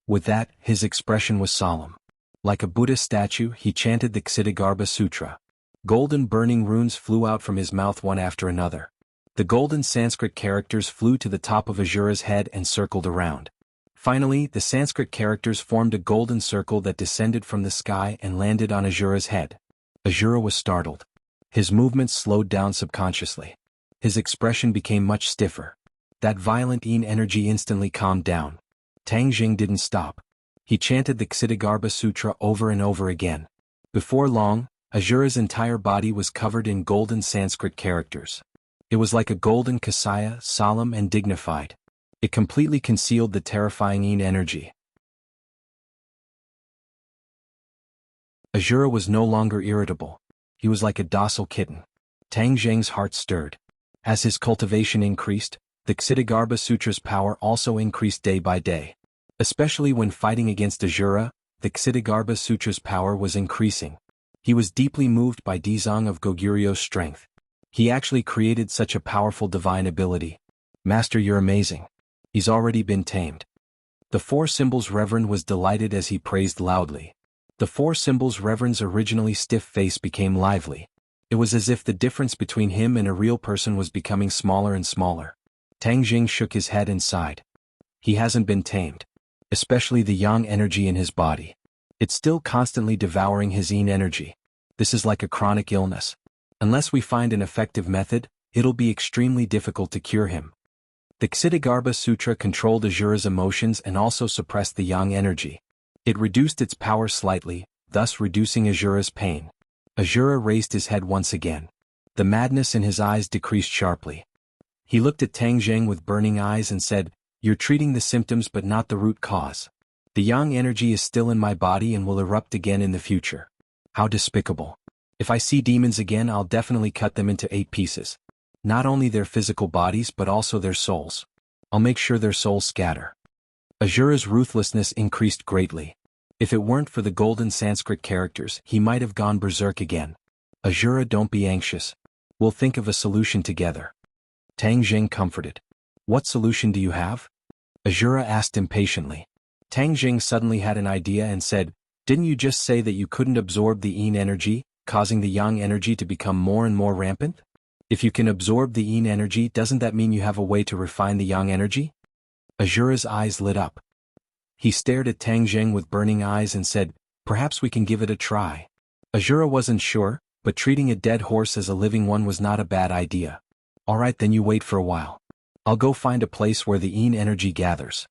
With that, his expression was solemn. Like a Buddha statue, he chanted the Ksitigarbha Sutra. Golden burning runes flew out from his mouth one after another. The golden Sanskrit characters flew to the top of Azura's head and circled around. Finally, the Sanskrit characters formed a golden circle that descended from the sky and landed on Azura's head. Azura was startled. His movements slowed down subconsciously. His expression became much stiffer. That violent yin energy instantly calmed down. Tang Zheng didn't stop. He chanted the Ksitigarbha Sutra over and over again. Before long, Azura's entire body was covered in golden Sanskrit characters. It was like a golden kasaya, solemn and dignified. It completely concealed the terrifying yin energy. Azura was no longer irritable. He was like a docile kitten. Tang Zheng's heart stirred. As his cultivation increased, the Ksitigarbha Sutra's power also increased day by day. Especially when fighting against Azura, the Ksitigarbha Sutra's power was increasing. He was deeply moved by Dizang of Goguryo's strength. He actually created such a powerful divine ability. "Master, you're amazing. He's already been tamed." The four symbols reverend was delighted as he praised loudly. The four symbols reverend's originally stiff face became lively. It was as if the difference between him and a real person was becoming smaller and smaller. Tang Zheng shook his head and sighed. He hasn't been tamed. Especially the yang energy in his body. It's still constantly devouring his yin energy. This is like a chronic illness. Unless we find an effective method, it'll be extremely difficult to cure him. The Ksitigarbha Sutra controlled Azura's emotions and also suppressed the yang energy. It reduced its power slightly, thus reducing Azura's pain. Azura raised his head once again. The madness in his eyes decreased sharply. He looked at Tang Zheng with burning eyes and said, "You're treating the symptoms but not the root cause. The yang energy is still in my body and will erupt again in the future. How despicable. If I see demons again, I'll definitely cut them into 8 pieces. Not only their physical bodies but also their souls. I'll make sure their souls scatter. Ajura's ruthlessness increased greatly. If it weren't for the golden Sanskrit characters, he might have gone berserk again. Ajura, don't be anxious. We'll think of a solution together. Tang Jing comforted. What solution do you have? Ajura asked impatiently. Tang Jing suddenly had an idea and said, didn't you just say that you couldn't absorb the yin energy, causing the yang energy to become more and more rampant? If you can absorb the yin energy, doesn't that mean you have a way to refine the yang energy? Ajura's eyes lit up. He stared at Tang Jing with burning eyes and said, perhaps we can give it a try. Ajura wasn't sure, but treating a dead horse as a living one was not a bad idea. Alright, then you wait for a while. I'll go find a place where the yin energy gathers.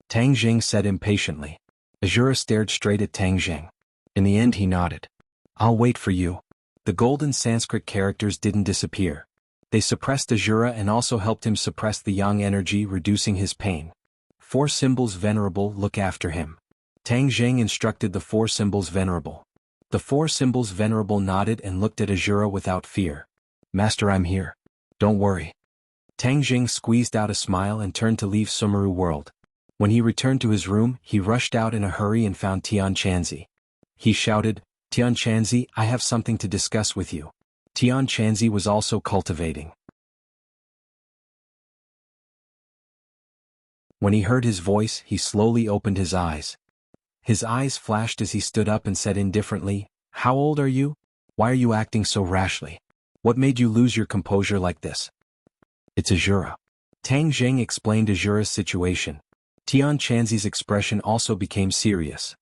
Tang Jing said impatiently. Ajura stared straight at Tang Jing. In the end he nodded. I'll wait for you. The golden Sanskrit characters didn't disappear. They suppressed Ajura and also helped him suppress the yang energy, reducing his pain. 4 symbols venerable, look after him. Tang Jing instructed the 4 symbols venerable. The 4 symbols venerable nodded and looked at Ajura without fear. Master, I'm here. Don't worry. Tang Jing squeezed out a smile and turned to leave Sumeru world. When he returned to his room, he rushed out in a hurry and found Tian Chanzi. He shouted, Tian Chanzi, I have something to discuss with you. Tian Chanzi was also cultivating. When he heard his voice, he slowly opened his eyes. His eyes flashed as he stood up and said indifferently, How old are you? Why are you acting so rashly? What made you lose your composure like this? It's Ajura. Tang Jing explained Ajura's situation. Tian Chanzi's expression also became serious.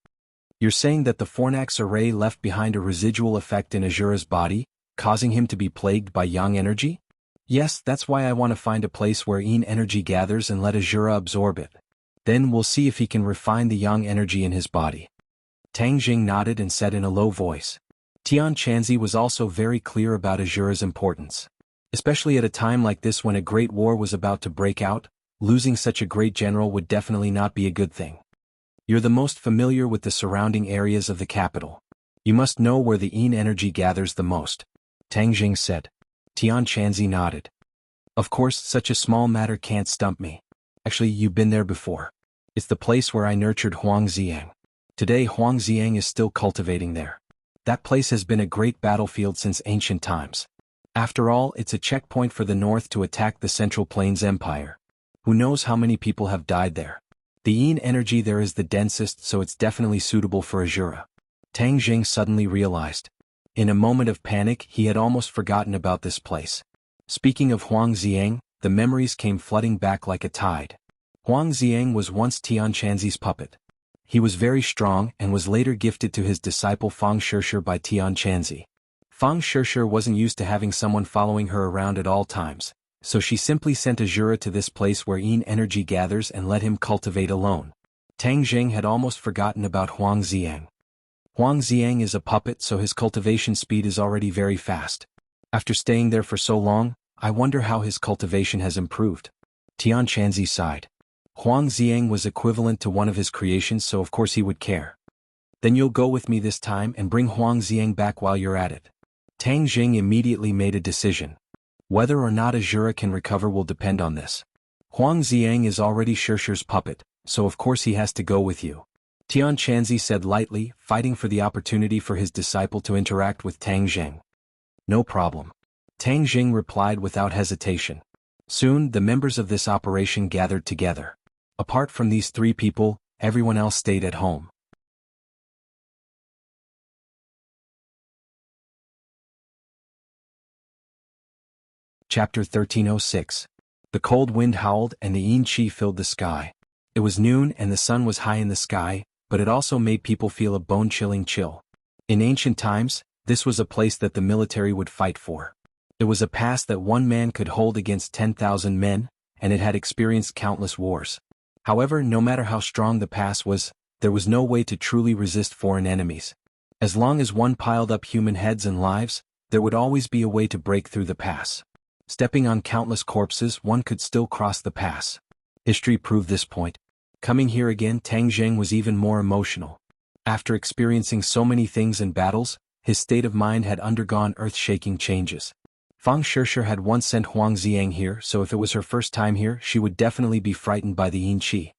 You're saying that the Fornax array left behind a residual effect in Ajura's body, causing him to be plagued by yang energy? Yes, that's why I want to find a place where yin energy gathers and let Ajura absorb it. Then we'll see if he can refine the yang energy in his body. Tang Jing nodded and said in a low voice. Tian Chanzi was also very clear about Ajura's importance. Especially at a time like this when a great war was about to break out, losing such a great general would definitely not be a good thing. You're the most familiar with the surrounding areas of the capital. You must know where the yin energy gathers the most. Tang Jing said. Tian Chanzi nodded. Of course, such a small matter can't stump me. Actually, you've been there before. It's the place where I nurtured Huang Xiang. Today Huang Xiang is still cultivating there. That place has been a great battlefield since ancient times. After all, it's a checkpoint for the north to attack the Central Plains Empire. Who knows how many people have died there. The yin energy there is the densest, so it's definitely suitable for Ajura. Tang Jing suddenly realized. In a moment of panic, he had almost forgotten about this place. Speaking of Huang Xiang, the memories came flooding back like a tide. Huang Xiang was once Tian Chanzi's puppet. He was very strong and was later gifted to his disciple Fang Shishir by Tian Chanzi. Fang Shishir wasn't used to having someone following her around at all times, so she simply sent Ajura to this place where yin energy gathers and let him cultivate alone. Tang Jing had almost forgotten about Huang Xiang. Huang Xiang is a puppet, so his cultivation speed is already very fast. After staying there for so long, I wonder how his cultivation has improved. Tian Chanzi sighed. Huang Xiang was equivalent to one of his creations, so of course he would care. Then you'll go with me this time and bring Huang Xiang back while you're at it. Tang Jing immediately made a decision. Whether or not Ajura can recover will depend on this. Huang Xiang is already Shishir's puppet, so of course he has to go with you. Tian Chanzi said lightly, fighting for the opportunity for his disciple to interact with Tang Jing. No problem. Tang Jing replied without hesitation. Soon, the members of this operation gathered together. Apart from these 3 people, everyone else stayed at home. Chapter 1306. The cold wind howled and the yin qi filled the sky. It was noon and the sun was high in the sky, but it also made people feel a bone-chilling chill. In ancient times, this was a place that the military would fight for. It was a pass that one man could hold against 10,000 men, and it had experienced countless wars. However, no matter how strong the pass was, there was no way to truly resist foreign enemies. As long as one piled up human heads and lives, there would always be a way to break through the pass. Stepping on countless corpses, one could still cross the pass. History proved this point. Coming here again, Tang Jing was even more emotional. After experiencing so many things in battles, his state of mind had undergone earth-shaking changes. Fang Shishir had once sent Huang Xiang here, so if it was her first time here, she would definitely be frightened by the yin qi.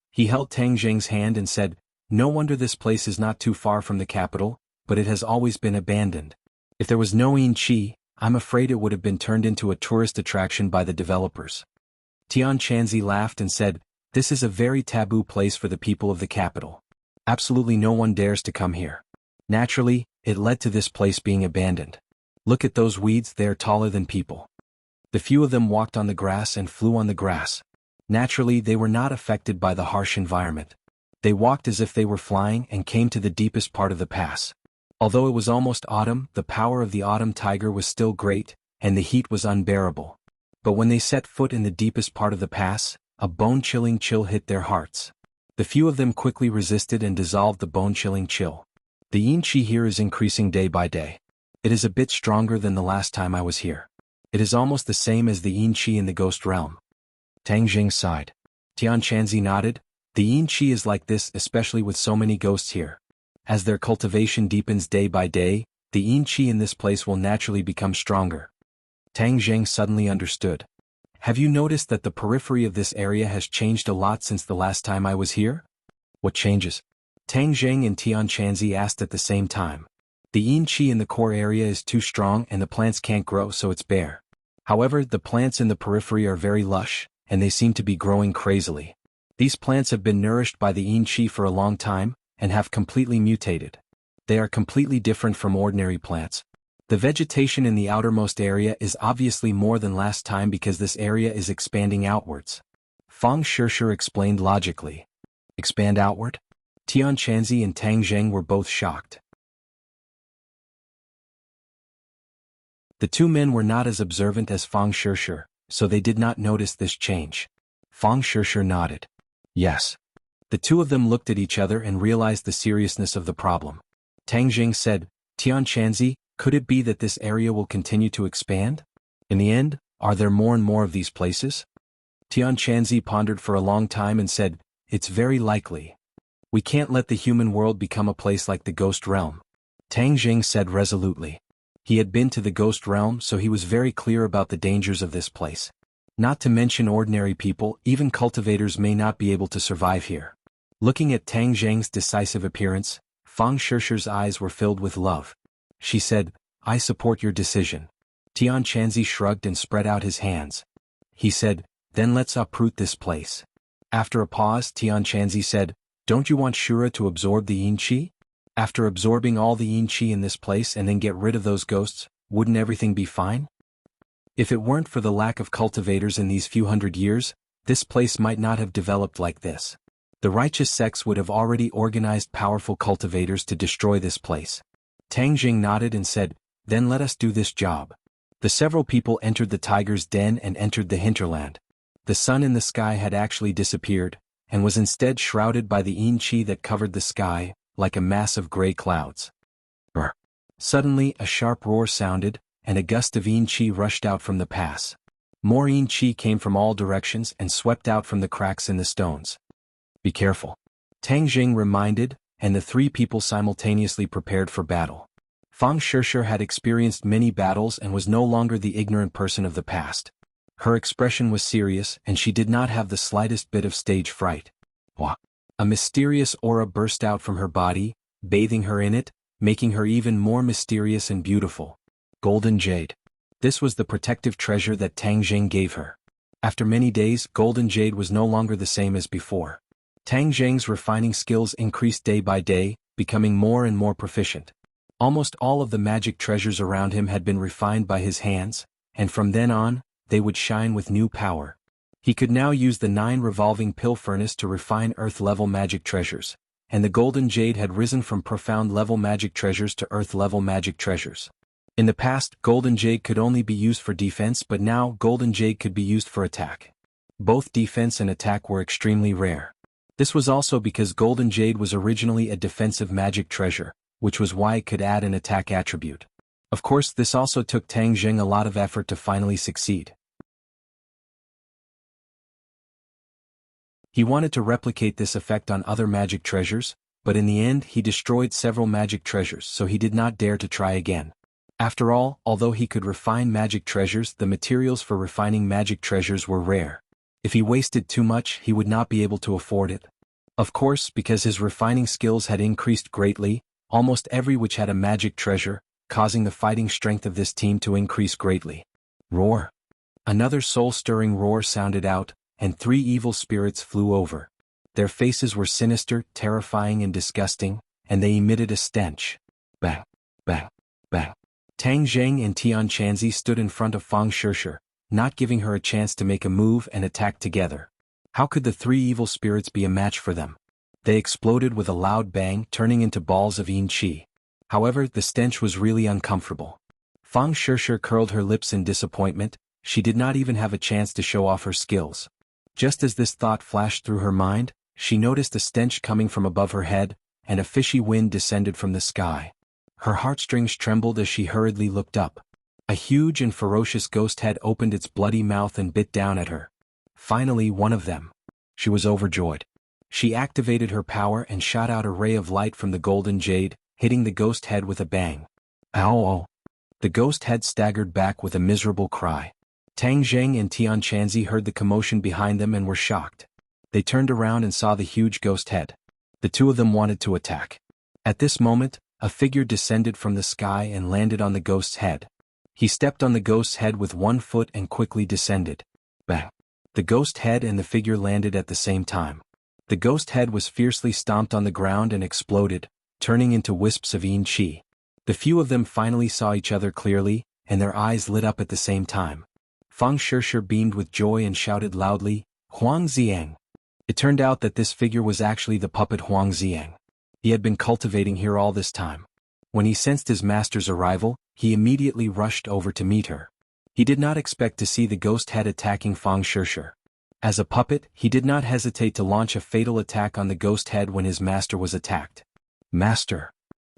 He held Tang Zheng's hand and said, "No wonder this place is not too far from the capital, but it has always been abandoned. If there was no yin qi, I'm afraid it would have been turned into a tourist attraction by the developers." Tian Chanzi laughed and said, "This is a very taboo place for the people of the capital. Absolutely no one dares to come here. Naturally, it led to this place being abandoned. Look at those weeds, they are taller than people." The few of them walked on the grass and flew on the grass. Naturally, they were not affected by the harsh environment. They walked as if they were flying and came to the deepest part of the pass. Although it was almost autumn, the power of the autumn tiger was still great, and the heat was unbearable. But when they set foot in the deepest part of the pass, a bone-chilling chill hit their hearts. The few of them quickly resisted and dissolved the bone-chilling chill. The yin qi here is increasing day by day. It is a bit stronger than the last time I was here. It is almost the same as the yin qi in the ghost realm. Tang Jing sighed. Tian Chanzi nodded. The yin qi is like this, especially with so many ghosts here. As their cultivation deepens day by day, the yin qi in this place will naturally become stronger. Tang Zheng suddenly understood. Have you noticed that the periphery of this area has changed a lot since the last time I was here? What changes? Tang Zheng and Tian Chanzi asked at the same time. The yin qi in the core area is too strong and the plants can't grow, so it's bare. However, the plants in the periphery are very lush, and they seem to be growing crazily. These plants have been nourished by the yin qi for a long time, and have completely mutated. They are completely different from ordinary plants. The vegetation in the outermost area is obviously more than last time because this area is expanding outwards. Fang Shishir explained logically. Expand outward? Tian Chanzi and Tang Zheng were both shocked. The two men were not as observant as Fang Shishir, so they did not notice this change. Fang Shishir nodded. Yes. The two of them looked at each other and realized the seriousness of the problem. Tang Jing said, Tian Chanzi, could it be that this area will continue to expand? In the end, are there more and more of these places? Tian Chanzi pondered for a long time and said, it's very likely. We can't let the human world become a place like the ghost realm. Tang Jing said resolutely. He had been to the ghost realm, so he was very clear about the dangers of this place. Not to mention ordinary people, even cultivators may not be able to survive here. Looking at Tang Zheng's decisive appearance, Fang Shishir's eyes were filled with love. She said, I support your decision. Tian Chanzi shrugged and spread out his hands. He said, then let's uproot this place. After a pause, Tian Chanzi said, don't you want Shura to absorb the yin qi? After absorbing all the yin qi in this place and then get rid of those ghosts, wouldn't everything be fine? If it weren't for the lack of cultivators in these few hundred years, this place might not have developed like this. The righteous sects would have already organized powerful cultivators to destroy this place. Tang Jing nodded and said, then let us do this job. The several people entered the tiger's den and entered the hinterland. The sun in the sky had actually disappeared, and was instead shrouded by the yin qi that covered the sky, like a mass of gray clouds. Brr. Suddenly a sharp roar sounded, and a gust of yin qi rushed out from the pass. More yin qi came from all directions and swept out from the cracks in the stones. Be careful. Tang Jing reminded, and the three people simultaneously prepared for battle. Fang Shishir had experienced many battles and was no longer the ignorant person of the past. Her expression was serious and she did not have the slightest bit of stage fright. Wah! A mysterious aura burst out from her body, bathing her in it, making her even more mysterious and beautiful. Golden Jade. This was the protective treasure that Tang Jing gave her. After many days, Golden Jade was no longer the same as before. Tang Jing's refining skills increased day by day, becoming more and more proficient. Almost all of the magic treasures around him had been refined by his hands, and from then on, they would shine with new power. He could now use the 9 revolving pill furnace to refine earth-level magic treasures, and the Golden Jade had risen from profound-level magic treasures to earth-level magic treasures. In the past, Golden Jade could only be used for defense, but now Golden Jade could be used for attack. Both defense and attack were extremely rare. This was also because Golden Jade was originally a defensive magic treasure, which was why it could add an attack attribute. Of course, this also took Tang Jing a lot of effort to finally succeed. He wanted to replicate this effect on other magic treasures, but in the end he destroyed several magic treasures, so he did not dare to try again. After all, although he could refine magic treasures, the materials for refining magic treasures were rare. If he wasted too much, he would not be able to afford it. Of course, because his refining skills had increased greatly, almost every witch had a magic treasure, causing the fighting strength of this team to increase greatly. Roar! Another soul-stirring roar sounded out, and 3 evil spirits flew over. Their faces were sinister, terrifying and disgusting, and they emitted a stench. Bang! Bang! Bang! Tang Zheng and Tian Chanzi stood in front of Fang Shishir, not giving her a chance to make a move and attack together. How could the 3 evil spirits be a match for them? They exploded with a loud bang, turning into balls of yin qi. However, the stench was really uncomfortable. Fang Shishir curled her lips in disappointment. She did not even have a chance to show off her skills. Just as this thought flashed through her mind, she noticed a stench coming from above her head, and a fishy wind descended from the sky. Her heartstrings trembled as she hurriedly looked up. A huge and ferocious ghost head opened its bloody mouth and bit down at her. Finally, one of them. She was overjoyed. She activated her power and shot out a ray of light from the golden jade, hitting the ghost head with a bang. Ow! The ghost head staggered back with a miserable cry. Tang Zheng and Tian Chanzi heard the commotion behind them and were shocked. They turned around and saw the huge ghost head. The 2 of them wanted to attack. At this moment, a figure descended from the sky and landed on the ghost's head. He stepped on the ghost's head with 1 foot and quickly descended. Bang! The ghost head and the figure landed at the same time. The ghost head was fiercely stomped on the ground and exploded, turning into wisps of yin qi. The few of them finally saw each other clearly, and their eyes lit up at the same time. Fang Shishir beamed with joy and shouted loudly, "Huang Ziang!" It turned out that this figure was actually the puppet Huang Ziang. He had been cultivating here all this time. When he sensed his master's arrival, he immediately rushed over to meet her. He did not expect to see the ghost head attacking Fang Shishir. As a puppet, he did not hesitate to launch a fatal attack on the ghost head when his master was attacked. Master!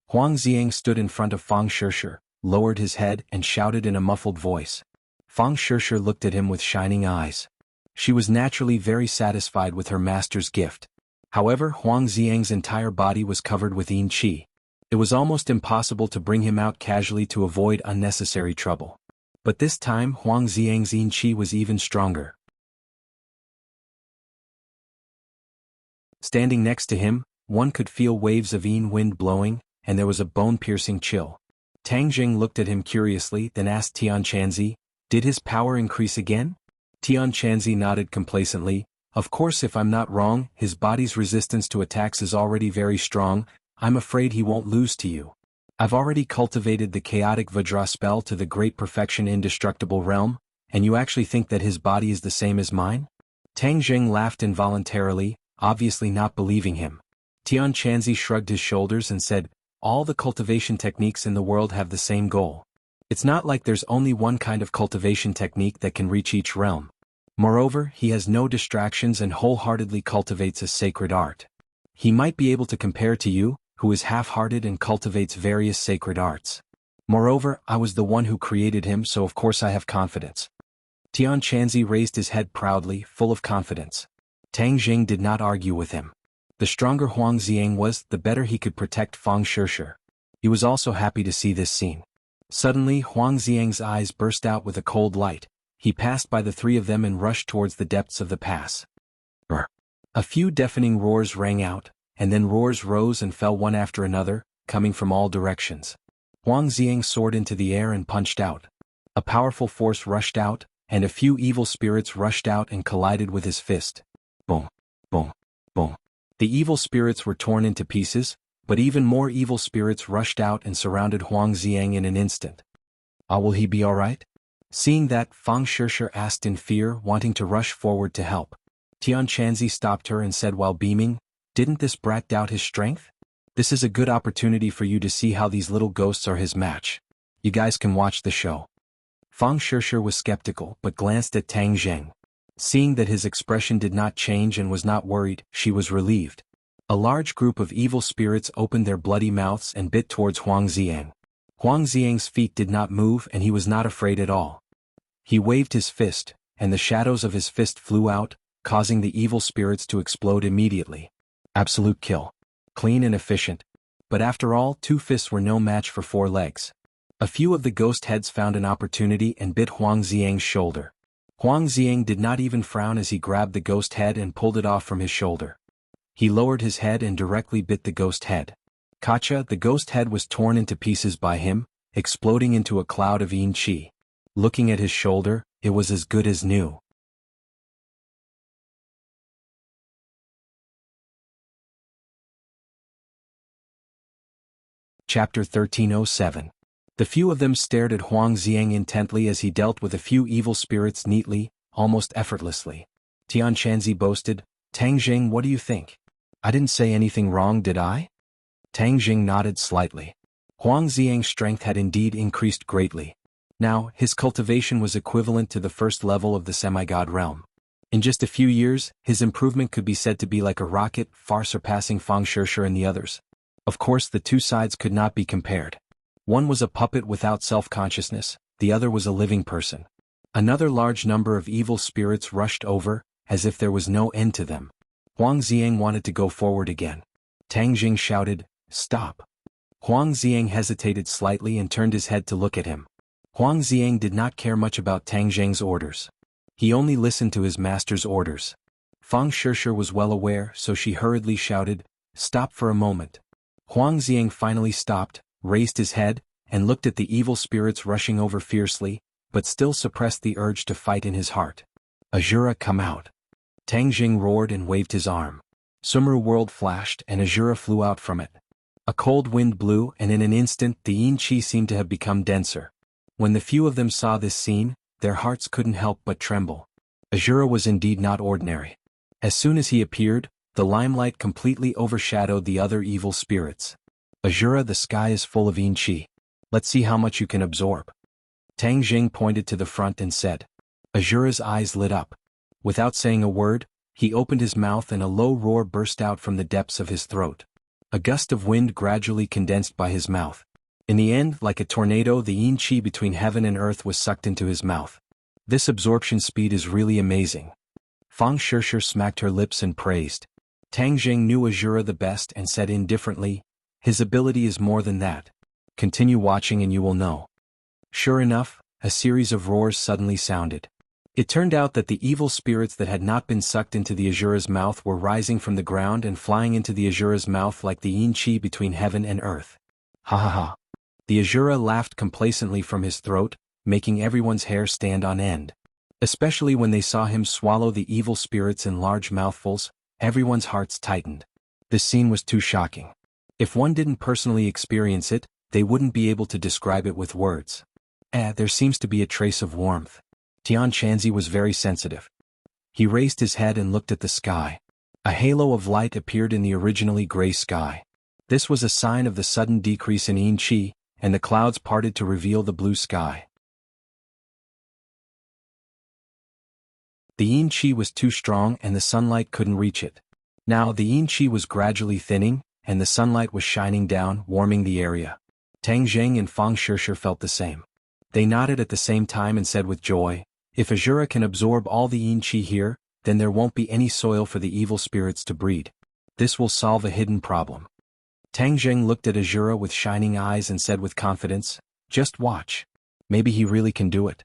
Huang Ziang stood in front of Fang Shishir, lowered his head and shouted in a muffled voice. Fang Shishir looked at him with shining eyes. She was naturally very satisfied with her master's gift. However, Huang Ziang's entire body was covered with yin qi. It was almost impossible to bring him out casually to avoid unnecessary trouble. But this time Huang Ziang's yin qi was even stronger. Standing next to him, one could feel waves of yin wind blowing, and there was a bone-piercing chill. Tang Zheng looked at him curiously, then asked Tian Chanzi, "Did his power increase again?" Tian Chanzi nodded complacently. "Of course, if I'm not wrong, his body's resistance to attacks is already very strong. I'm afraid he won't lose to you. I've already cultivated the chaotic Vajra spell to the great perfection indestructible realm, and you actually think that his body is the same as mine?" Tang Zheng laughed involuntarily, obviously not believing him. Tian Chanzi shrugged his shoulders and said, "All the cultivation techniques in the world have the same goal. It's not like there's only one kind of cultivation technique that can reach each realm. Moreover, he has no distractions and wholeheartedly cultivates a sacred art. He might be able to compare to you, who is half-hearted and cultivates various sacred arts. Moreover, I was the one who created him, so of course I have confidence." Tian Chanzi raised his head proudly, full of confidence. Tang Zheng did not argue with him. The stronger Huang Ziang was, the better he could protect Fang Shishir. He was also happy to see this scene. Suddenly, Huang Ziang's eyes burst out with a cold light. He passed by the 3 of them and rushed towards the depths of the pass. Brr. A few deafening roars rang out, and then roars rose and fell one after another, coming from all directions. Huang Ziang soared into the air and punched out. A powerful force rushed out, and a few evil spirits rushed out and collided with his fist. Boom, boom, boom. The evil spirits were torn into pieces, but even more evil spirits rushed out and surrounded Huang Ziang in an instant. Will he be all right? Seeing that, Fang Shishir asked in fear, wanting to rush forward to help. Tian Chanzi stopped her and said while beaming, "Didn't this brat doubt his strength? This is a good opportunity for you to see how these little ghosts are his match. You guys can watch the show." Fang Shishir was skeptical but glanced at Tang Zheng. Seeing that his expression did not change and was not worried, she was relieved. A large group of evil spirits opened their bloody mouths and bit towards Huang Ziang. Huang Ziang's feet did not move and he was not afraid at all. He waved his fist, and the shadows of his fist flew out, causing the evil spirits to explode immediately. Absolute kill. Clean and efficient. But after all, 2 fists were no match for 4 legs. A few of the ghost heads found an opportunity and bit Huang Xiang's shoulder. Huang Xiang did not even frown as he grabbed the ghost head and pulled it off from his shoulder. He lowered his head and directly bit the ghost head. Kacha, the ghost head, was torn into pieces by him, exploding into a cloud of yin qi. Looking at his shoulder, it was as good as new. Chapter 1307. The few of them stared at Huang Xiang intently as he dealt with a few evil spirits neatly, almost effortlessly. Tian Shanzi boasted, "Tang Jing, what do you think? I didn't say anything wrong, did I?" Tang Jing nodded slightly. Huang Xiang's strength had indeed increased greatly. Now, his cultivation was equivalent to the first level of the semi-god realm. In just a few years, his improvement could be said to be like a rocket, far surpassing Fang Shishir and the others. Of course, the two sides could not be compared. One was a puppet without self-consciousness, the other was a living person. Another large number of evil spirits rushed over, as if there was no end to them. Huang Xiang wanted to go forward again. Tang Jing shouted, "Stop." Huang Xiang hesitated slightly and turned his head to look at him. Huang Xiang did not care much about Tang Jing's orders. He only listened to his master's orders. Fang Shishir was well aware, so she hurriedly shouted, "Stop for a moment." Huang Xiang finally stopped, raised his head, and looked at the evil spirits rushing over fiercely, but still suppressed the urge to fight in his heart. "Azura, come out." Tang Jing roared and waved his arm. Sumru world flashed and Azura flew out from it. A cold wind blew and in an instant the yin qi seemed to have become denser. When the few of them saw this scene, their hearts couldn't help but tremble. Azura was indeed not ordinary. As soon as he appeared, the limelight completely overshadowed the other evil spirits. "Azura, the sky is full of yin qi. Let's see how much you can absorb." Tang Jing pointed to the front and said. Azura's eyes lit up. Without saying a word, he opened his mouth and a low roar burst out from the depths of his throat. A gust of wind gradually condensed by his mouth. In the end, like a tornado, the yin qi between heaven and earth was sucked into his mouth. This absorption speed is really amazing. Fang Shishir smacked her lips and praised. Tang Jing knew Azura the best and said indifferently, "His ability is more than that. Continue watching and you will know." Sure enough, a series of roars suddenly sounded. It turned out that the evil spirits that had not been sucked into the Azura's mouth were rising from the ground and flying into the Azura's mouth like the yin qi between heaven and earth. Ha ha ha. The Azura laughed complacently from his throat, making everyone's hair stand on end. Especially when they saw him swallow the evil spirits in large mouthfuls, everyone's hearts tightened. This scene was too shocking. If one didn't personally experience it, they wouldn't be able to describe it with words. There seems to be a trace of warmth. Tian Shanzi was very sensitive. He raised his head and looked at the sky. A halo of light appeared in the originally gray sky. This was a sign of the sudden decrease in yin qi, and the clouds parted to reveal the blue sky. The yin qi was too strong and the sunlight couldn't reach it. Now the yin qi was gradually thinning, and the sunlight was shining down, warming the area. Tang Jing and Fang Shishir felt the same. They nodded at the same time and said with joy, "If Azura can absorb all the yin qi here, then there won't be any soil for the evil spirits to breed. This will solve a hidden problem." Tang Jing looked at Azura with shining eyes and said with confidence, "Just watch. Maybe he really can do it."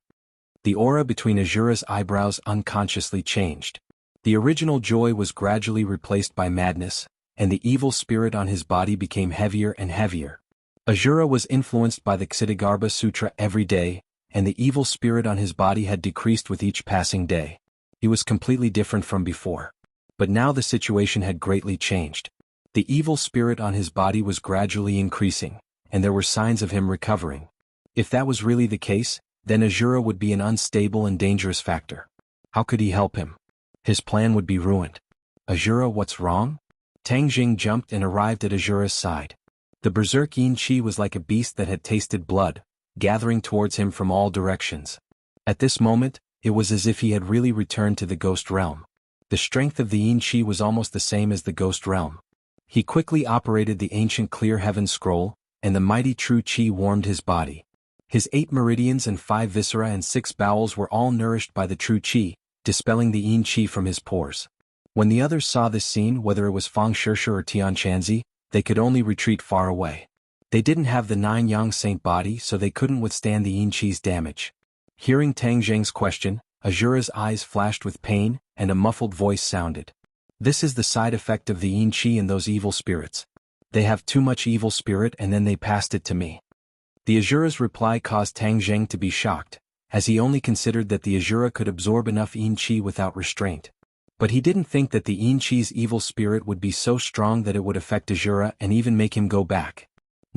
The aura between Azura's eyebrows unconsciously changed. The original joy was gradually replaced by madness, and the evil spirit on his body became heavier and heavier. Azura was influenced by the Ksitigarbha Sutra every day, and the evil spirit on his body had decreased with each passing day. He was completely different from before. But now the situation had greatly changed. The evil spirit on his body was gradually increasing, and there were signs of him recovering. If that was really the case, then Azura would be an unstable and dangerous factor. How could he help him? His plan would be ruined. "Azura, what's wrong?" Tang Jing jumped and arrived at Azura's side. The berserk yin qi was like a beast that had tasted blood, gathering towards him from all directions. At this moment, it was as if he had really returned to the ghost realm. The strength of the yin qi was almost the same as the ghost realm. He quickly operated the ancient clear heaven scroll, and the mighty true qi warmed his body. His 8 meridians and 5 viscera and 6 bowels were all nourished by the true qi, dispelling the yin qi from his pores. When the others saw this scene, whether it was Fang Shishir or Tian Shanzi, they could only retreat far away. They didn't have the 9 yang saint body, so they couldn't withstand the yin chi's damage. Hearing Tang Zheng's question, Azura's eyes flashed with pain, and a muffled voice sounded. This is the side effect of the yin chi and those evil spirits. They have too much evil spirit and then they passed it to me. The Azura's reply caused Tang Zheng to be shocked, as he only considered that the Azura could absorb enough yin chi without restraint. But he didn't think that the yin chi's evil spirit would be so strong that it would affect Azura and even make him go back.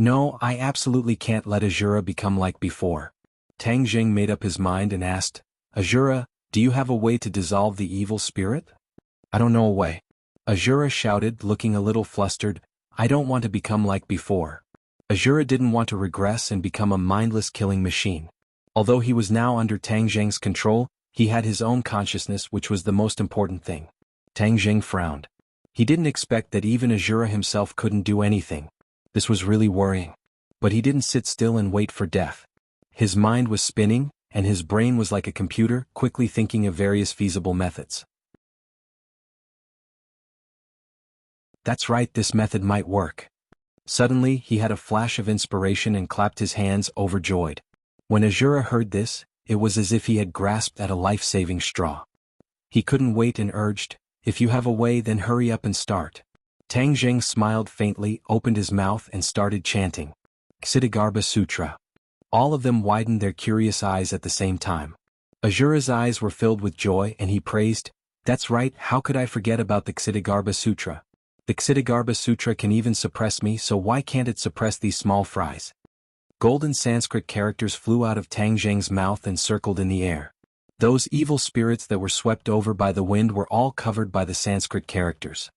No, I absolutely can't let Azura become like before. Tang Zheng made up his mind and asked, Azura, do you have a way to dissolve the evil spirit? I don't know a way. Azura shouted, looking a little flustered, I don't want to become like before. Azura didn't want to regress and become a mindless killing machine. Although he was now under Tang Zheng's control, he had his own consciousness, which was the most important thing. Tang Zheng frowned. He didn't expect that even Azura himself couldn't do anything. This was really worrying. But he didn't sit still and wait for death. His mind was spinning, and his brain was like a computer, quickly thinking of various feasible methods. That's right, this method might work. Suddenly, he had a flash of inspiration and clapped his hands, overjoyed. When Azura heard this, it was as if he had grasped at a life-saving straw. He couldn't wait and urged, if you have a way, then hurry up and start. Tang Zheng smiled faintly, opened his mouth and started chanting. Ksitigarbha Sutra. All of them widened their curious eyes at the same time. Azura's eyes were filled with joy and he praised, that's right, how could I forget about the Ksitigarbha Sutra? The Ksitigarbha Sutra can even suppress me, so why can't it suppress these small fries? Golden Sanskrit characters flew out of Tang Zheng's mouth and circled in the air. Those evil spirits that were swept over by the wind were all covered by the Sanskrit characters.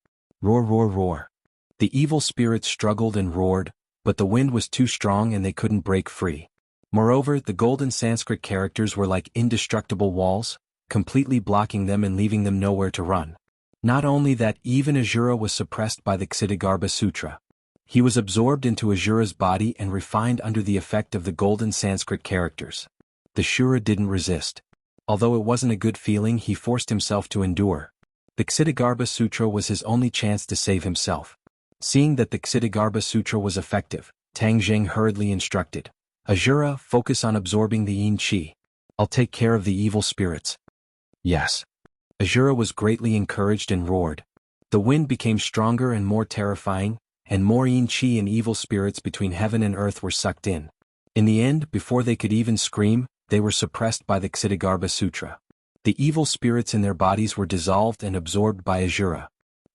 Roar, roar, roar. The evil spirits struggled and roared, but the wind was too strong and they couldn't break free. Moreover, the golden Sanskrit characters were like indestructible walls, completely blocking them and leaving them nowhere to run. Not only that, even Azura was suppressed by the Ksitigarbha Sutra. He was absorbed into Azura's body and refined under the effect of the golden Sanskrit characters. The Shura didn't resist. Although it wasn't a good feeling, he forced himself to endure. The Ksitigarbha Sutra was his only chance to save himself. Seeing that the Ksitigarbha Sutra was effective, Tang Zheng hurriedly instructed, Azura, focus on absorbing the yin chi. I'll take care of the evil spirits. Yes. Azura was greatly encouraged and roared. The wind became stronger and more terrifying, and more yin chi and evil spirits between heaven and earth were sucked in. In the end, before they could even scream, they were suppressed by the Ksitigarbha Sutra. The evil spirits in their bodies were dissolved and absorbed by Azura.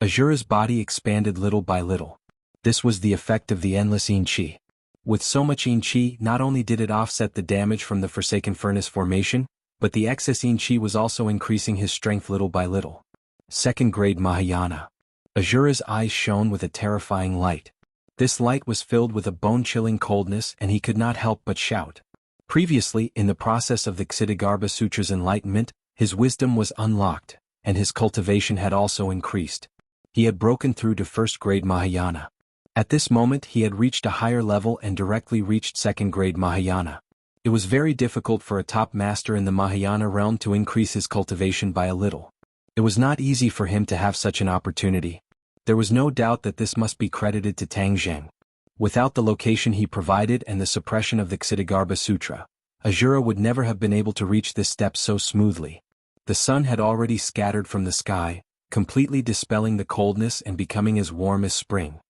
Azura's body expanded little by little. This was the effect of the endless yin chi. With so much yin chi, not only did it offset the damage from the Forsaken Furnace formation, but the excess yin chi was also increasing his strength little by little. Second grade Mahayana. Azura's eyes shone with a terrifying light. This light was filled with a bone-chilling coldness and he could not help but shout. Previously, in the process of the Ksitigarbha Sutra's enlightenment, his wisdom was unlocked, and his cultivation had also increased. He had broken through to first grade Mahayana. At this moment he had reached a higher level and directly reached second grade Mahayana. It was very difficult for a top master in the Mahayana realm to increase his cultivation by a little. It was not easy for him to have such an opportunity. There was no doubt that this must be credited to Tang Zheng. Without the location he provided and the suppression of the Ksitigarbha Sutra, Azura would never have been able to reach this step so smoothly. The sun had already scattered from the sky, completely dispelling the coldness and becoming as warm as spring.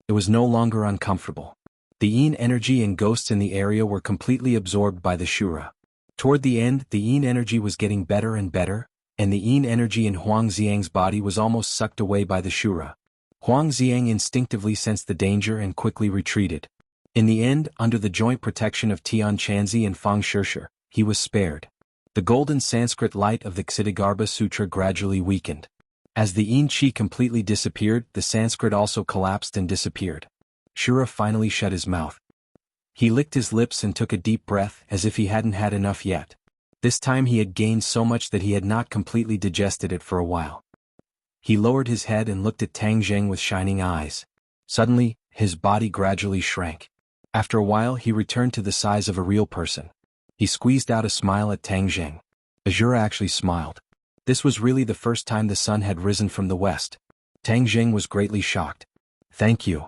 It was no longer uncomfortable. The yin energy and ghosts in the area were completely absorbed by the Shura. Toward the end, the yin energy was getting better and better, and the yin energy in Huang Xiang's body was almost sucked away by the Shura. Huang Xiang instinctively sensed the danger and quickly retreated. In the end, under the joint protection of Tian Chanzi and Fang Shishir, he was spared. The golden Sanskrit light of the Ksitigarbha Sutra gradually weakened. As the yin chi completely disappeared, the Sanskrit also collapsed and disappeared. Shura finally shut his mouth. He licked his lips and took a deep breath as if he hadn't had enough yet. This time he had gained so much that he had not completely digested it for a while. He lowered his head and looked at Tang Zheng with shining eyes. Suddenly, his body gradually shrank. After a while he returned to the size of a real person. He squeezed out a smile at Tang Zheng. Azura actually smiled. This was really the first time the sun had risen from the west. Tang Jing was greatly shocked. Thank you,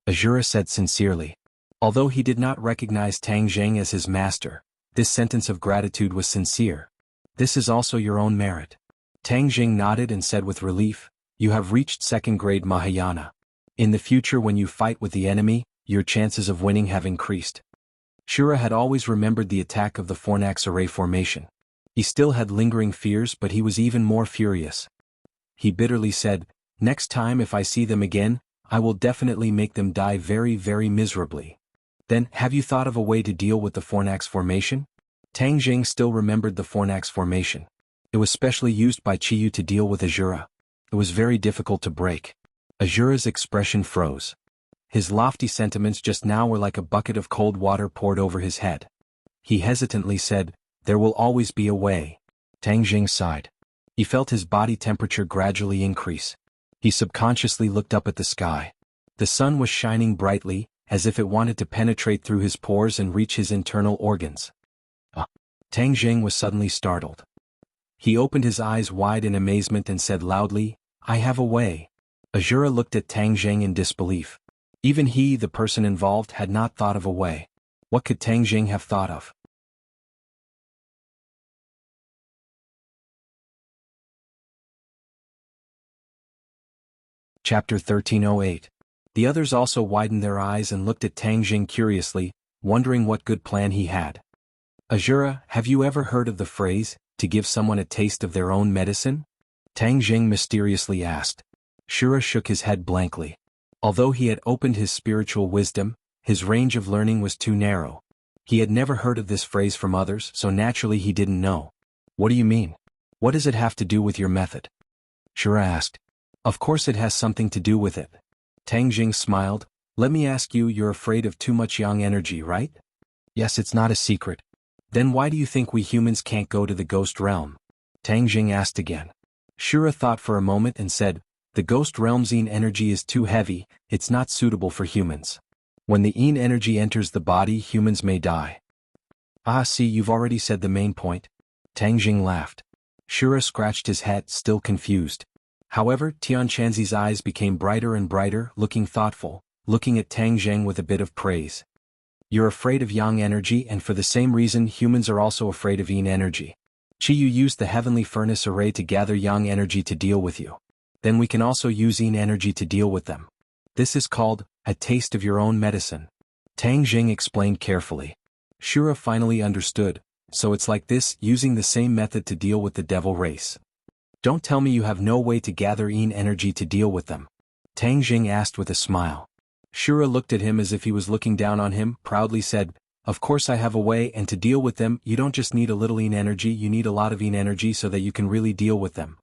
Azura said sincerely. Although he did not recognize Tang Jing as his master, this sentence of gratitude was sincere. This is also your own merit. Tang Jing nodded and said with relief, you have reached second grade Mahayana. In the future when you fight with the enemy, your chances of winning have increased. Shura had always remembered the attack of the Fornax array formation. He still had lingering fears, but he was even more furious. He bitterly said, next time if I see them again, I will definitely make them die very, very miserably. Then, have you thought of a way to deal with the Fornax formation? Tang Jing still remembered the Fornax formation. It was specially used by Chiyu to deal with Azura. It was very difficult to break. Azura's expression froze. His lofty sentiments just now were like a bucket of cold water poured over his head. He hesitantly said, there will always be a way. Tang Jing sighed. He felt his body temperature gradually increase. He subconsciously looked up at the sky. The sun was shining brightly, as if it wanted to penetrate through his pores and reach his internal organs. Tang Jing was suddenly startled. He opened his eyes wide in amazement and said loudly, I have a way. Azura looked at Tang Jing in disbelief. Even he, the person involved, had not thought of a way. What could Tang Jing have thought of? Chapter 1308. The others also widened their eyes and looked at Tang Jing curiously, wondering what good plan he had. Azura, have you ever heard of the phrase, to give someone a taste of their own medicine? Tang Jing mysteriously asked. Shura shook his head blankly. Although he had opened his spiritual wisdom, his range of learning was too narrow. He had never heard of this phrase from others, so naturally he didn't know. What do you mean? What does it have to do with your method? Shura asked. Of course it has something to do with it. Tang Jing smiled. Let me ask you, you're afraid of too much yang energy, right? Yes, it's not a secret. Then why do you think we humans can't go to the ghost realm? Tang Jing asked again. Shura thought for a moment and said, the ghost realm's yin energy is too heavy, it's not suitable for humans. When the yin energy enters the body, humans may die. Ah, see, you've already said the main point. Tang Jing laughed. Shura scratched his head, still confused. However, Tian Chanzi's eyes became brighter and brighter, looking thoughtful, looking at Tang Jing with a bit of praise. You're afraid of yang energy, and for the same reason humans are also afraid of yin energy. Chiyu used the heavenly furnace array to gather yang energy to deal with you. Then we can also use yin energy to deal with them. This is called, a taste of your own medicine. Tang Jing explained carefully. Shura finally understood, so it's like this, using the same method to deal with the devil race. Don't tell me you have no way to gather yin energy to deal with them. Tang Jing asked with a smile. Shura looked at him as if he was looking down on him, proudly said, of course I have a way, and to deal with them, you don't just need a little yin energy, you need a lot of yin energy so that you can really deal with them.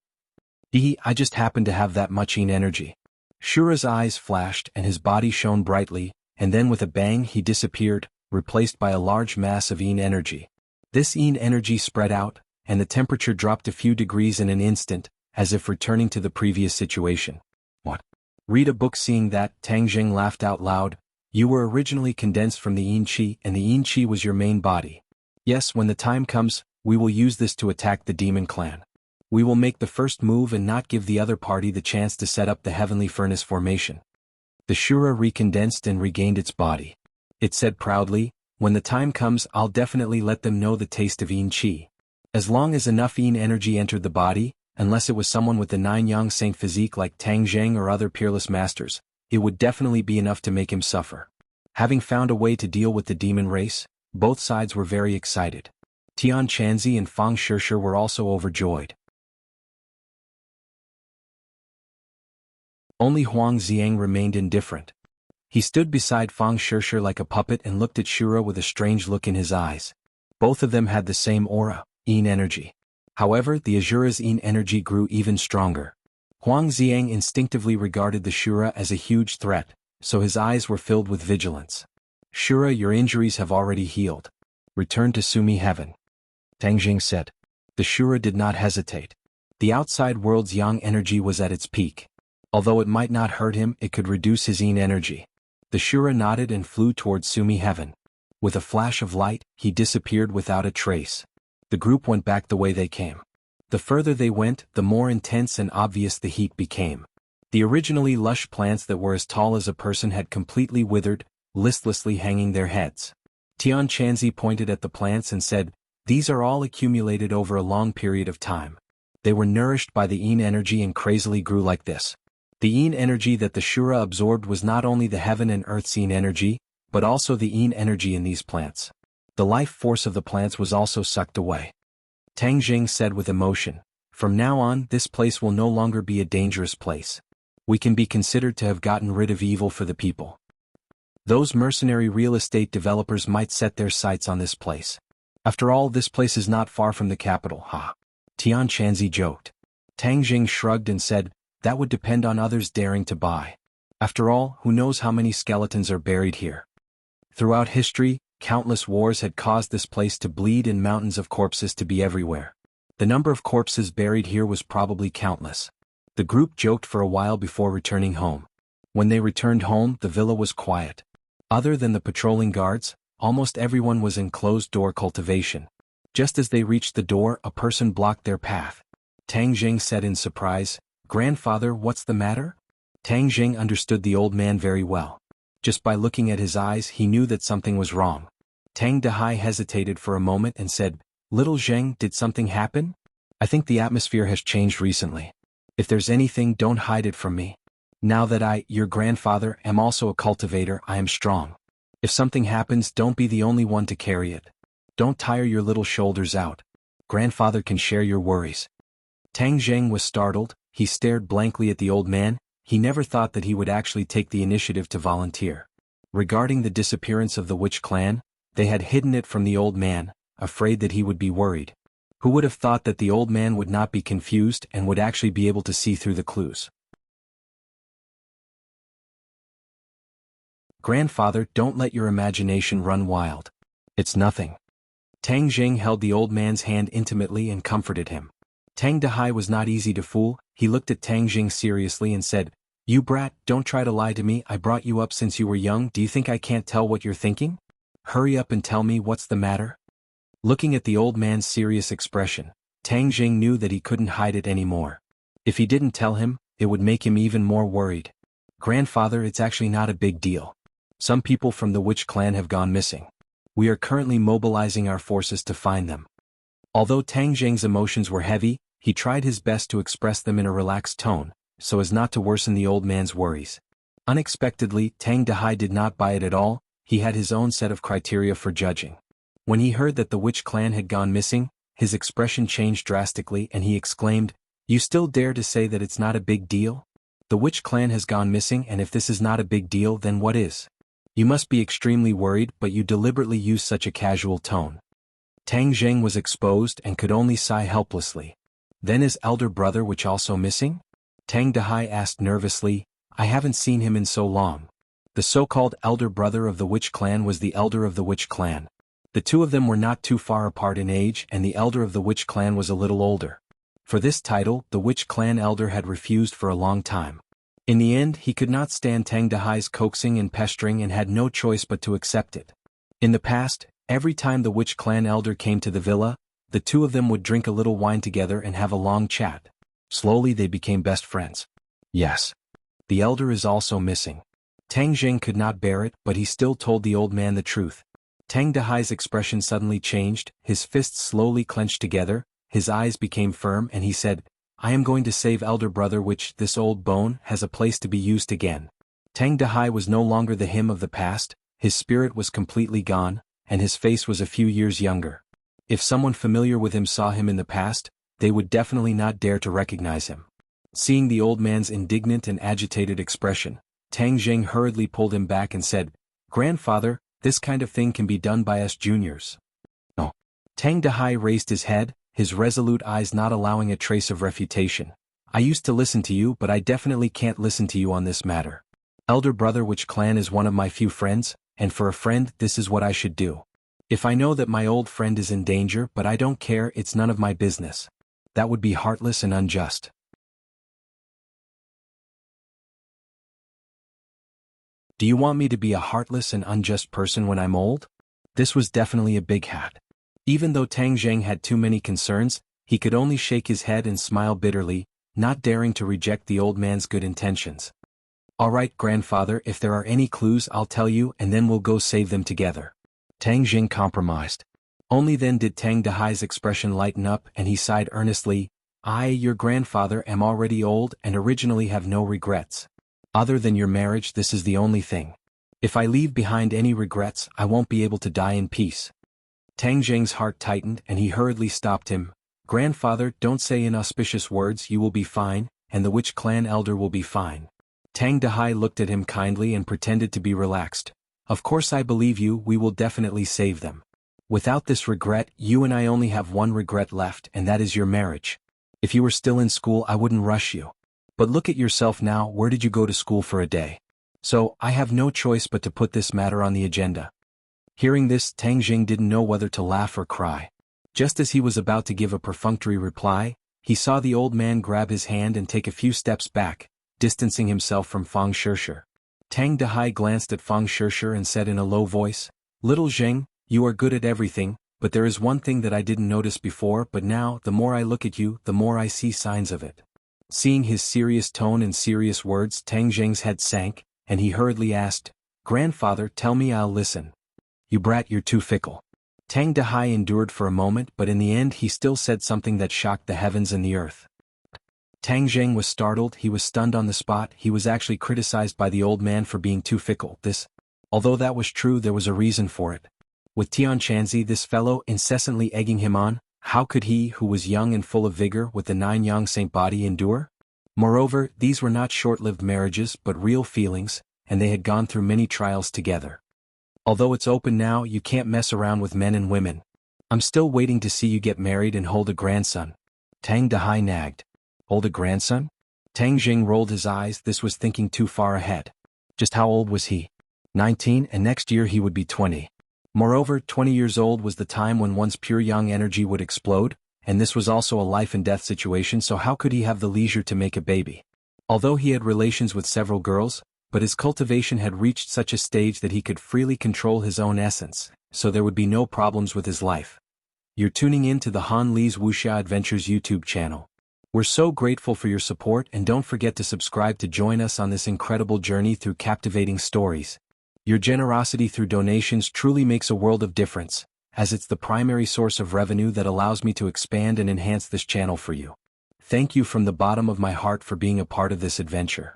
I just happen to have that much yin energy. Shura's eyes flashed and his body shone brightly, and then with a bang he disappeared, replaced by a large mass of yin energy. This yin energy spread out, and the temperature dropped a few degrees in an instant, as if returning to the previous situation. What? Read a book. Seeing that, Tang Jing laughed out loud. You were originally condensed from the yin qi, and the yin qi was your main body. Yes, when the time comes, we will use this to attack the demon clan. We will make the first move and not give the other party the chance to set up the heavenly furnace formation. The Shura recondensed and regained its body. It said proudly, when the time comes, I'll definitely let them know the taste of yin qi. As long as enough yin energy entered the body, unless it was someone with the 9 yang saint physique like Tang Jing or other peerless masters, it would definitely be enough to make him suffer. Having found a way to deal with the demon race, both sides were very excited. Tian Chanzi and Fang Shishir were also overjoyed. Only Huang Xiang remained indifferent. He stood beside Fang Shishir like a puppet and looked at Shura with a strange look in his eyes. Both of them had the same aura, yin energy. However, the Azura's yin energy grew even stronger. Huang Xiang instinctively regarded the Shura as a huge threat, so his eyes were filled with vigilance. Shura, your injuries have already healed. Return to Sumi Heaven. Tang Jing said. The Shura did not hesitate. The outside world's yang energy was at its peak. Although it might not hurt him, it could reduce his yin energy. The Shura nodded and flew towards Sumi Heaven. With a flash of light, he disappeared without a trace. The group went back the way they came. The further they went, the more intense and obvious the heat became. The originally lush plants that were as tall as a person had completely withered, listlessly hanging their heads. Tian Chanzi pointed at the plants and said, "These are all accumulated over a long period of time. They were nourished by the yin energy and crazily grew like this." The yin energy that the Shura absorbed was not only the heaven and earth's yin energy, but also the yin energy in these plants. The life force of the plants was also sucked away. Tang Jing said with emotion, "From now on, this place will no longer be a dangerous place. We can be considered to have gotten rid of evil for the people. Those mercenary real estate developers might set their sights on this place. After all, this place is not far from the capital, ha." Tian Chanzi joked. Tang Jing shrugged and said, "That would depend on others daring to buy. After all, who knows how many skeletons are buried here?" Throughout history, countless wars had caused this place to bleed and mountains of corpses to be everywhere. The number of corpses buried here was probably countless. The group joked for a while before returning home. When they returned home, the villa was quiet. Other than the patrolling guards, almost everyone was in closed-door cultivation. Just as they reached the door, a person blocked their path. Tang Jing said in surprise, "Grandfather, what's the matter?" Tang Jing understood the old man very well. Just by looking at his eyes he knew that something was wrong. Tang Dehai hesitated for a moment and said, "Little Zheng, did something happen? I think the atmosphere has changed recently. If there's anything, don't hide it from me. Now that I, your grandfather, am also a cultivator, I am strong. If something happens, don't be the only one to carry it. Don't tire your little shoulders out. Grandfather can share your worries." Tang Zheng was startled. He stared blankly at the old man. He never thought that he would actually take the initiative to volunteer. Regarding the disappearance of the witch clan, they had hidden it from the old man, afraid that he would be worried. Who would have thought that the old man would not be confused and would actually be able to see through the clues? "Grandfather, don't let your imagination run wild. It's nothing." Tang Jing held the old man's hand intimately and comforted him. Tang Dehai was not easy to fool. He looked at Tang Jing seriously and said, "You brat, don't try to lie to me. I brought you up since you were young. Do you think I can't tell what you're thinking? Hurry up and tell me what's the matter." Looking at the old man's serious expression, Tang Jing knew that he couldn't hide it anymore. If he didn't tell him, it would make him even more worried. "Grandfather, it's actually not a big deal. Some people from the witch clan have gone missing. We are currently mobilizing our forces to find them." Although Tang Jing's emotions were heavy, he tried his best to express them in a relaxed tone, so as not to worsen the old man's worries. Unexpectedly, Tang Dehai did not buy it at all. He had his own set of criteria for judging. When he heard that the witch clan had gone missing, his expression changed drastically and he exclaimed, "You still dare to say that it's not a big deal? The witch clan has gone missing, and if this is not a big deal, then what is? You must be extremely worried, but you deliberately use such a casual tone." Tang Zheng was exposed and could only sigh helplessly. "Then is elder brother which also missing?" Tang Dehai asked nervously. "I haven't seen him in so long." The so-called elder brother of the witch clan was the elder of the witch clan. The two of them were not too far apart in age, and the elder of the witch clan was a little older. For this title, the witch clan elder had refused for a long time. In the end, he could not stand Tang Dehai's coaxing and pestering and had no choice but to accept it. In the past, every time the witch clan elder came to the villa, the two of them would drink a little wine together and have a long chat. Slowly they became best friends. "Yes. The elder is also missing." Tang Jing could not bear it, but he still told the old man the truth. Tang Dehai's expression suddenly changed, his fists slowly clenched together, his eyes became firm and he said, "I am going to save elder brother which, this old bone, has a place to be used again." Tang Dehai was no longer the him of the past, his spirit was completely gone, and his face was a few years younger. If someone familiar with him saw him in the past, they would definitely not dare to recognize him. Seeing the old man's indignant and agitated expression, Tang Jing hurriedly pulled him back and said, "Grandfather, this kind of thing can be done by us juniors." "No." Tang Dehai raised his head, his resolute eyes not allowing a trace of refutation. "I used to listen to you, but I definitely can't listen to you on this matter. Elder brother which clan is one of my few friends, and for a friend this is what I should do. If I know that my old friend is in danger but I don't care, it's none of my business. That would be heartless and unjust." "Do you want me to be a heartless and unjust person when I'm old?" This was definitely a big hat. Even though Tang Zheng had too many concerns, he could only shake his head and smile bitterly. not daring to reject the old man's good intentions. All right, grandfather, if there are any clues I'll tell you and then we'll go save them together. Tang Jing compromised. Only then did Tang Dahai's expression lighten up and he sighed earnestly, I, your grandfather, am already old and originally have no regrets. Other than your marriage, this is the only thing. If I leave behind any regrets, I won't be able to die in peace. Tang Jing's heart tightened and he hurriedly stopped him. Grandfather, don't say inauspicious words, you will be fine, and the witch clan elder will be fine. Tang Dahai looked at him kindly and pretended to be relaxed. Of course I believe you, we will definitely save them. Without this regret, you and I only have one regret left and that is your marriage. If you were still in school I wouldn't rush you. But look at yourself now, where did you go to school for a day? So, I have no choice but to put this matter on the agenda. Hearing this, Tang Jing didn't know whether to laugh or cry. Just as he was about to give a perfunctory reply, he saw the old man grab his hand and take a few steps back, distancing himself from Fang Shirshir. Tang Dahai glanced at Fang Shirshir and said in a low voice, Little Zheng, you are good at everything, but there is one thing that I didn't notice before, but now, the more I look at you, the more I see signs of it. Seeing his serious tone and serious words, Tang Jing's head sank, and he hurriedly asked, Grandfather, tell me, I'll listen. You brat, you're too fickle. Tang Dahai endured for a moment, but in the end he still said something that shocked the heavens and the earth. Tang Jing was startled, he was stunned on the spot, he was actually criticized by the old man for being too fickle. Although that was true, there was a reason for it. With Tian Chanzi, this fellow, incessantly egging him on, how could he, who was young and full of vigor with the 9 yang saint body, endure? Moreover, these were not short-lived marriages but real feelings, and they had gone through many trials together. Although it's open now, you can't mess around with men and women. I'm still waiting to see you get married and hold a grandson. Tang Dahai nagged. Hold a grandson? Tang Jing rolled his eyes, this was thinking too far ahead. Just how old was he? 19, and next year he would be 20. Moreover, 20 years old was the time when one's pure young energy would explode, and this was also a life-and-death situation, so how could he have the leisure to make a baby? Although he had relations with several girls, but his cultivation had reached such a stage that he could freely control his own essence, so there would be no problems with his life. You're tuning in to the Han Li's Wuxia Adventures YouTube channel. We're so grateful for your support, and don't forget to subscribe to join us on this incredible journey through captivating stories. Your generosity through donations truly makes a world of difference, as it's the primary source of revenue that allows me to expand and enhance this channel for you. Thank you from the bottom of my heart for being a part of this adventure.